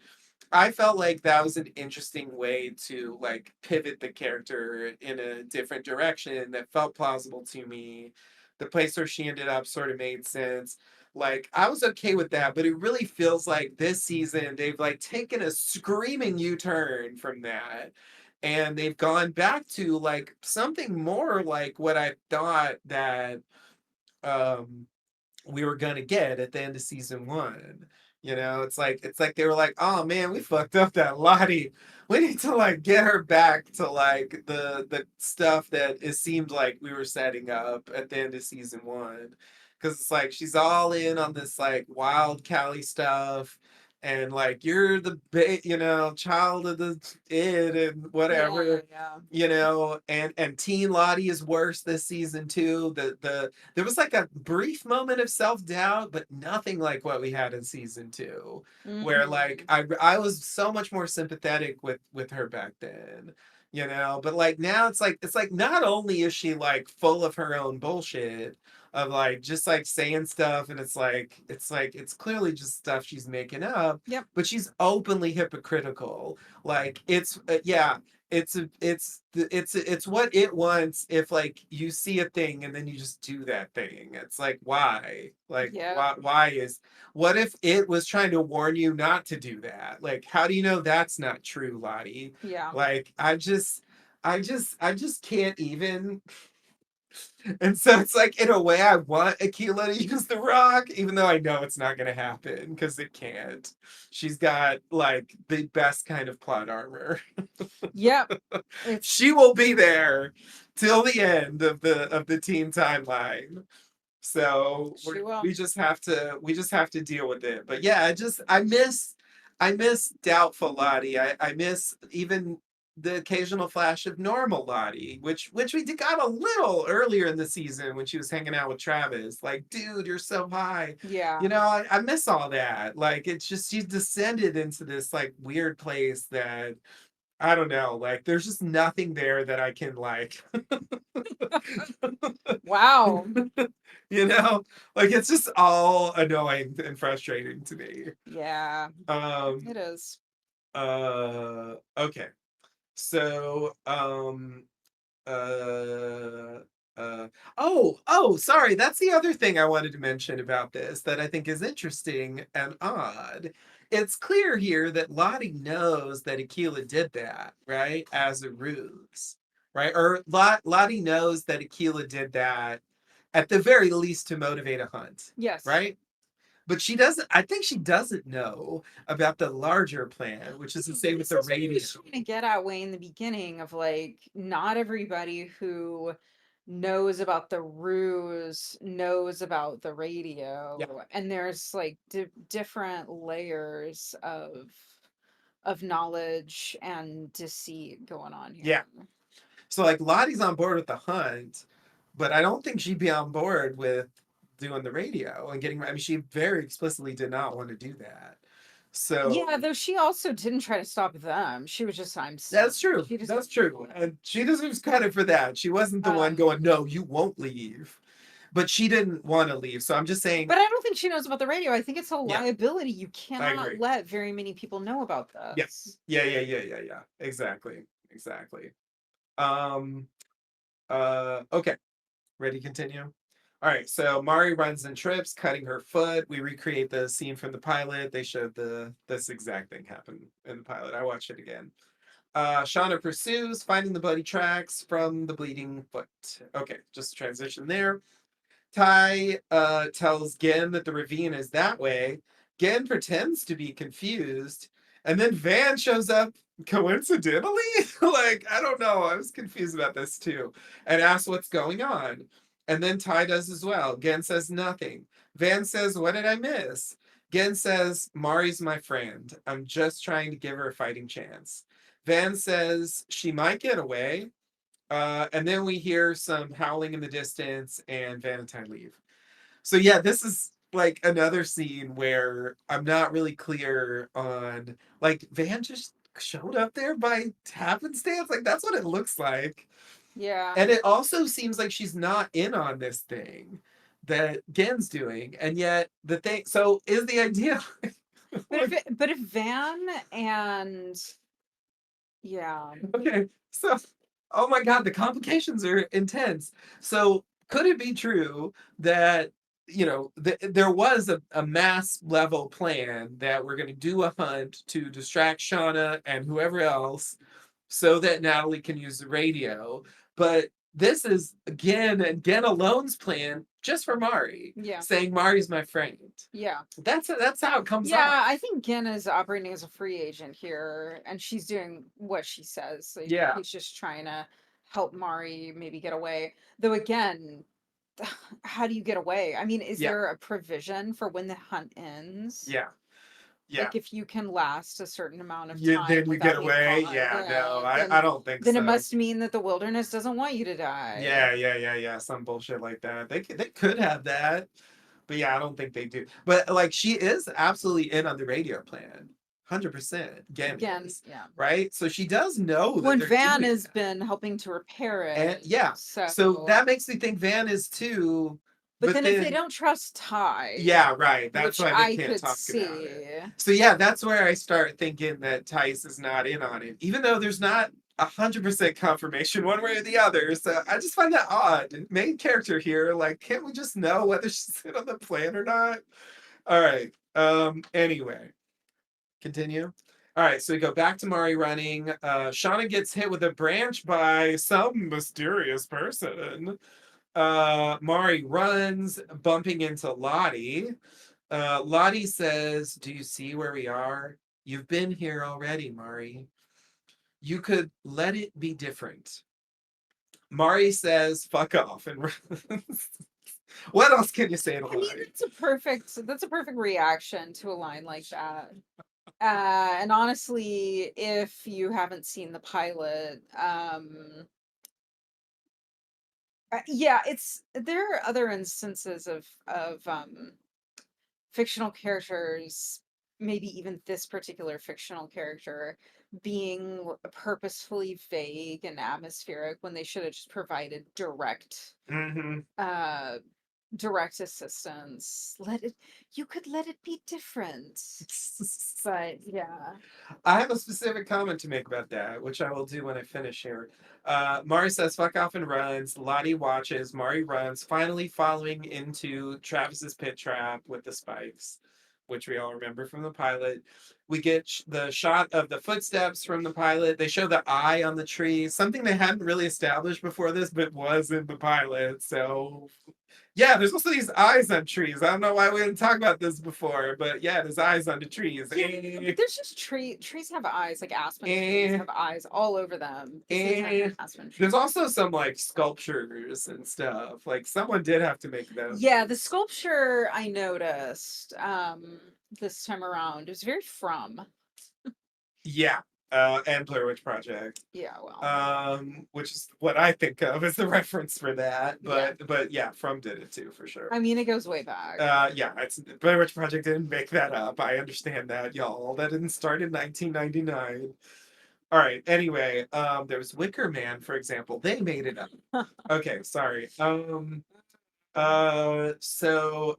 I felt like that was an interesting way to like pivot the character in a different direction that felt plausible to me. The place where she ended up sort of made sense. Like I was okay with that, but it really feels like this season they've like taken a screaming U-turn from that. And they've gone back to like something more like what I thought that um we were gonna get at the end of season one. It's like they were like, oh man, we fucked up that Lottie. We need to like get her back to like the stuff that it seemed like we were setting up at the end of season one. Cause it's like she's all in on this like wild Cali stuff. And like you're the child of the id and Yeah, yeah, whatever, yeah. and Teen Lottie is worse this season too. The there was like a brief moment of self-doubt, but nothing like what we had in season two, where like Mhm. I was so much more sympathetic with her back then. But like now it's like not only is she like full of her own bullshit of like just like saying stuff, and it's like it's clearly just stuff she's making up, Yep. but she's openly hypocritical. Like it's yeah, it's what it wants. If like you see a thing and then you just do that thing, it's like why? Like Yep. why is what if it was trying to warn you not to do that? Like how do you know that's not true, Lottie? Yeah. Like I just can't even. And so it's like in a way I want Aquila to use the rock, even though I know it's not gonna happen because it can't. She's got like the best kind of plot armor. Yep. It's She will be there till the end of the teen timeline. So she will. we just have to deal with it. But yeah, I miss doubtful Lottie. I miss even the occasional flash of normal Lottie, which we got a little earlier in the season when she was hanging out with Travis. Like, dude, you're so high. Yeah. I miss all that. Like, it's just she's descended into this like weird place that I don't know. Like, there's just nothing there that I can like. Wow. you know like it's just all annoying and frustrating to me. Yeah, um it is. okay, so uh uh sorry, that's the other thing I wanted to mention about this that I think is interesting and odd. It's clear here that Lottie knows that Aquila did that, right, as a ruse, right? Or Lottie knows that Aquila did that at the very least to motivate a hunt, Yes. right? But she doesn't. I think she doesn't know about the larger plan, which is to say with This the is what I radio. was trying to get at way in the beginning of like not everybody who knows about the ruse knows about the Yeah, radio, and there's like different layers of knowledge and deceit going on yeah. here. So like Lottie's on board with the hunt, but I don't think she'd be on board with doing the radio and getting. I mean, she very explicitly did not want to do that. So Yeah, though she also didn't try to stop them. She was just that's true. she just That's true, and she deserves credit for that. She wasn't the one um going, "No, you won't leave," but she didn't want to leave. So I'm just saying, but I don't think she knows about the radio. I think it's a yeah, liability. You I cannot agree. let very many people know about Yeah, this. yeah. Exactly, exactly. Um. Okay. Ready to continue? All right, so Mari runs and trips, cutting her foot. We recreate the scene from the pilot. They showed this exact thing happen in the pilot. I watched it again. Shauna pursues, finding the bloody tracks from the bleeding foot. Okay, just transition there. Ty tells Gen that the ravine is that way. Gen pretends to be confused, and then Van shows up coincidentally. Like, I don't know. I was confused about this too, and asks what's going on. And then Ty does as well. Gen says nothing. Van says, "What did I miss?" Gen says, "Mari's my friend. I'm just trying to give her a fighting chance." Van says she might get away, and then we hear some howling in the distance, and Van and Ty leave. So yeah, this is like another scene where I'm not really clear on like Van just showed up there by happenstance. Like that's what it looks like. Yeah. And it also seems like she's not in on this thing that Gen's doing. And yet the thing so is the idea like But if Van and yeah. okay, so oh my god, the complications are intense. So could it be true that there was a mass level plan that we're going to do a hunt to distract Shauna and whoever else so that Natalie can use the radio, but this is again alone's plan just for Mari, Yeah. saying Mari's my friend. Yeah. That's how it comes Yeah, off. I think Gen is operating as a free agent here, and she's doing what she says. Like, Yeah, he's just trying to help Mari maybe get away. Though again, how do you get away? I mean, is yeah, there a provision for when the hunt ends? yeah, yeah. Like if you can last a certain amount of Then time you get without being away. caught, Yeah, no, I then don't think it so. must mean that the wilderness doesn't want you to die. Yeah. Some bullshit like that. They could have that, but yeah, I don't think they do. But like, she is absolutely in on the radio plan. 100% Again, Genny's, yeah. right? So she does know that When they're Van doing has that. been helping to repair And it, yeah, so so that makes me think Van is too, but but then if they then don't trust Ty, yeah, right. That's which why they I can't could talk about it. see. So yeah, that's where I start thinking that Tice is not in on it, even though there's not 100% confirmation one way or the other. So I just find that odd. Main character here, like, can't we just know whether she's in on the plan or not? All right. Anyway, continue. All right, so we go back to Mari running. Shauna gets hit with a branch by some mysterious person. Mari runs, bumping into Lottie. Lottie says, "Do you see where we are? You've been here already, Mari. You could let it be different." Mari says, "Fuck off," and runs. What else can you say to I mean, Lottie? that's a perfect reaction to a line like that. And honestly, if you haven't seen the pilot, yeah, it's there are other instances of fictional characters, maybe even this particular fictional character, being purposefully vague and atmospheric when they should have just provided Mm-hmm. uh direct assistance. You could let it be different. But yeah. I have a specific comment to make about that, which I will do when I finish here. Mari says, "Fuck off," and runs. Lottie watches. Mari runs, finally following into Travis's pit trap with the spikes, which we all remember from the pilot. We get the shot of the footsteps from the pilot. They show the eye on the tree, something they hadn't really established before this, but was in the pilot. So yeah, there's also these eyes on trees. I don't know why we didn't talk about this before, but yeah, there's eyes on the trees. Yeah, but there's just trees have eyes, like aspen trees have eyes all over them. This isn't an Eh. aspen tree. There's also some like sculptures and stuff. Like someone did have to make Yeah, the those. sculpture I noticed this time around is very from. Yeah. And Blair Witch Project. Yeah, well, Which is what I think of as the reference for that. yeah. But yeah, From did it too for sure. I mean, it goes way back. Yeah, it's Blair Witch Project didn't make that up. I understand that, y'all. That didn't start in 1999. All right. Anyway, there was Wicker Man, for example. They made it up. Okay, sorry. So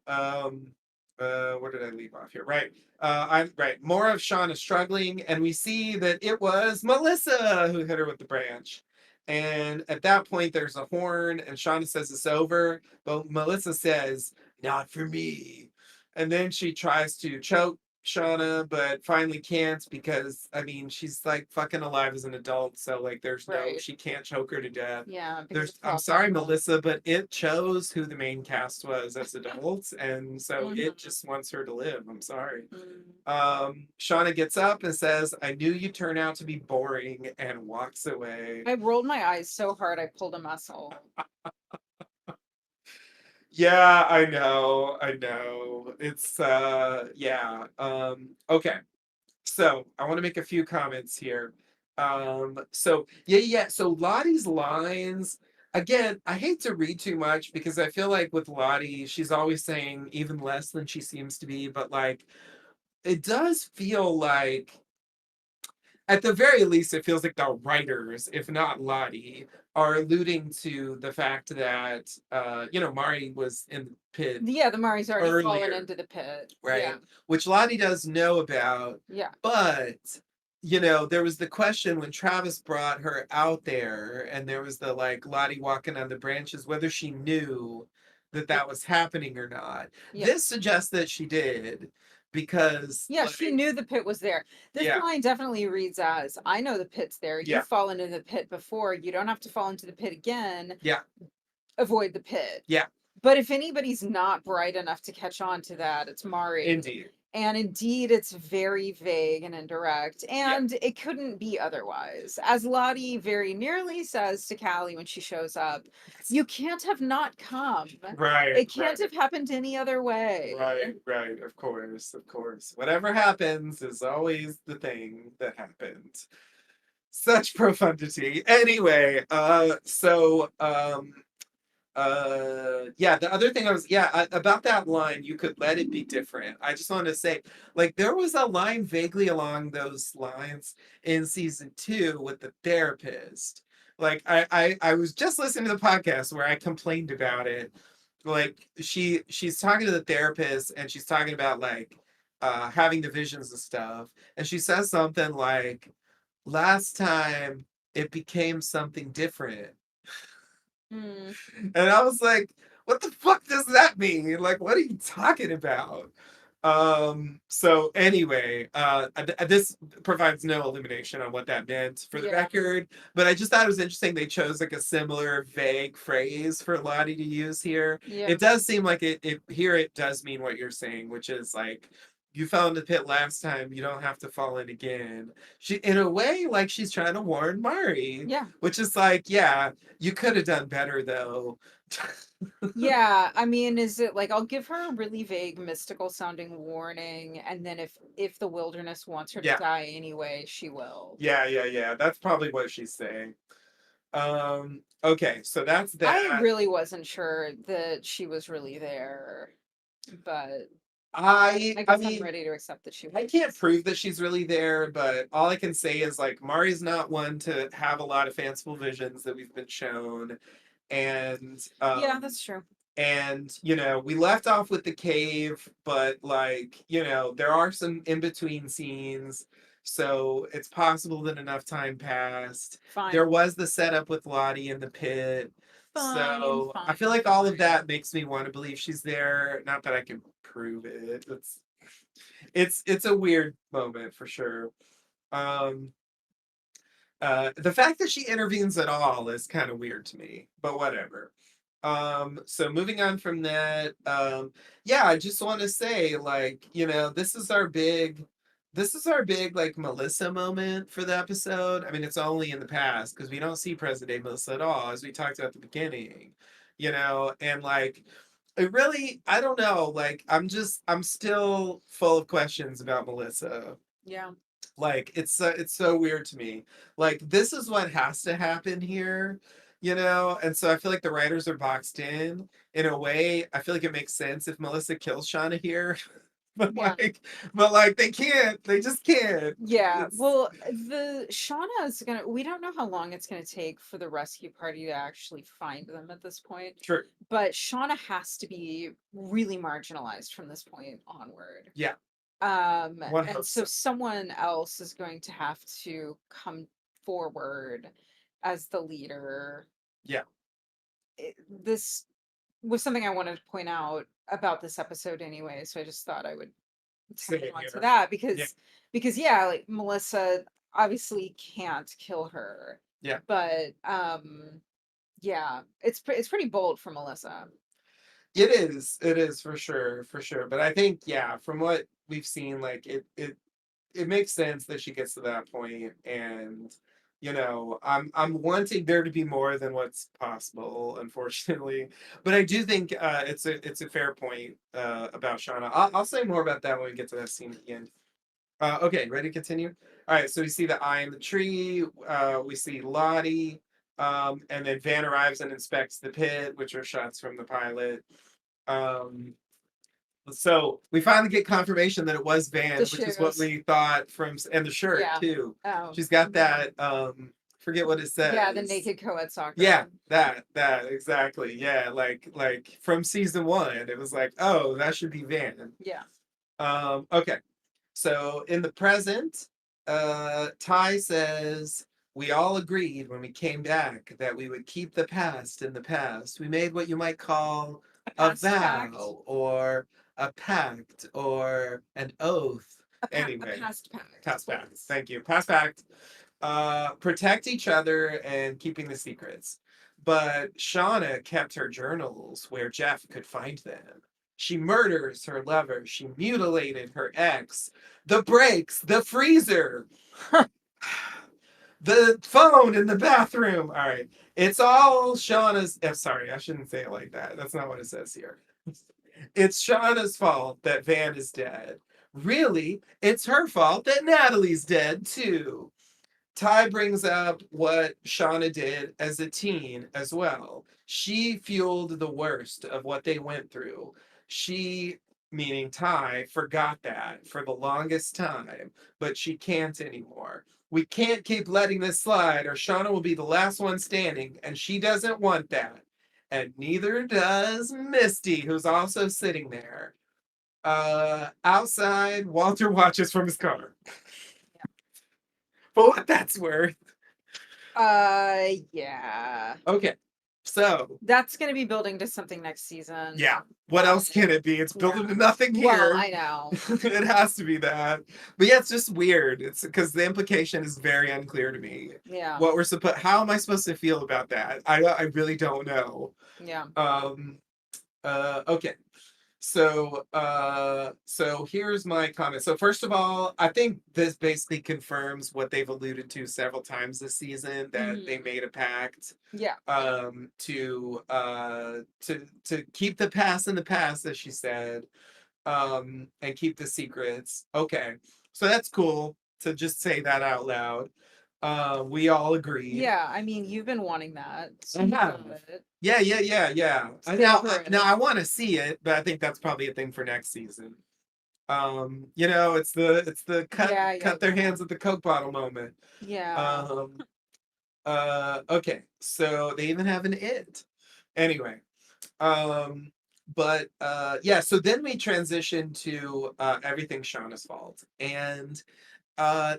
where did I leave off here? Right. I'm right. More of Shauna struggling, and we see that it was Melissa who hit her with the branch. And at that point, there's a horn, and Shauna says it's over, but Melissa says, "Not for me." And then she tries to choke Shauna, but finally can't because I mean she's like fucking alive as an adult, so like there's no Right. she can't choke her to death. Yeah, because There's it's I'm all sorry, chemical. Melissa, but it chose who the main cast was as adults, and so Mhm. it just wants her to live. I'm sorry. Mm. Shauna gets up and says, "I knew you'd turn out to be boring," and walks away. I rolled my eyes so hard I pulled a muscle. Yeah, I know, I know. It's yeah. Okay. So I want to make a few comments here. So yeah. So Lottie's lines, again, I hate to read too much because I feel like with Lottie, she's always saying even less than she seems to be, but like it does feel like at the very least, it feels like the writers, if not Lottie, are alluding to the fact that Mari was in the pit Yeah, the Mari's already fallen earlier, into the pit. Yeah. right? Which Lottie does know about, Yeah. but there was the question when Travis brought her out there, and there was the like Lottie walking on the branches, whether she knew that Yeah. that was happening or not. Yeah. This suggests that she did, because Yeah, she like, knew the pit was there. This yeah, line definitely reads as, I know the pit's there. yeah, You've fallen into the pit before. You don't have to fall into the pit again. yeah, Avoid the pit. yeah, But if anybody's not bright enough to catch on to that, it's Mari. indeed, And indeed, it's very vague and indirect, yeah, and it couldn't be otherwise. As Lottie very nearly says to Callie when she shows up, you can't have not come. right, It can't right. have happened any other way. Right, right, of course, of course. Whatever happens is always the thing that happened. Such profundity. Anyway, Yeah, the other thing I was, yeah, about that line, you could let it be different. I just wanted to say, like, there was a line vaguely along those lines in season two with the therapist. Like, I was just listening to the podcast where I complained about it. Like, she's talking to the therapist and she's talking about like having the visions and stuff, and she says something like, last time it became something different. Mm, And I was like, what the fuck does that mean? Like, what are you talking about? So anyway, this provides no illumination on what that meant for the yeah, record, but I just thought it was interesting they chose like a similar vague phrase for Lottie to use here. yeah, It does seem like it here it does mean what you're saying, which is like, you fell in the pit last time, you don't have to fall in again. She, in a way, like she's trying to warn Mari, yeah. which is like, yeah, you could have done better though. Yeah, I mean, is it like I'll give her a really vague mystical sounding warning, and then if the wilderness wants her to Yeah, die anyway, she will. yeah. That's probably what she's saying. Okay, so that's I that. really wasn't sure that she was really there, but I I guess I'm mean, ready to accept that she I can't was. prove that she's really there, but all I can say is like Mari's not one to have a lot of fanciful visions that we've been shown. And Yeah, that's true. you know, we left off with the cave, but like, you know, there are some in between scenes, so it's possible that enough time passed. Fine. There was the setup with Lottie in the pit, Fine, so I feel fine, like all of fine. that makes me want to believe she's there. Not that I can prove it. It's a weird moment for sure. um the fact that she intervenes at all is kind of weird to me, but whatever. So moving on from that, yeah, I just want to say, like, you know, this is our big like Melissa moment for the episode. I mean, it's only in the past because we don't see present day Melissa at all, as we talked about at the beginning, you know, and like, it really, I don't know, like, I'm still full of questions about Melissa. Yeah. Like, it's so weird to me. Like, this is what has to happen here, you know? And so I feel like the writers are boxed in a way. I feel like it makes sense if Melissa kills Shauna here. but Yeah. like but like they can't. They just can't. Yeah. It's Well, the Shauna is gonna we don't know how long it's gonna take for the rescue party to actually find them at this point. true. But Shauna has to be really marginalized from this point onward. Yeah, one And hopes so so. someone else is going to have to come forward as the leader. Yeah, This was something I wanted to point out about this episode anyway, so I just thought I would say tag it on to here. that Yeah, because yeah, like Melissa obviously can't kill her, yeah. but yeah, it's pretty bold for Melissa. It is for sure, for sure. But I think, yeah, from what we've seen, like it makes sense that she gets to that point, and you know, I'm wanting there to be more than what's possible, unfortunately. But I do think it's a fair point about Shauna. I'll say more about that when we get to that scene at the end. Okay, ready to continue? All right, so we see the eye in the tree. We see Lottie, and then Van arrives and inspects the pit, which are shots from the pilot. Um, so we finally get confirmation that it was The Van, which is what shoes. we thought from, and the shirt Yeah. too. Oh. She's got Mhm. that forget what it Yeah, the says. naked co-ed Yeah, soccer. that exactly. Yeah, like from season one, it was like, oh, that should be Van. Yeah. Okay. So in the present, Ty says, we all agreed when we came back that we would keep the past in the past. We made what you might call A a past pact. vow or a pact or an oath. A Anyway, past pact, past pact. please. Thank you. Past pact. Protect each other and keeping the secrets. But Shauna kept her journals where Jeff could find them. She murders her lover. She mutilated her ex. The brakes, the freezer, the phone in the bathroom. All right. It's all Shauna's. Sorry, I shouldn't say it like that. That's not what it says here. It's Shauna's fault that Van is dead. Really, it's her fault that Natalie's dead too. Ty brings up what Shauna did as a teen as well. She fueled the worst of what they went through. She, meaning Ty, forgot that for the longest time, but she can't anymore. We can't keep letting this slide, or Shauna will be the last one standing, and she doesn't want that. And neither does Misty, who's also sitting there. Outside, Walter watches from his car. For what that's worth. Yeah. Okay. So, That's gonna be building to something next season. yeah. What else can it be? It's Yeah. building to nothing Well, here. I know. It has to be that. But yeah, it's just weird. It's because the implication is very unclear to me. Yeah. What we're supposed how am I supposed to feel about that? I really don't know. Yeah. Um okay. So here's my comment. So first of all, I think this basically confirms what they've alluded to several times this season, that they Mhm. made a pact Yeah. to keep the past in the past, as she said, and keep the secrets. Okay. So that's cool to just say that out loud. We all agreed. Yeah. I mean, you've been wanting that. I have. But Yeah. savor Now it. I want to see it, but I think that's probably a thing for next season. It's the Yeah. Yeah. cut their Yeah. hands at the Coke bottle moment. Yeah. Um, okay, so they even have an it. Anyway, um, but yeah, so then we transition to everything Shauna's fault, and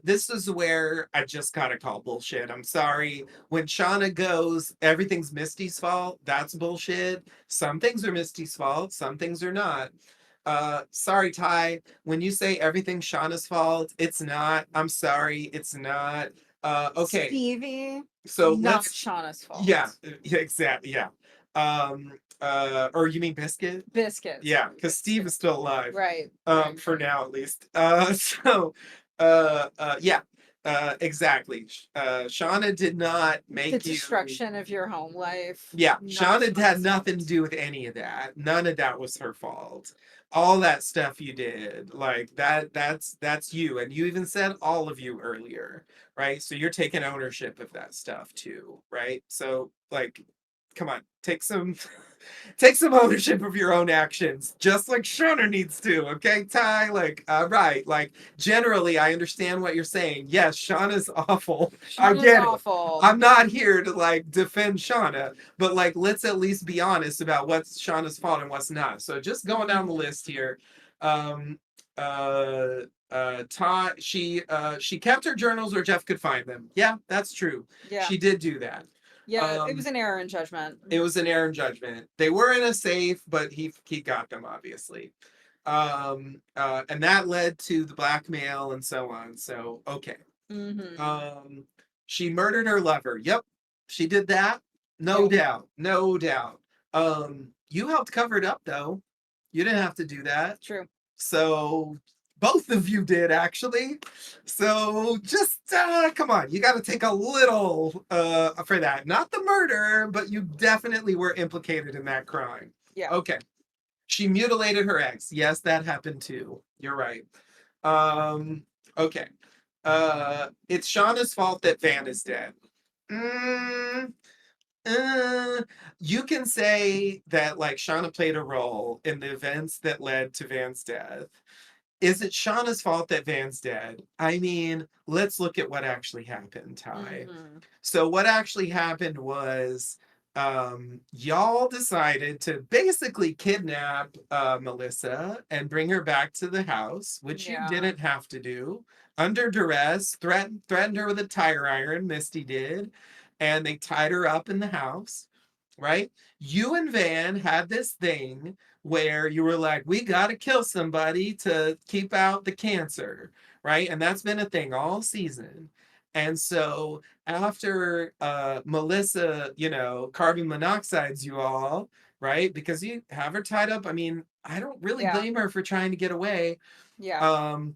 this is where I just gotta call bullshit. I'm sorry. When Shauna goes, everything's Misty's fault. That's bullshit. Some things are Misty's fault. Some things are not. Sorry, Ty. When you say everything's Shauna's fault, it's not. I'm sorry, it's not. Okay. Stevie, So not let's. Shauna's Yeah. fault. Yeah. Exactly. Yeah. Or you mean Biscuit? Biscuits. Yeah, because Steve is still alive. Right. Right. For Right. now at least. Yeah, exactly. Shauna did not The make you. destruction of your home life, Yeah, not Shauna had Shauna's nothing to fault. do with any of that. None of that was her fault. All that stuff you did, like that's you, and you even said all of you earlier, right? So you're taking ownership of that stuff too, right? So like, come on, take some ownership of your own actions, just like Shona needs to. Okay, Ty. Like, right. Like, generally, I understand what you're saying. Yes, Shauna's awful. I Shauna's get it. awful. I'm not here to like defend Shauna, but like, let's at least be honest about what's Shauna's fault and what's not. So, just going down the Mhm. list here. Um, Ty, she kept her journals where Jeff could find them. Yeah, that's true. Yeah. She did do that. Yeah. It was Um, an error in judgment. it was an error in judgment. They were in a safe, but he got them obviously. And that led to the blackmail and so on. So okay. Mm-hmm. Um, she murdered her lover. Yep, she did that. No Yep. doubt. No doubt. You helped cover it up though. You didn't have to do that. True. So both of you did actually. So just come on, you got to take a little for that. Not the murder, but you definitely were implicated in that crime. Yeah. Okay. She mutilated her ex. Yes, that happened too. You're right. Um okay. It's Shauna's fault that Van is dead. Mm, uh, you can say that like Shauna played a role in the events that led to Van's death. Is it Shauna's fault that Van's dead? I mean, let's look at what actually happened, Ty. Mm-hmm. So, what actually happened was y'all decided to basically kidnap Melissa and bring her back to the house, which you Yeah. didn't have to do, under duress, threatened her with a tire iron, Misty did, and they tied her up in the house, right? You and Van had this thing where you were like, we got to kill somebody to keep out the cancer, right? And that's been a thing all season. And so after Melissa, carbon monoxides you all, right? Because you have her tied up. I mean, I don't really Yeah. blame her for trying to get away. Yeah. Um,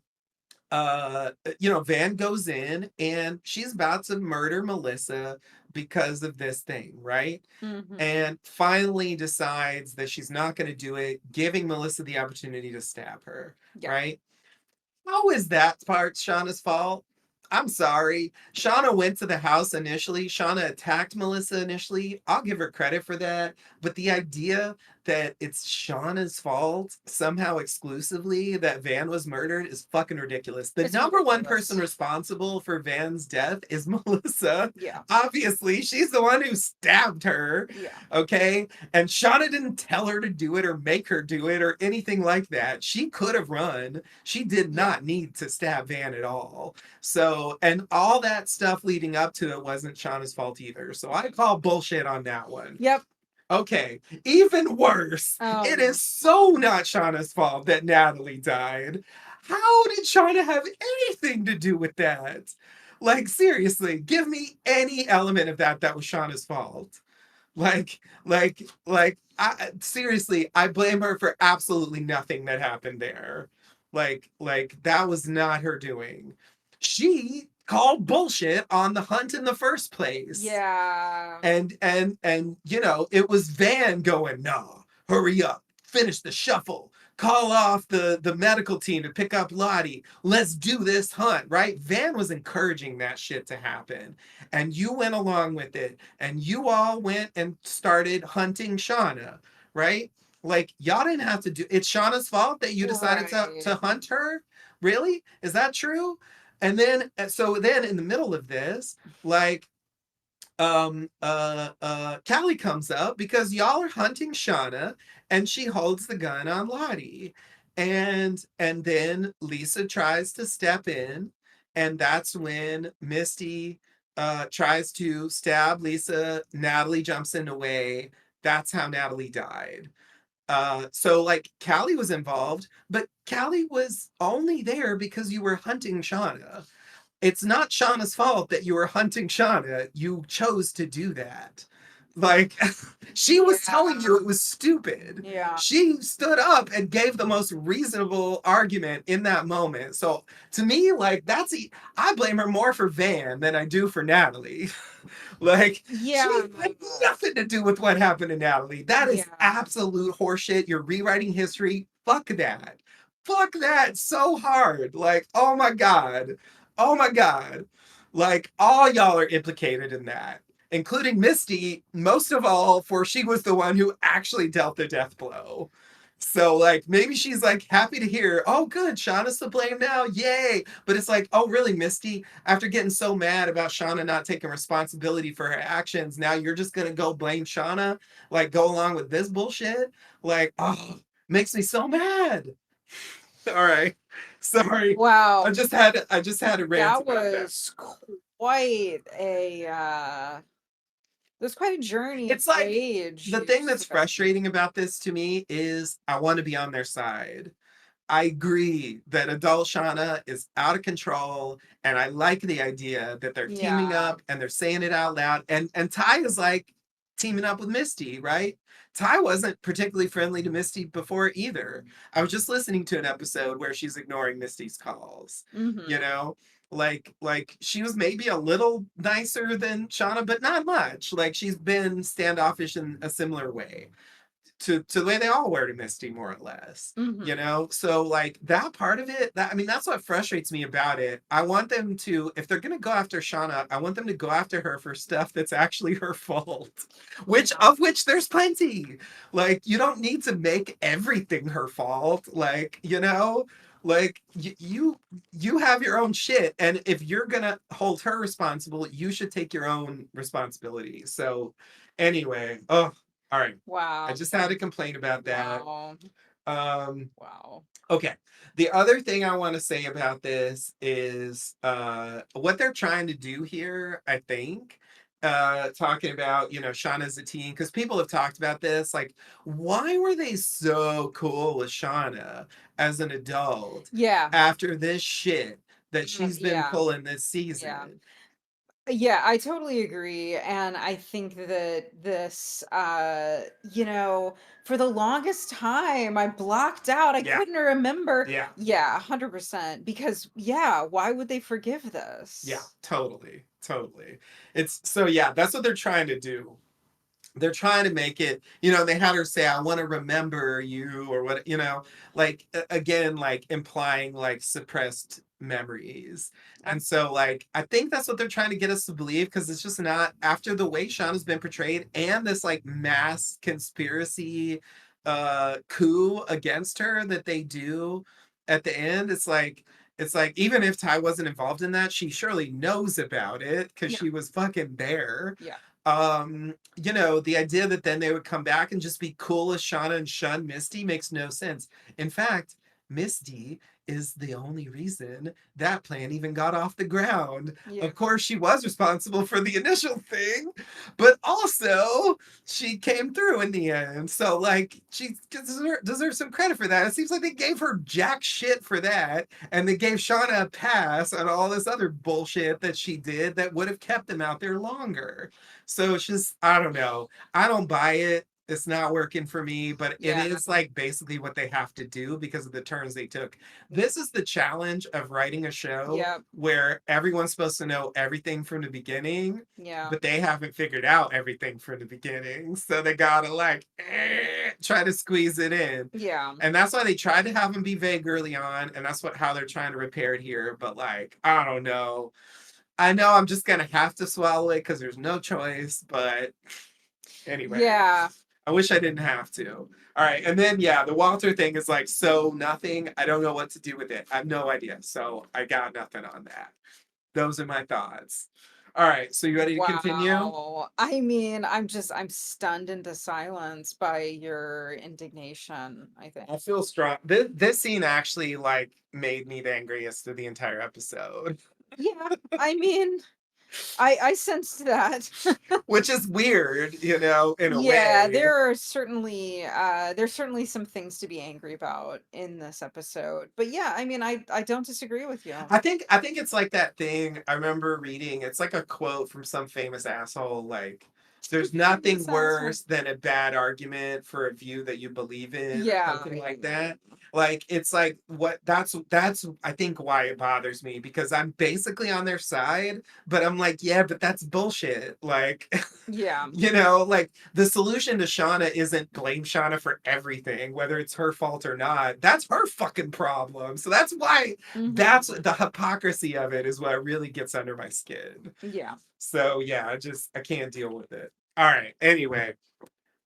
Van goes in and she's about to murder Melissa because of this thing, right? Mm-hmm. And finally decides that she's not going to do it, giving Melissa the opportunity to stab her, Yeah. right? How is that part Shauna's fault? I'm sorry. Shauna went to the house initially. Shauna attacked Melissa initially. I'll give her credit for that. But the idea that it's Shauna's fault somehow exclusively that Van was murdered is fucking ridiculous. The It's number one person ridiculous. responsible for Van's death is Melissa. Yeah. Obviously, she's the one who stabbed her. Yeah. Okay. And Shauna didn't tell her to do it or make her do it or anything like that. She could have run. She did Yeah. not need to stab Van at all. So, and all that stuff leading up to it wasn't Shauna's fault either. So I call bullshit on that one. Yep. Okay, even worse. It is so not Shauna's fault that Natalie died. How did Shauna have anything to do with that? Like, seriously, give me any element of that that was Shauna's fault. I seriously, I blame her for absolutely nothing that happened there. That was not her doing. She called bullshit on the hunt in the first place. Yeah. And you know, it was Van going, nah, hurry up, finish the shuffle, call off the medical team to pick up Lottie, let's do this hunt, right? Van was encouraging that shit to happen, and you went along with it, and you all went and started hunting Shauna, right? Like, y'all didn't have to do it's. Shauna's fault that you decided to Right. hunt her. Really, is that true? And then so then in the middle of this, like, Callie comes up because y'all are hunting Shauna, and she holds the gun on Lottie. And then Lisa tries to step in, and that's when Misty tries to stab Lisa. Natalie jumps in the way. That's how Natalie died. So like Callie was involved, but Callie was only there because you were hunting Shauna. It's not Shauna's fault that you were hunting Shauna. You chose to do that. Like, she was telling Yeah. you it was stupid. Yeah. She stood up and gave the most reasonable argument in that moment. So to me, like, I blame her more for Van than I do for Natalie. Like, she Yeah. had nothing to do with what happened to Natalie. That is Yeah. absolute horseshit. You're rewriting history. Fuck that. Fuck that so hard. Like, oh my God. Oh my God. Like, all y'all are implicated in that, including Misty, most of all, for she was the one who actually dealt the death blow. So, like, maybe she's like happy to hear, oh, good, Shauna's to blame now. Yay. But it's like, oh, really, Misty? After getting so mad about Shauna not taking responsibility for her actions, now you're just going to go blame Shauna? Like, go along with this bullshit? Like, oh, makes me so mad. All right. Sorry. Wow. I just had a rant That about that. was quite a it was quite a journey of It's like rage the you thing that's took. frustrating about this to me is I want to be on their side. I agree that adult Shauna is out of control, and I like the idea that they're teaming Yeah. up and they're saying it out loud. And Ty is like teaming up with Misty, right? Ty wasn't particularly friendly to Misty before either. I was just listening to an episode where she's ignoring Misty's calls. You Mhm. know, like she was maybe a little nicer than Shauna, but not much. Like, she's been standoffish in a similar way to the way they all were to Misty, more or less. You Mhm. know, so like that part of it, I mean, that's what frustrates me about it. I want them to, if they're gonna go after Shauna, I want them to go after her for stuff that's actually her fault, Yeah. which there's plenty. Like, you don't need to make everything her fault. Like, you know, like you have your own shit, and if you're gonna hold her responsible, you should take your own responsibility. So anyway, oh, all right. I Wow. just had to complain about that. Wow. Um, Wow. okay. The other thing I want to say about this is what they're trying to do here, I think. Talking about, you know, Shauna as a teen, because people have talked about this. Like, why were they so cool with Shauna as an adult Yeah. after this shit that she's been Yeah. pulling this Yeah. season? Yeah, I totally agree. And I think that this, for the longest time, I blocked out. I Yeah, couldn't remember. yeah, Yeah, 100%. Because, yeah, why would they forgive yeah, this? totally, totally. It's so, yeah, that's what they're trying to do. They're trying to make it, you know, they had her say, I want to remember you, or what, you know, like, again, like implying like suppressed memories. Oh, And so, like, I think that's what they're trying to get us to believe because it's just not after the way Shauna's been portrayed and this like mass conspiracy coup against her that they do at the end. It's like even if Ty wasn't involved in that, she surely knows about it because yeah, she was fucking there. yeah, The idea that then they would come back and just be cool as Shauna and shun Misty makes no sense. In fact, Misty is the only reason that plan even got off the ground. yeah, Of course, she was responsible for the initial thing, but also she came through in the end. So, like, she deserves some credit for that. It seems like they gave her jack shit for that, and they gave Shauna a pass on all this other bullshit that she did that would have kept them out there longer. So it's just, I don't know. I don't buy it. It's not working for me, but it yeah, is like basically what they have to do because of the turns they took. This is the challenge of writing a show yeah, where everyone's supposed to know everything from the beginning, yeah, but they haven't figured out everything from the beginning. So they gotta like try to squeeze it in. yeah, And that's why they tried to have them be vague early on, and that's what how they're trying to repair it here. But like, I don't know. I know I'm just gonna have to swallow it because there's no choice. But anyway, yeah. I wish I didn't have to. All right, and then yeah, the Walter thing is like so nothing. I don't know what to do with it. I have no idea. So I got nothing on that. Those are my thoughts. All right, so you ready to continue? Wow. I'm stunned into silence by your indignation, I think. I feel strong. This scene actually like made me the angriest of the entire episode, Yeah, I mean, I sensed that. which is weird, in a Yeah, way. there's certainly some things to be angry about in this episode. But yeah, I mean, I don't disagree with you. I think it's like that thing I remember reading. It's like a quote from some famous asshole like there's nothing Famous asshole. worse than a bad argument for a view that you believe in or Yeah, something like that. Like it's like what that's I think why it bothers me because I'm basically on their side, but I'm like, yeah, but that's bullshit. Like yeah. like the solution to Shauna isn't blame Shauna for everything, whether it's her fault or not. That's her fucking problem. So that's why that's Hmm. the hypocrisy of it is what really gets under my skin. Yeah. So yeah, I can't deal with it. All right. Anyway,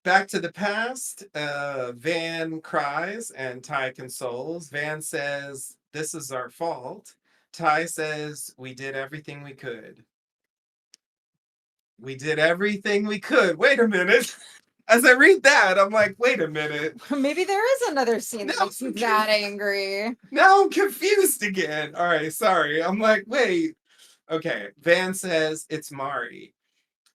back to the past. Van cries and Ty consoles. Van says, "This is our fault." Ty says, "We did everything we could. We did everything we could." Wait a minute. As I read that, I'm like, wait a minute. Maybe there is another scene Now that makes you I'm, that conf- angry. now I'm confused again. All right, sorry. I'm like, wait. Okay. Van says it's Mari.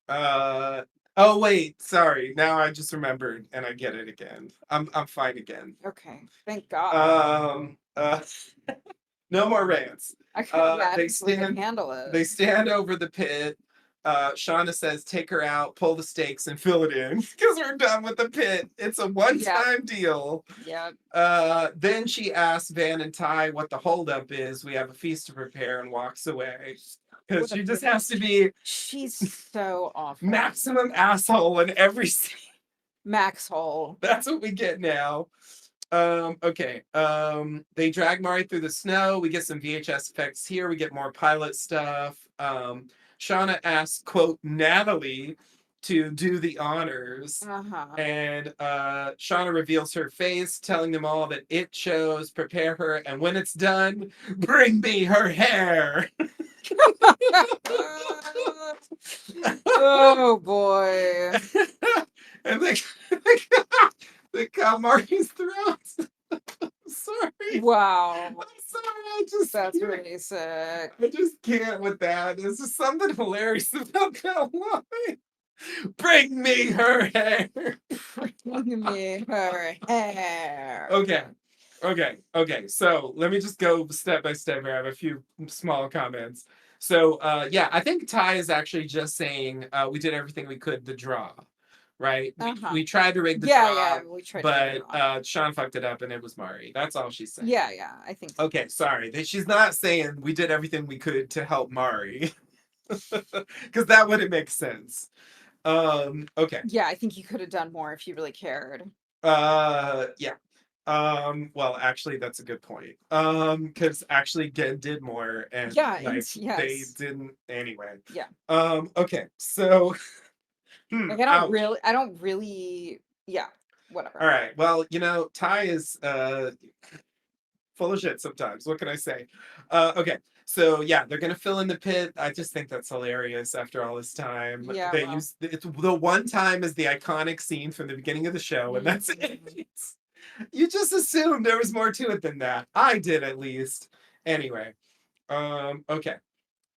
Uh oh wait, sorry. Now I just remembered and I get it again. I'm fine again. Okay, thank God. Um uh No more rants. Yeah, I They don't think we can stand handle it. they stand over the pit. Shauna says, take her out, pull the stakes, and fill it in. Because we're done with the pit. It's a Yeah, one-time deal. yeah. Then she asks Van and Ty what the holdup is. We have a feast to prepare and walks away. Because What a she just bitch. has to be She's so awful. maximum asshole in every scene. Max Hole. That's what we get now. Okay. They drag Mari through the snow. We get some VHS effects here. We get more pilot stuff. Shauna asks, quote, Natalie to do the honors. Uh-huh. And Shauna reveals her face, telling them all that it shows, prepare her, and when it's done, bring me her hair. Oh boy. And they cut Mari's throat. Sorry. Wow. I'm sorry. I just That's can't. really sick. I just can't with that. There's just something hilarious about that line. Bring me her hair. Bring me her hair. Okay. Okay. So let me just go step by step here. I have a few small comments. So yeah, I think Ty is actually just saying we did everything we could to draw. Right? We, Uh-huh. we tried to rig the Yeah, draw, yeah, we tried to figure it but out. Sean fucked it up and it was Mari. That's all she's saying. Yeah, yeah, I think so. Okay, sorry. She's not saying we did everything we could to help Mari. Because that wouldn't make sense. Okay. Yeah, I think you could have done more if you really cared. Yeah. Well, actually, that's a good point. Because actually, Gen did more, and Yeah, and like they yes. didn't anyway. Yeah. Okay, so, Like ouch. I don't really yeah, All whatever. right, well, Ty is full of shit sometimes. What can I say? Okay, so yeah, they're gonna fill in the pit. I just think that's hilarious. After all this time, Yeah, they well. use it's the one time is the iconic scene from the beginning of the show, and that's it. Mhm. You just assumed there was more to it than that. I did at least. Anyway, okay.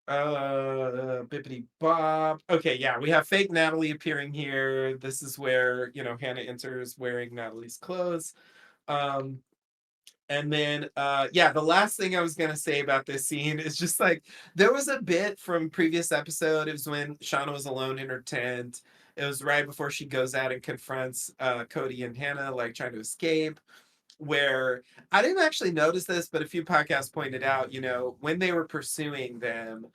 Bippity Bob. Okay, yeah, we have fake Natalie appearing here. This is where, Hannah enters wearing Natalie's clothes. Um, and then yeah, the last thing I was gonna say about this scene is just like there was a bit from previous episode. It was when Shauna was alone in her tent. It was right before she goes out and confronts Cody and Hannah, like trying to escape, where I didn't actually notice this, but a few podcasts pointed out, when they were pursuing them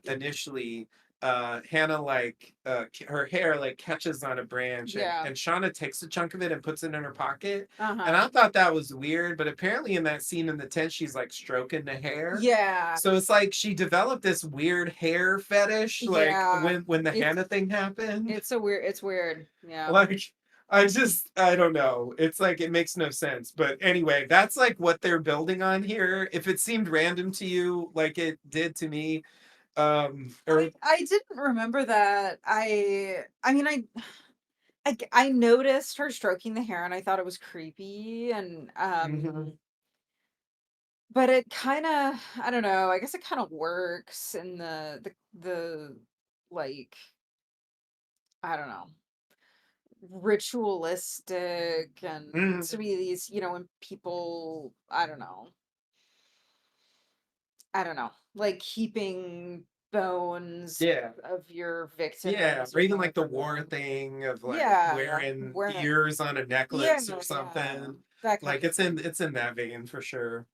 initially, Hannah like her hair like catches on a branch, and Yeah. and Shauna takes a chunk of it and puts it in her pocket. And Uh-huh. I thought that was weird, but apparently in that scene in the tent, she's like stroking the hair. Yeah. So it's like she developed this weird hair fetish, like Yeah. when the It's Hannah thing happened. it's weird. Yeah. Like, I don't know. It's like it makes no sense. But anyway, that's like what they're building on here. If it seemed random to you, like it did to me, or I didn't remember that. I mean I noticed her stroking the hair and I thought it was creepy and mhm. but it kind of I don't know, I guess it kind of works in the like I don't know, ritualistic and to Mhm. be these, when people I don't know, like keeping bones Yeah. of your Yeah. victims Or or even like the war whatever. thing of like Yeah, wearing wearing it. ears on a Yeah, necklace or yeah, something. that kind Like of thing. it's in that vein for sure.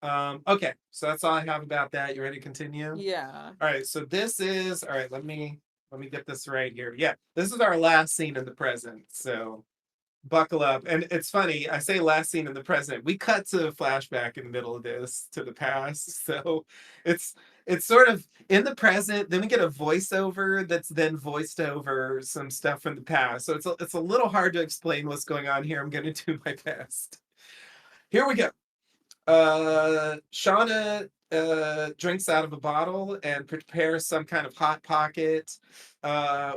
Okay, so that's all I have about that. You ready to continue? Yeah. All right, so this is all right. Let me get this right here. Yeah, this is our last scene in the present. So buckle up. And it's funny, I say last scene in the present. We cut to a flashback in the middle of this to the past. So it's it's sort of in the present. Then we get a voiceover that's then voiced over some stuff from the past. So it's a little hard to explain what's going on here. I'm going to do my best. Here we go. Shauna drinks out of a bottle and prepares some kind of hot pocket.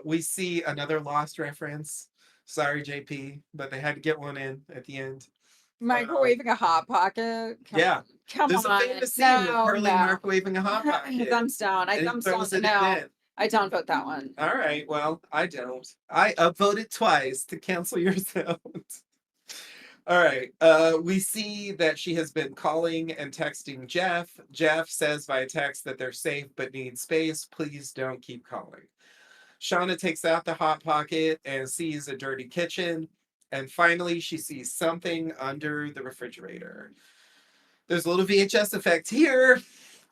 We see another Lost reference. Sorry, JP, but they had to get one in at the end. Um, Microwaving a hot pocket? Come yeah, on. Come there's a on. famous scene with No, Curly no. microwaving a hot pocket, Thumbs down. I and he thumbs down. throws it in No, then. I don't vote that one. All right, well, I don't. I upvoted twice to cancel yours out. All right. We see that she has been calling and texting Jeff. Jeff says via text that they're safe but need space. Please don't keep calling. Shauna takes out the hot pocket and sees a dirty kitchen. And finally, she sees something under the refrigerator. There's a little VHS effect here.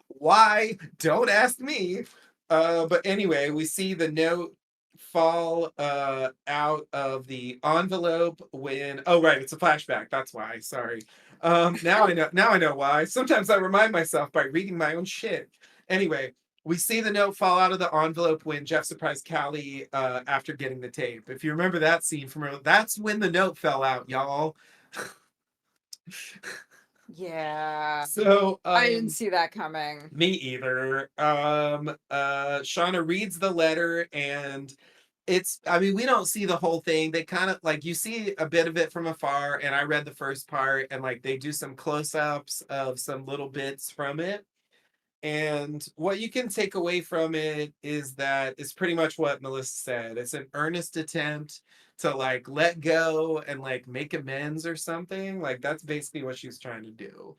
Why? Don't ask me. But anyway, we see the note fall out of the envelope when oh right, it's a flashback. That's why. Sorry. Now I know why. Sometimes I remind myself by reading my own shit. Anyway, we see the note fall out of the envelope when Jeff surprised Callie after getting the tape. If you remember that scene from earlier, that's when the note fell out, y'all. Yeah. So I didn't see that coming. me either. Shauna reads the letter and I mean, we don't see the whole thing. They kind of like you see a bit of it from afar, and I read the first part, and like they do some close-ups of some little bits from it. And what you can take away from it is that it's pretty much what Melissa said. It's an earnest attempt to like let go and like make amends or something. Like that's basically what she's trying to do.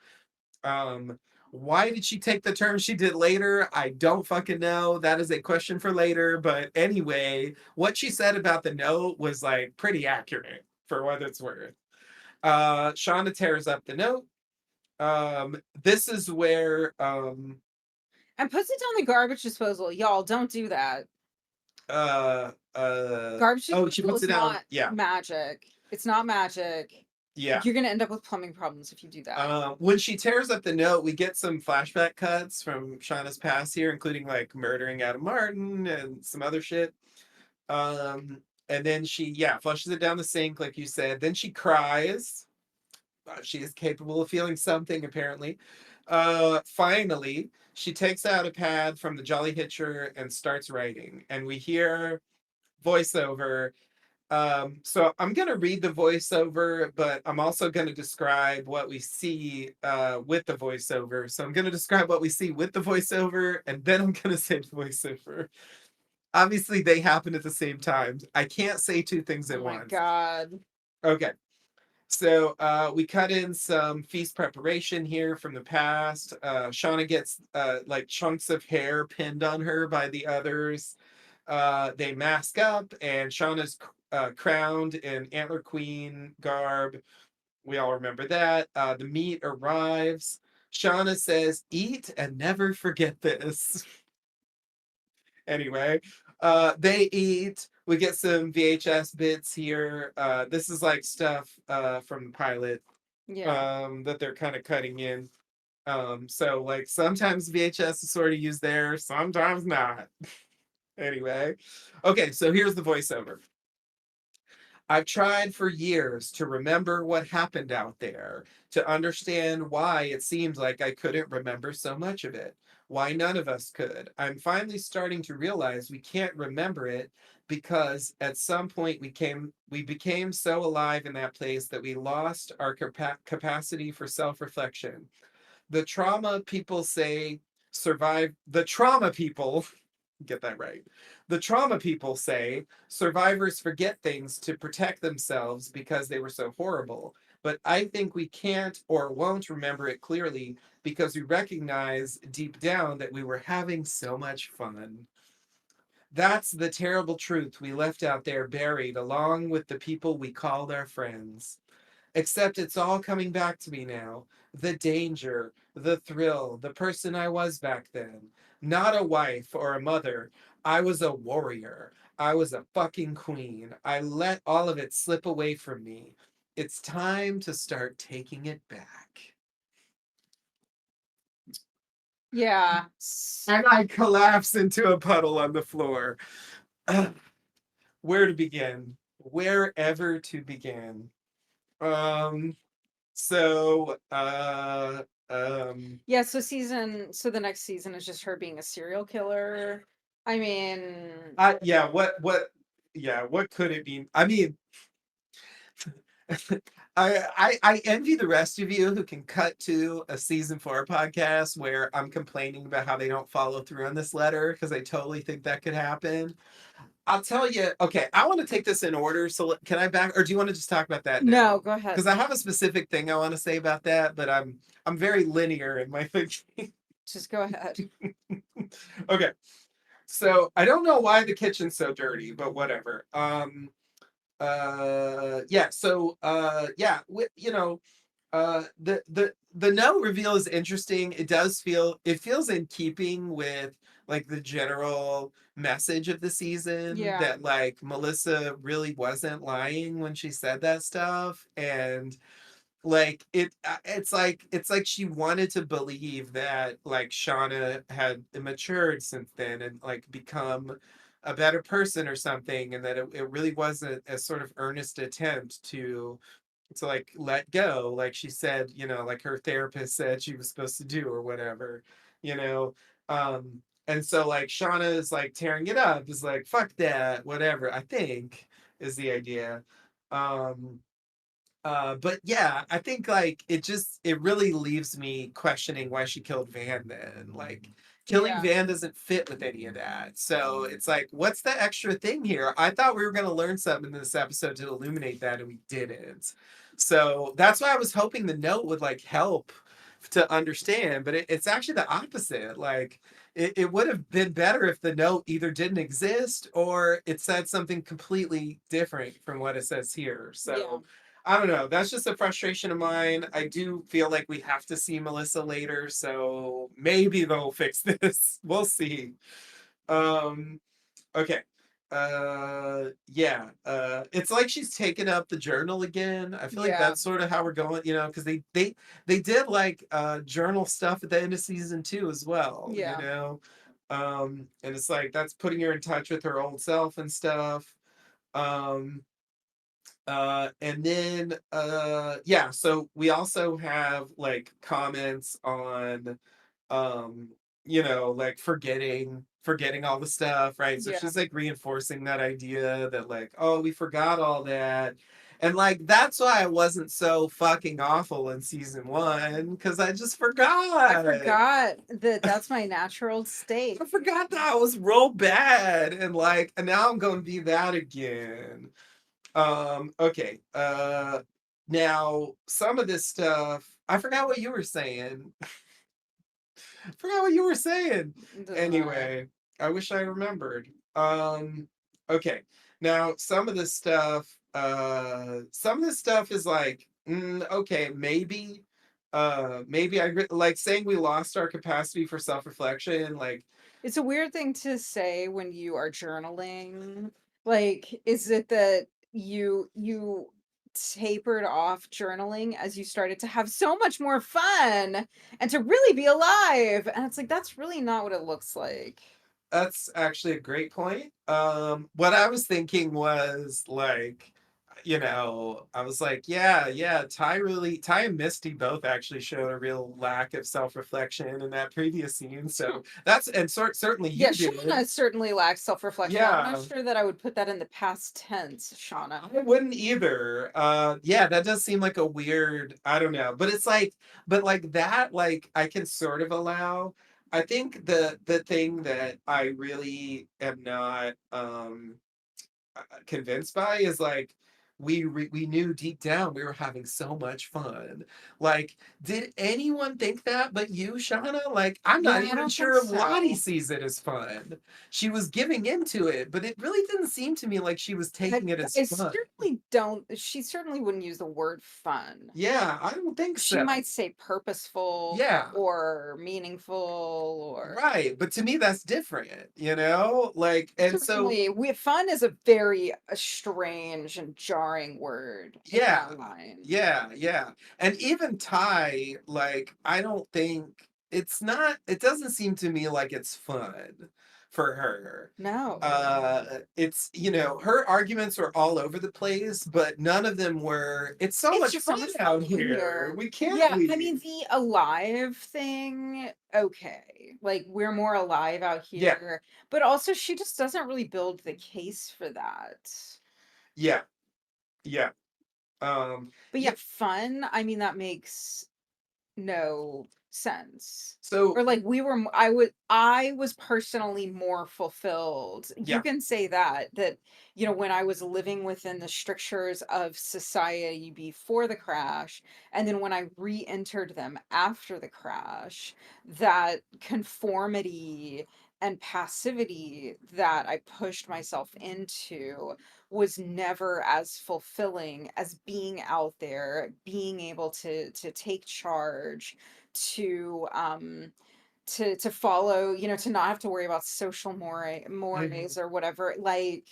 um, why did she take the turn she did later? I don't fucking know. That is a question for later. But anyway, what she said about the note was like pretty accurate for what it's worth. Shauna tears up the note. This is where And puts it down the garbage disposal. Y'all, don't do that. uh Garbage oh, she disposal puts is it down. not Yeah. magic. It's not magic. Yeah. You're gonna end up with plumbing problems if you do that. When she tears up the note, we get some flashback cuts from Shauna's past here, including like murdering Adam Martin and some other shit. Um, and then she, yeah, flushes it down the sink, like you said. Then she cries. She is capable of feeling something, apparently. Finally, she takes out a pad from the Jolly Hitcher and starts writing. And we hear voiceover. So I'm going to read the voiceover, but I'm also going to describe what we see with the voiceover. So I'm going to describe what we see with the voiceover, and then I'm going to say the voiceover. Obviously, they happen at the same time. I can't say two things Oh at my once. god. Okay. So we cut in some feast preparation here from the past. Shauna gets like chunks of hair pinned on her by the others. They mask up, and Shauna's crowned in Antler Queen garb. We all remember that. The meat arrives. Shauna says, "Eat and never forget this." Anyway, they eat. We get some VHS bits here. This is like stuff from the pilot Yeah. that they're kind of cutting in. So like sometimes VHS is sort of used there, sometimes not. Anyway, okay, so here's the voiceover. I've tried for years to remember what happened out there, to understand why it seemed like I couldn't remember so much of it, why none of us could. I'm finally starting to realize we can't remember it because at some point we became so alive in that place that we lost our capacity for self-reflection. The trauma people say survive the trauma people get that right. The trauma people say survivors forget things to protect themselves because they were so horrible. But I think we can't or won't remember it clearly because we recognize deep down that we were having so much fun. That's the terrible truth we left out there buried along with the people we called our friends. Except it's all coming back to me now. The danger, the thrill, the person I was back then. Not a wife or a mother. I was a warrior. I was a fucking queen. I let all of it slip away from me. It's time to start taking it back. Yeah. And I collapse into a puddle on the floor. Where to begin? Wherever to begin. Um, So, Yeah, so the next season is just her being a serial killer. I mean, yeah, yeah, what could it be? I mean, I envy the rest of you who can cut to a season 4 podcast where I'm complaining about how they don't follow through on this letter because I totally think that could happen. I'll tell you, okay, I want to take this in order. So can I back, or do you want to just talk about that no, now? go ahead. Because I have a specific thing I want to say about that, but I'm very linear in my thinking. Just go ahead. Okay. So I don't know why the kitchen's so dirty, but whatever. Yeah, so yeah, you know, the no reveal is interesting. It feels in keeping with like the general message of the season Yeah. that like Melissa really wasn't lying when she said that stuff, and like it's like she wanted to believe that like Shauna had matured since then and like become a better person or something, and that it really wasn't a sort of earnest attempt to like let go, like she said, you know, like her therapist said she was supposed to do or whatever, you know. And so like Shauna is like tearing it up, is like fuck that, whatever, I think is the idea. um but yeah, I think like it really leaves me questioning why she killed Van then. Like killing Yeah. Van doesn't fit with any of that. So it's like, what's the extra thing here? I thought we were gonna learn something in this episode to illuminate that, and we didn't. So that's why I was hoping the note would like help to understand, but it's actually the opposite. Like it would have been better if the note either didn't exist or it said something completely different from what it says here. Yeah. So I don't know. That's just a frustration of mine. I do feel like we have to see Melissa later, so maybe they'll fix this. We'll see. Um, okay. Yeah, it's like she's taken up the journal again. I feel like Yeah, that's sort of how we're going, because they did like journal stuff at the end of season 2 as well, yeah, and it's like that's putting her in touch with her old self and stuff. um and then yeah, so we also have like comments on um like forgetting all the stuff, right? So yeah. she's like reinforcing that idea that like, oh, we forgot all that. And like that's why I wasn't so fucking awful in season 1, because I just I forgot. forgot that that's my natural state. I forgot that I was real bad, and like and now I'm gonna be that again. Okay. Now some of this stuff, I forgot what you were saying. I forgot what you were saying. It doesn't matter. Anyway, I wish I remembered. Okay. Now some of this stuff is like, okay, maybe like saying we lost our capacity for self-reflection, like, It's a weird thing to say when you are journaling. Like, is it that you tapered off journaling as you started to have so much more fun and to really be alive? And it's like that's really not what it looks like. that's actually a great point. What I was thinking was like, I was like, yeah, yeah, Ty and Misty both actually showed a real lack of self-reflection in that previous scene. So that's and certainly Yeah, you did. Shauna certainly lacks self-reflection. I'm not Yeah, sure that I would put that in the past tense, Shauna. I wouldn't either. Yeah, that does seem like a weird, I don't know, but it's like, but like that, like I can sort of allow. I think the thing that I really am not convinced by is like we knew deep down we were having so much fun. Like, did anyone think that but you, Shauna? Like, I'm Yeah, not I even don't think sure if Lottie so. sees it as fun. She was giving into it, but it really didn't seem to me like she was I, taking it as I fun. certainly don't. She certainly wouldn't use the word fun. Yeah, I don't think She so. might say purposeful Yeah, or meaningful or right. But to me, that's different. Like, and so, certainly fun is a very strange and jarring word in yeah, my mind. yeah. And even Ty, like, I don't think it doesn't seem to me like it's fun for her. No. Her arguments are all over the place, but none of them were, it's so It's much just so fun much fun out here. here. We can't Yeah, I mean leave. the alive thing, okay. Like we're more alive out Yeah, here, but also she just doesn't really build the case for that. yeah, yeah. Um, But yeah. yeah, fun, I mean that makes no sense. So, Or like we were I was personally more fulfilled. You yeah. can say that when I was living within the strictures of society before the crash and then when I re-entered them after the crash, that conformity and passivity that I pushed myself into was never as fulfilling as being out there, being able to take charge, to to follow, to not have to worry about social Mhm. mores or whatever. Like,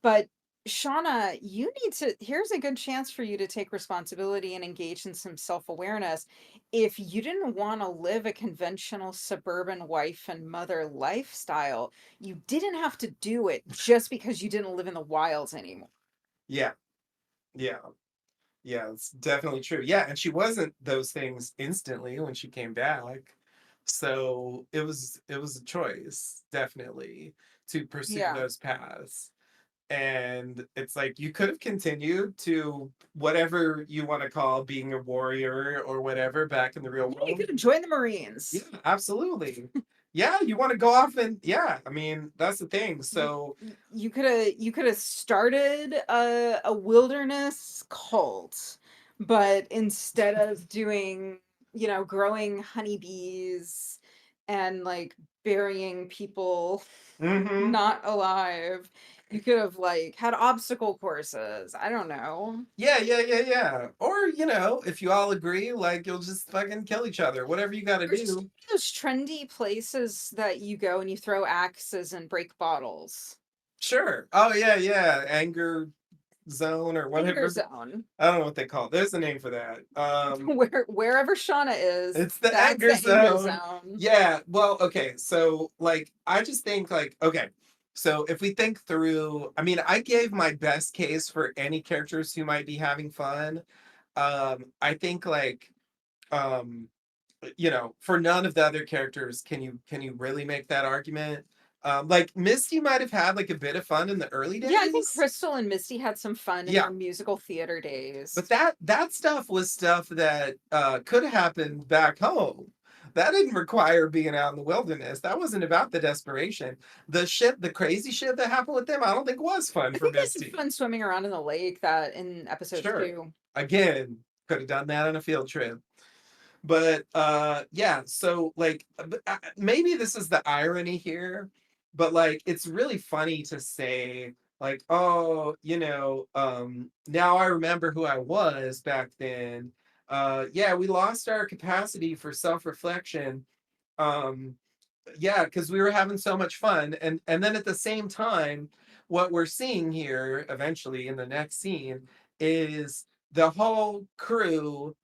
but Shauna, you need to here's a good chance for you to take responsibility and engage in some self-awareness. If you didn't want to live a conventional suburban wife and mother lifestyle, you didn't have to do it just because you didn't live in the wilds anymore. Yeah, yeah. Yeah, it's definitely true. Yeah, and she wasn't those things instantly when she came back. So it was a choice, definitely, to pursue Yeah. those paths. And it's like you could have continued to whatever you want to call being a warrior or whatever back in the real Yeah, you world. could have joined the Yeah, Marines. absolutely. Yeah, you want to go off and yeah, I mean, that's the thing. You So, you could have started a wilderness cult, but instead of doing, growing honeybees and like burying people mhm. not alive, You could have like had obstacle courses. I don't know. Yeah, yeah, yeah, yeah. Or, if you all agree, like you'll just fucking kill each other, whatever you got to Or just do. those trendy places that you go and you throw axes and break bottles. Sure. Oh yeah, yeah. Anger zone or Anger whatever. zone. I don't know what they call it. There's a name for that. Wherever Shauna is, It's the that's anger the anger zone. zone. Yeah. Well, okay. So like I just think like, okay. So if we think through, I mean, I gave my best case for any characters who might be having fun. I think like um for none of the other characters can you really make that argument. Like Misty might have had like a bit of fun in the early Yeah, I think days. Crystal and Misty had some fun in Yeah, their musical theater but days. that stuff was stuff that could have happened back home. That didn't require being out in the wilderness. That wasn't about the desperation. The crazy shit that happened with them, I don't think was fun I for think they had Misty. fun swimming around in the lake that in episode Sure. 2. Again, could have done that on a field trip. But yeah, so like maybe this is the irony here, but like it's really funny to say like, oh, now I remember who I was back then. Yeah, we lost our capacity for self-reflection. Um yeah, because we were having so much fun, and then at the same time, what we're seeing here eventually in the next scene is the whole crew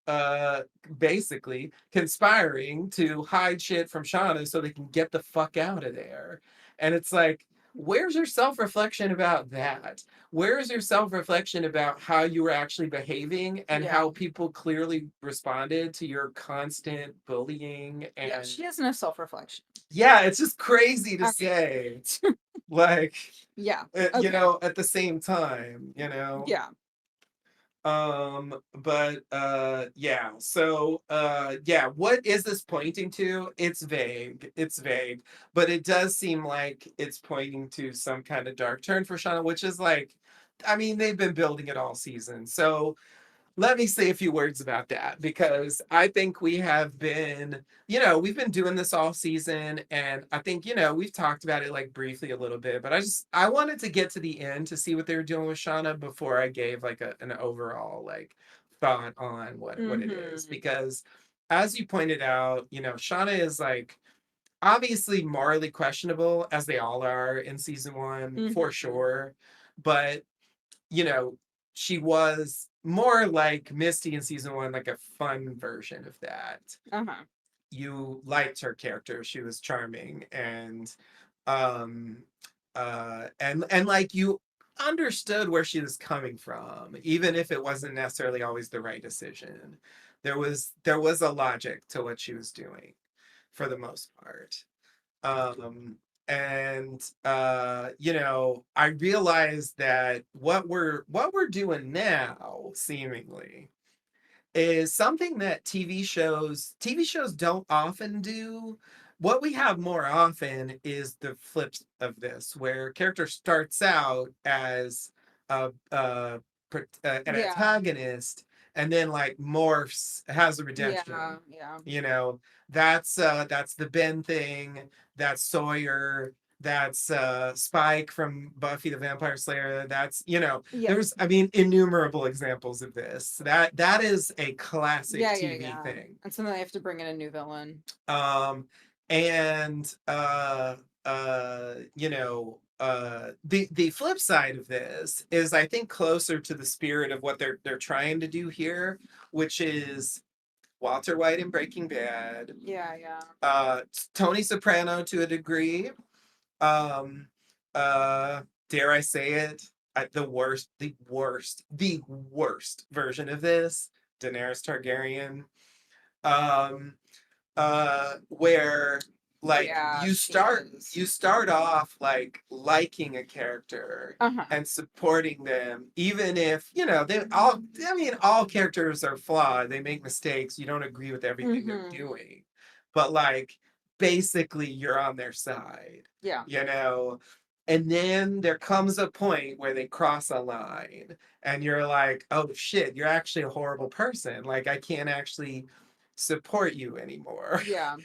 uh basically conspiring to hide shit from Shauna so they can get the fuck out of there. And it's like, where's your self-reflection about that? Where's your self-reflection about how you were actually behaving and Yeah. how people clearly responded to your constant bullying? Yeah, And she has no self-reflection. yeah, it's just crazy to All say, right. like, Yeah. Okay. at the same time. Yeah. But yeah, so yeah, what is this pointing to? It's vague. It's vague, but it does seem like it's pointing to some kind of dark turn for Shauna, which is like, I mean, they've been building it all season. So let me say a few words about that because I think we've been doing this all season, and I think, we've talked about it like briefly a little bit, but I wanted to get to the end to see what they were doing with Shauna before I gave like an overall like thought on what it is. Mm-hmm. Because as you pointed out, Shauna is like obviously morally questionable, as they all are in season one, for Mm-hmm. sure. But you know, she was more like Misty in season one, like a fun version of that. Uh-huh. You liked her character; she was charming, um, and like you understood where she was coming from, even if it wasn't necessarily always the right decision. There was a logic to what she was doing, for the most part. um and I realized that what we're doing now seemingly is something that TV shows don't often do. What we have more often is the flips of this, where character starts out as an Yeah. antagonist and then like morphs, has a redemption. Yeah. Yeah. You know, that's the Ben thing, that's Sawyer, that's Spike from Buffy the Vampire Slayer. That's Yeah. there's, I mean, innumerable examples of this. That is a classic Yeah. Yeah. TV Yeah. thing. And so then they have to bring in a new villain. Um, and the flip side of this is I think closer to the spirit of what they're trying to do here, which is Walter White in Breaking Bad, Yeah. Yeah. uh, Tony Soprano to a degree. Um, uh, dare I say it? The worst version of this, Daenerys Targaryen. Um, where like Yeah, you she start is. you start off like liking a character Uh-huh. and supporting them, even if they all, I mean, all characters are flawed, they make mistakes, you don't agree with everything they're Mm-hmm. doing, but like basically you're on their side, Yeah. you know and then there comes a point where they cross a line and you're like, oh shit, you're actually a horrible person, like I can't actually support you anymore. Yeah.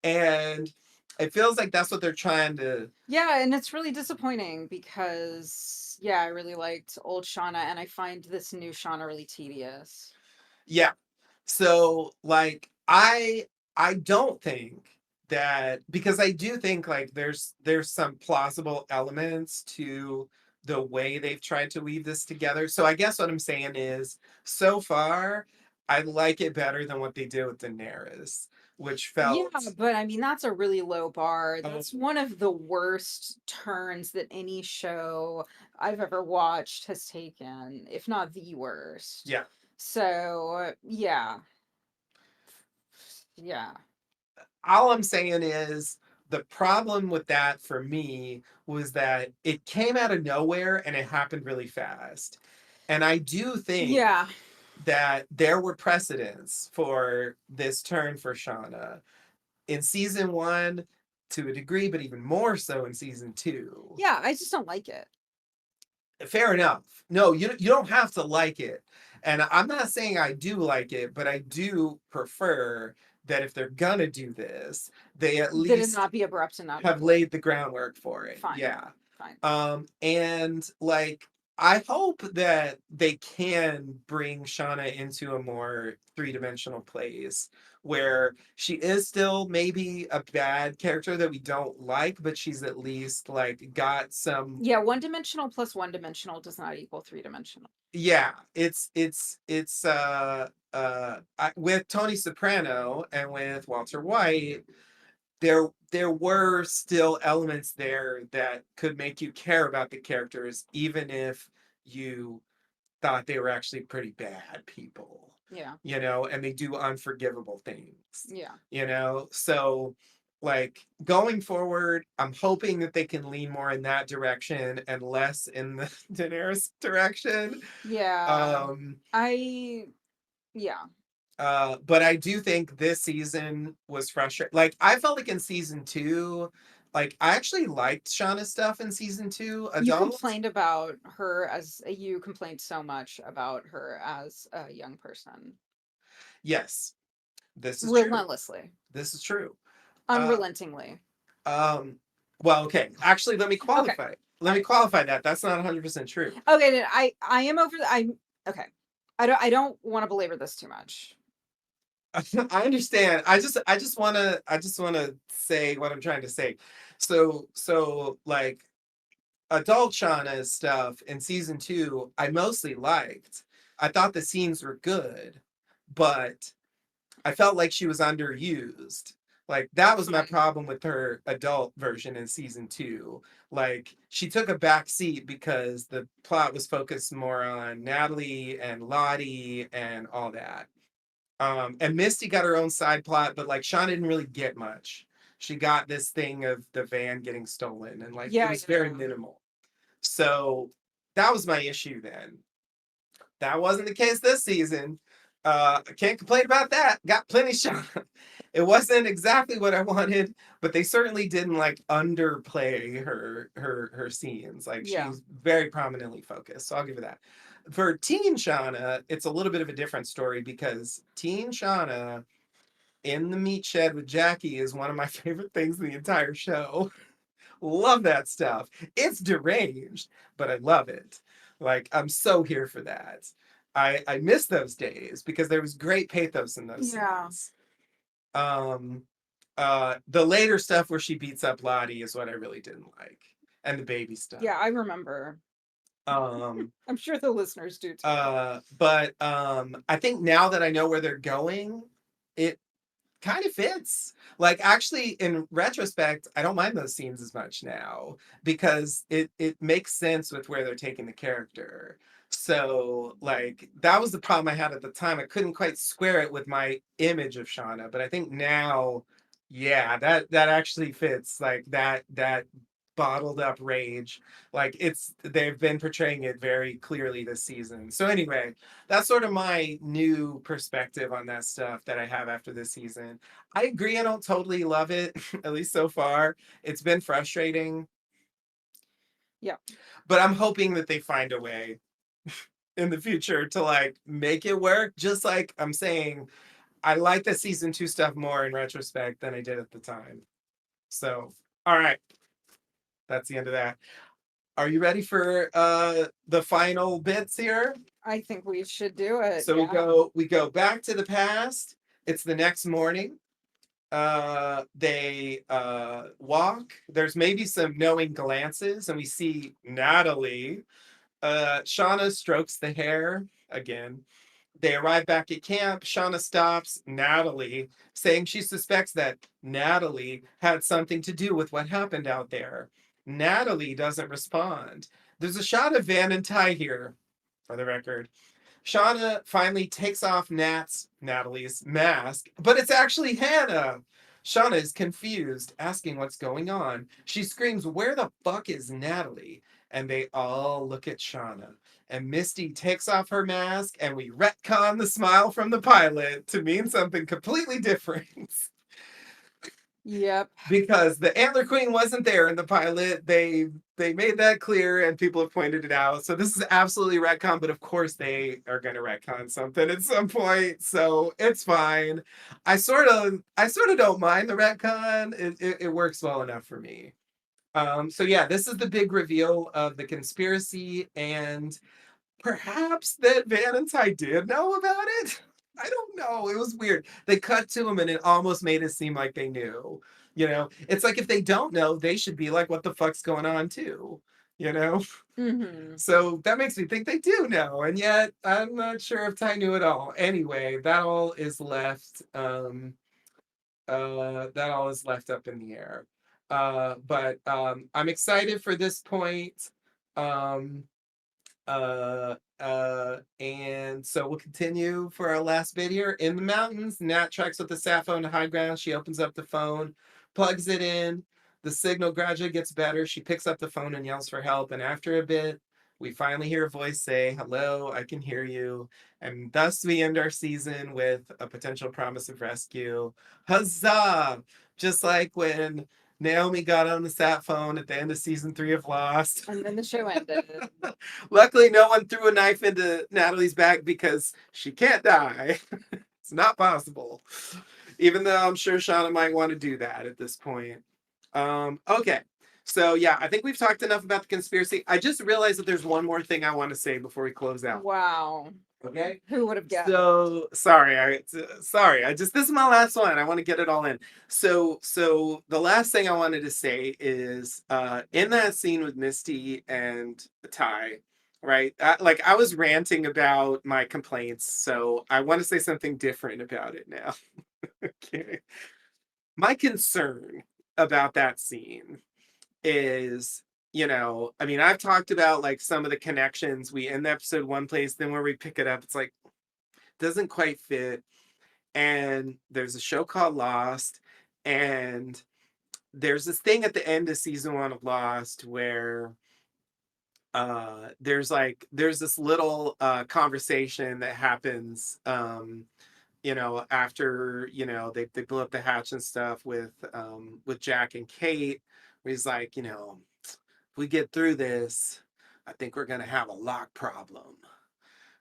And It feels like that's what they're trying to. Yeah, and it's really disappointing because yeah, I really liked old Shauna and I find this new Shauna really tedious. Yeah. So like I don't think that, because I do think like there's some plausible elements to the way they've tried to weave this together. So I guess what I'm saying is, so far I like it better than what they did with Daenerys, which Yeah, felt, but I mean that's a really low bar. oh That's one of the worst turns that any show I've ever watched has taken, if not the worst. yeah. So, yeah. Yeah. All I'm saying is, the problem with that for me was that it came out of nowhere and it happened really fast. And I do think Yeah. that there were precedents for this turn for Shauna in season one to a degree, but even more so in season two. Yeah, I just don't like it. Fair enough. No, you don't have to like it. And I'm not saying I do like it, but I do prefer that if they're gonna do this, they at Did it least not be abrupt and not have quick? laid the groundwork for it. Fine. Yeah. Fine. And like I hope that they can bring Shauna into a more three-dimensional place where she is still maybe a bad character that we don't like, but she's at least like got some. Yeah, one dimensional plus one dimensional does not equal three dimensional. Yeah, with Tony Soprano and with Walter White, there were still elements there that could make you care about the characters, even if you thought they were actually pretty bad people, Yeah. and they do unforgivable things, Yeah. so like going forward, I'm hoping that they can lean more in that direction and less in the Daenerys direction. Yeah. um I yeah. but I do think this season was frustrating. Like I felt like in season two, like I actually liked Shauna's stuff in season two. You Adult, complained about her as you complained so much about her as a young person. yes, this is true. Relentlessly. This is true. Uh, Unrelentingly. um, well, okay. Actually, let me Okay. qualify. All Let me right. qualify that. That's not 100% true. Okay, then I am over the I okay. I don't want to belabor this too much. I understand. I just want to say what I'm trying to say. So like adult Shauna's stuff in season two, I mostly liked. I thought the scenes were good, but I felt like she was underused. Like that was my Fine. problem with her adult version in season two. Like she took a back seat because the plot was focused more on Natalie and Lottie and all that. And Misty got her own side plot, but like Sean didn't really get much. She got this thing of the van getting stolen, and like it Yeah, was very yeah. minimal. So that was my issue then. That wasn't the case this season. I can't complain about that. Got plenty shot. It wasn't exactly what I wanted, but they certainly didn't like underplay her scenes. Like Yeah. she's very prominently focused. So I'll give her that. For Teen Shauna, it's a little bit of a different story because Teen Shauna in the meat shed with Jackie is one of my favorite things in the entire show. Love that stuff. It's deranged, but I love it. Like I'm so here for that. I miss those days because there was great pathos in those Yeah. scenes. Um the later stuff where she beats up Lottie is what I really didn't like. And the baby stuff. Yeah, I remember. Um I'm sure the listeners do too. but I think now that I know where they're going, it kind of fits. Like actually in retrospect, I don't mind those scenes as much now because it makes sense with where they're taking the character. So like that was the problem I had at the time. I couldn't quite square it with my image of Shauna, but I think now, yeah, that actually fits. Like that bottled up rage. Like they've been portraying it very clearly this season. So anyway, that's sort of my new perspective on that stuff that I have after this season. I agree, I don't totally love it, at least so far. It's been frustrating, Yeah. but I'm hoping that they find a way in the future to like make it work. Just like I'm saying, I like the season two stuff more in retrospect than I did at the time. So, all right, that's the end of that. Are you ready for the final bits here? I think we should do it. So Yeah. we go back to the past. It's the next morning. They walk. There's maybe some knowing glances, and we see Natalie. Shauna strokes the hair again. They arrive back at camp. Shauna stops Natalie, saying she suspects that Natalie had something to do with what happened out there. Natalie doesn't respond. There's a shot of Van and Ty here, for the record. Shauna finally takes off Natalie's mask, but it's actually Hannah. Shauna is confused, asking what's going on. She screams, "Where the fuck is Natalie?" And they all look at Shauna. And Misty takes off her mask, and we retcon the smile from the pilot to mean something completely different. Yep. Because the Antler Queen wasn't there in the pilot. They made that clear and people have pointed it out. So this is absolutely retcon, but of course they are gonna retcon something at some point. So it's fine. I sort of don't mind the retcon. It works well enough for me. So yeah, this is the big reveal of the conspiracy, and perhaps that Van and Ty did know about it. I don't know. It was weird. They cut to him and it almost made it seem like they knew. It's like if they don't know, they should be like, what the fuck's going on too? You know? Hmm. So that makes me think they do know. And yet I'm not sure if Ty knew at all. Anyway, that all is left up in the air. But I'm excited for this point. Um and so we'll continue for our last bit here. In the mountains, Nat treks with the sat phone to high ground. She opens up the phone, plugs it in. The signal gradually gets better. She picks up the phone and yells for help. And after a bit, we finally hear a voice say, "Hello, I can hear you." And thus we end our season with a potential promise of rescue. Huzzah! Just like when Naomi got on the sat phone at the end of season 3 of Lost. And then the show ended. Luckily, no one threw a knife into Natalie's back because she can't die. It's not possible. Even though I'm sure Shauna might want to do that at this point. Okay. So, yeah, I think we've talked enough about the conspiracy. I just realized that there's one more thing I want to say before we close out. Wow. Okay. Who would have guessed? So sorry, sorry. I just this is my last one. I want to get it all in. So the last thing I wanted to say is in that scene with Misty and Ty, right? Like I was ranting about my complaints, so I want to say something different about it now. Okay. My concern about that scene is, I mean, I've talked about like some of the connections. We end the episode one place, then where we pick it up, it's like doesn't quite fit. And there's a show called Lost, and there's this thing at the end of season 1 of Lost where there's this little conversation that happens after they blew up the hatch and stuff with Jack and Kate, where he's like, if we get through this, I think we're gonna have a lock problem,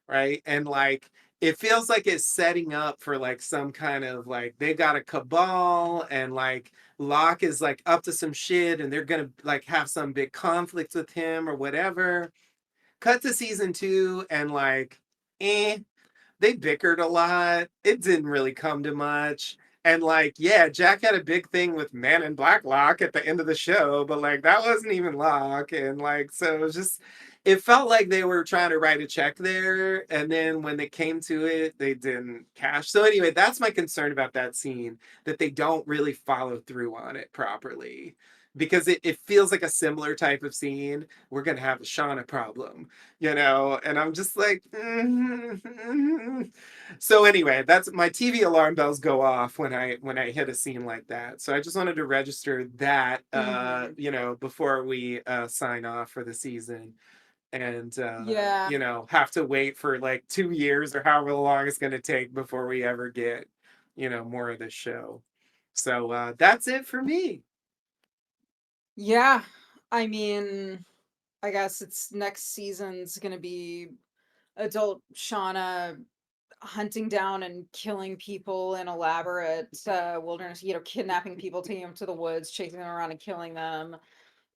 right? And like it feels like it's setting up for like some kind of like they got a cabal, and like Locke is like up to some shit and they're gonna like have some big conflict with him or whatever. Cut to season 2 and like eh, they bickered a lot. It didn't really come to much. And like, yeah, Jack had a big thing with Man in Black Locke at the end of the show, but like that wasn't even Locke. And like, so it was just, it felt like they were trying to write a check there. And then when they came to it, they didn't cash. So anyway, that's my concern about that scene, that they don't really follow through on it properly. Because it feels like a similar type of scene. We're gonna have a Shauna problem, and I'm just like so anyway, that's my TV alarm bells go off when I hit a scene like that. So I just wanted to register that Hmm. before we sign off for the season, and Yeah. have to wait for like 2 years or however long it's going to take before we ever get more of this show. So that's it for me. Yeah. I mean, I guess it's next season's gonna be adult Shauna. hunting down and killing people in elaborate wilderness, kidnapping people, taking them to the woods, chasing them around and killing them,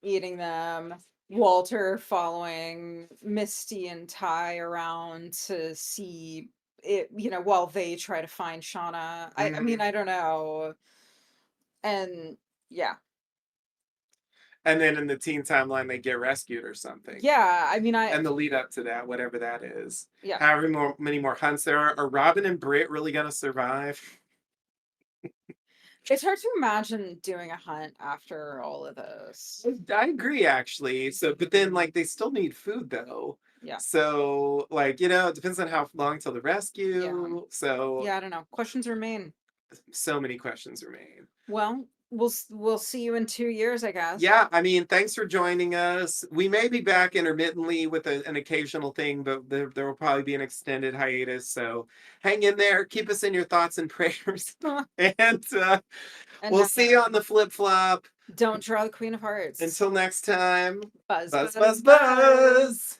eating them. Walter following Misty and Ty around to see it, while they try to find Shauna. I mean, Mhm. I don't know. And yeah. And then in the teen timeline, they get rescued or something. Yeah, I mean, And the lead up to that, whatever that is, yeah. however many more hunts there are Robin and Britt really gonna survive? It's hard to imagine doing a hunt after all of this. I agree, actually. So, but then like they still need food though. Yeah. So, like, it depends on how long till the Yeah. rescue. So, Yeah, I don't know. Questions remain. so many questions remain. Well, we'll see you in 2 years, I guess. Yeah, I mean, thanks for joining us. We may be back intermittently with an occasional thing, but there will probably be an extended hiatus. So hang in there, keep us in your thoughts and prayers, and And we'll see you on the flip flop. don't draw the Queen of Hearts. Until next time, Buzz, buzz, buzz, buzz, buzz. buzz.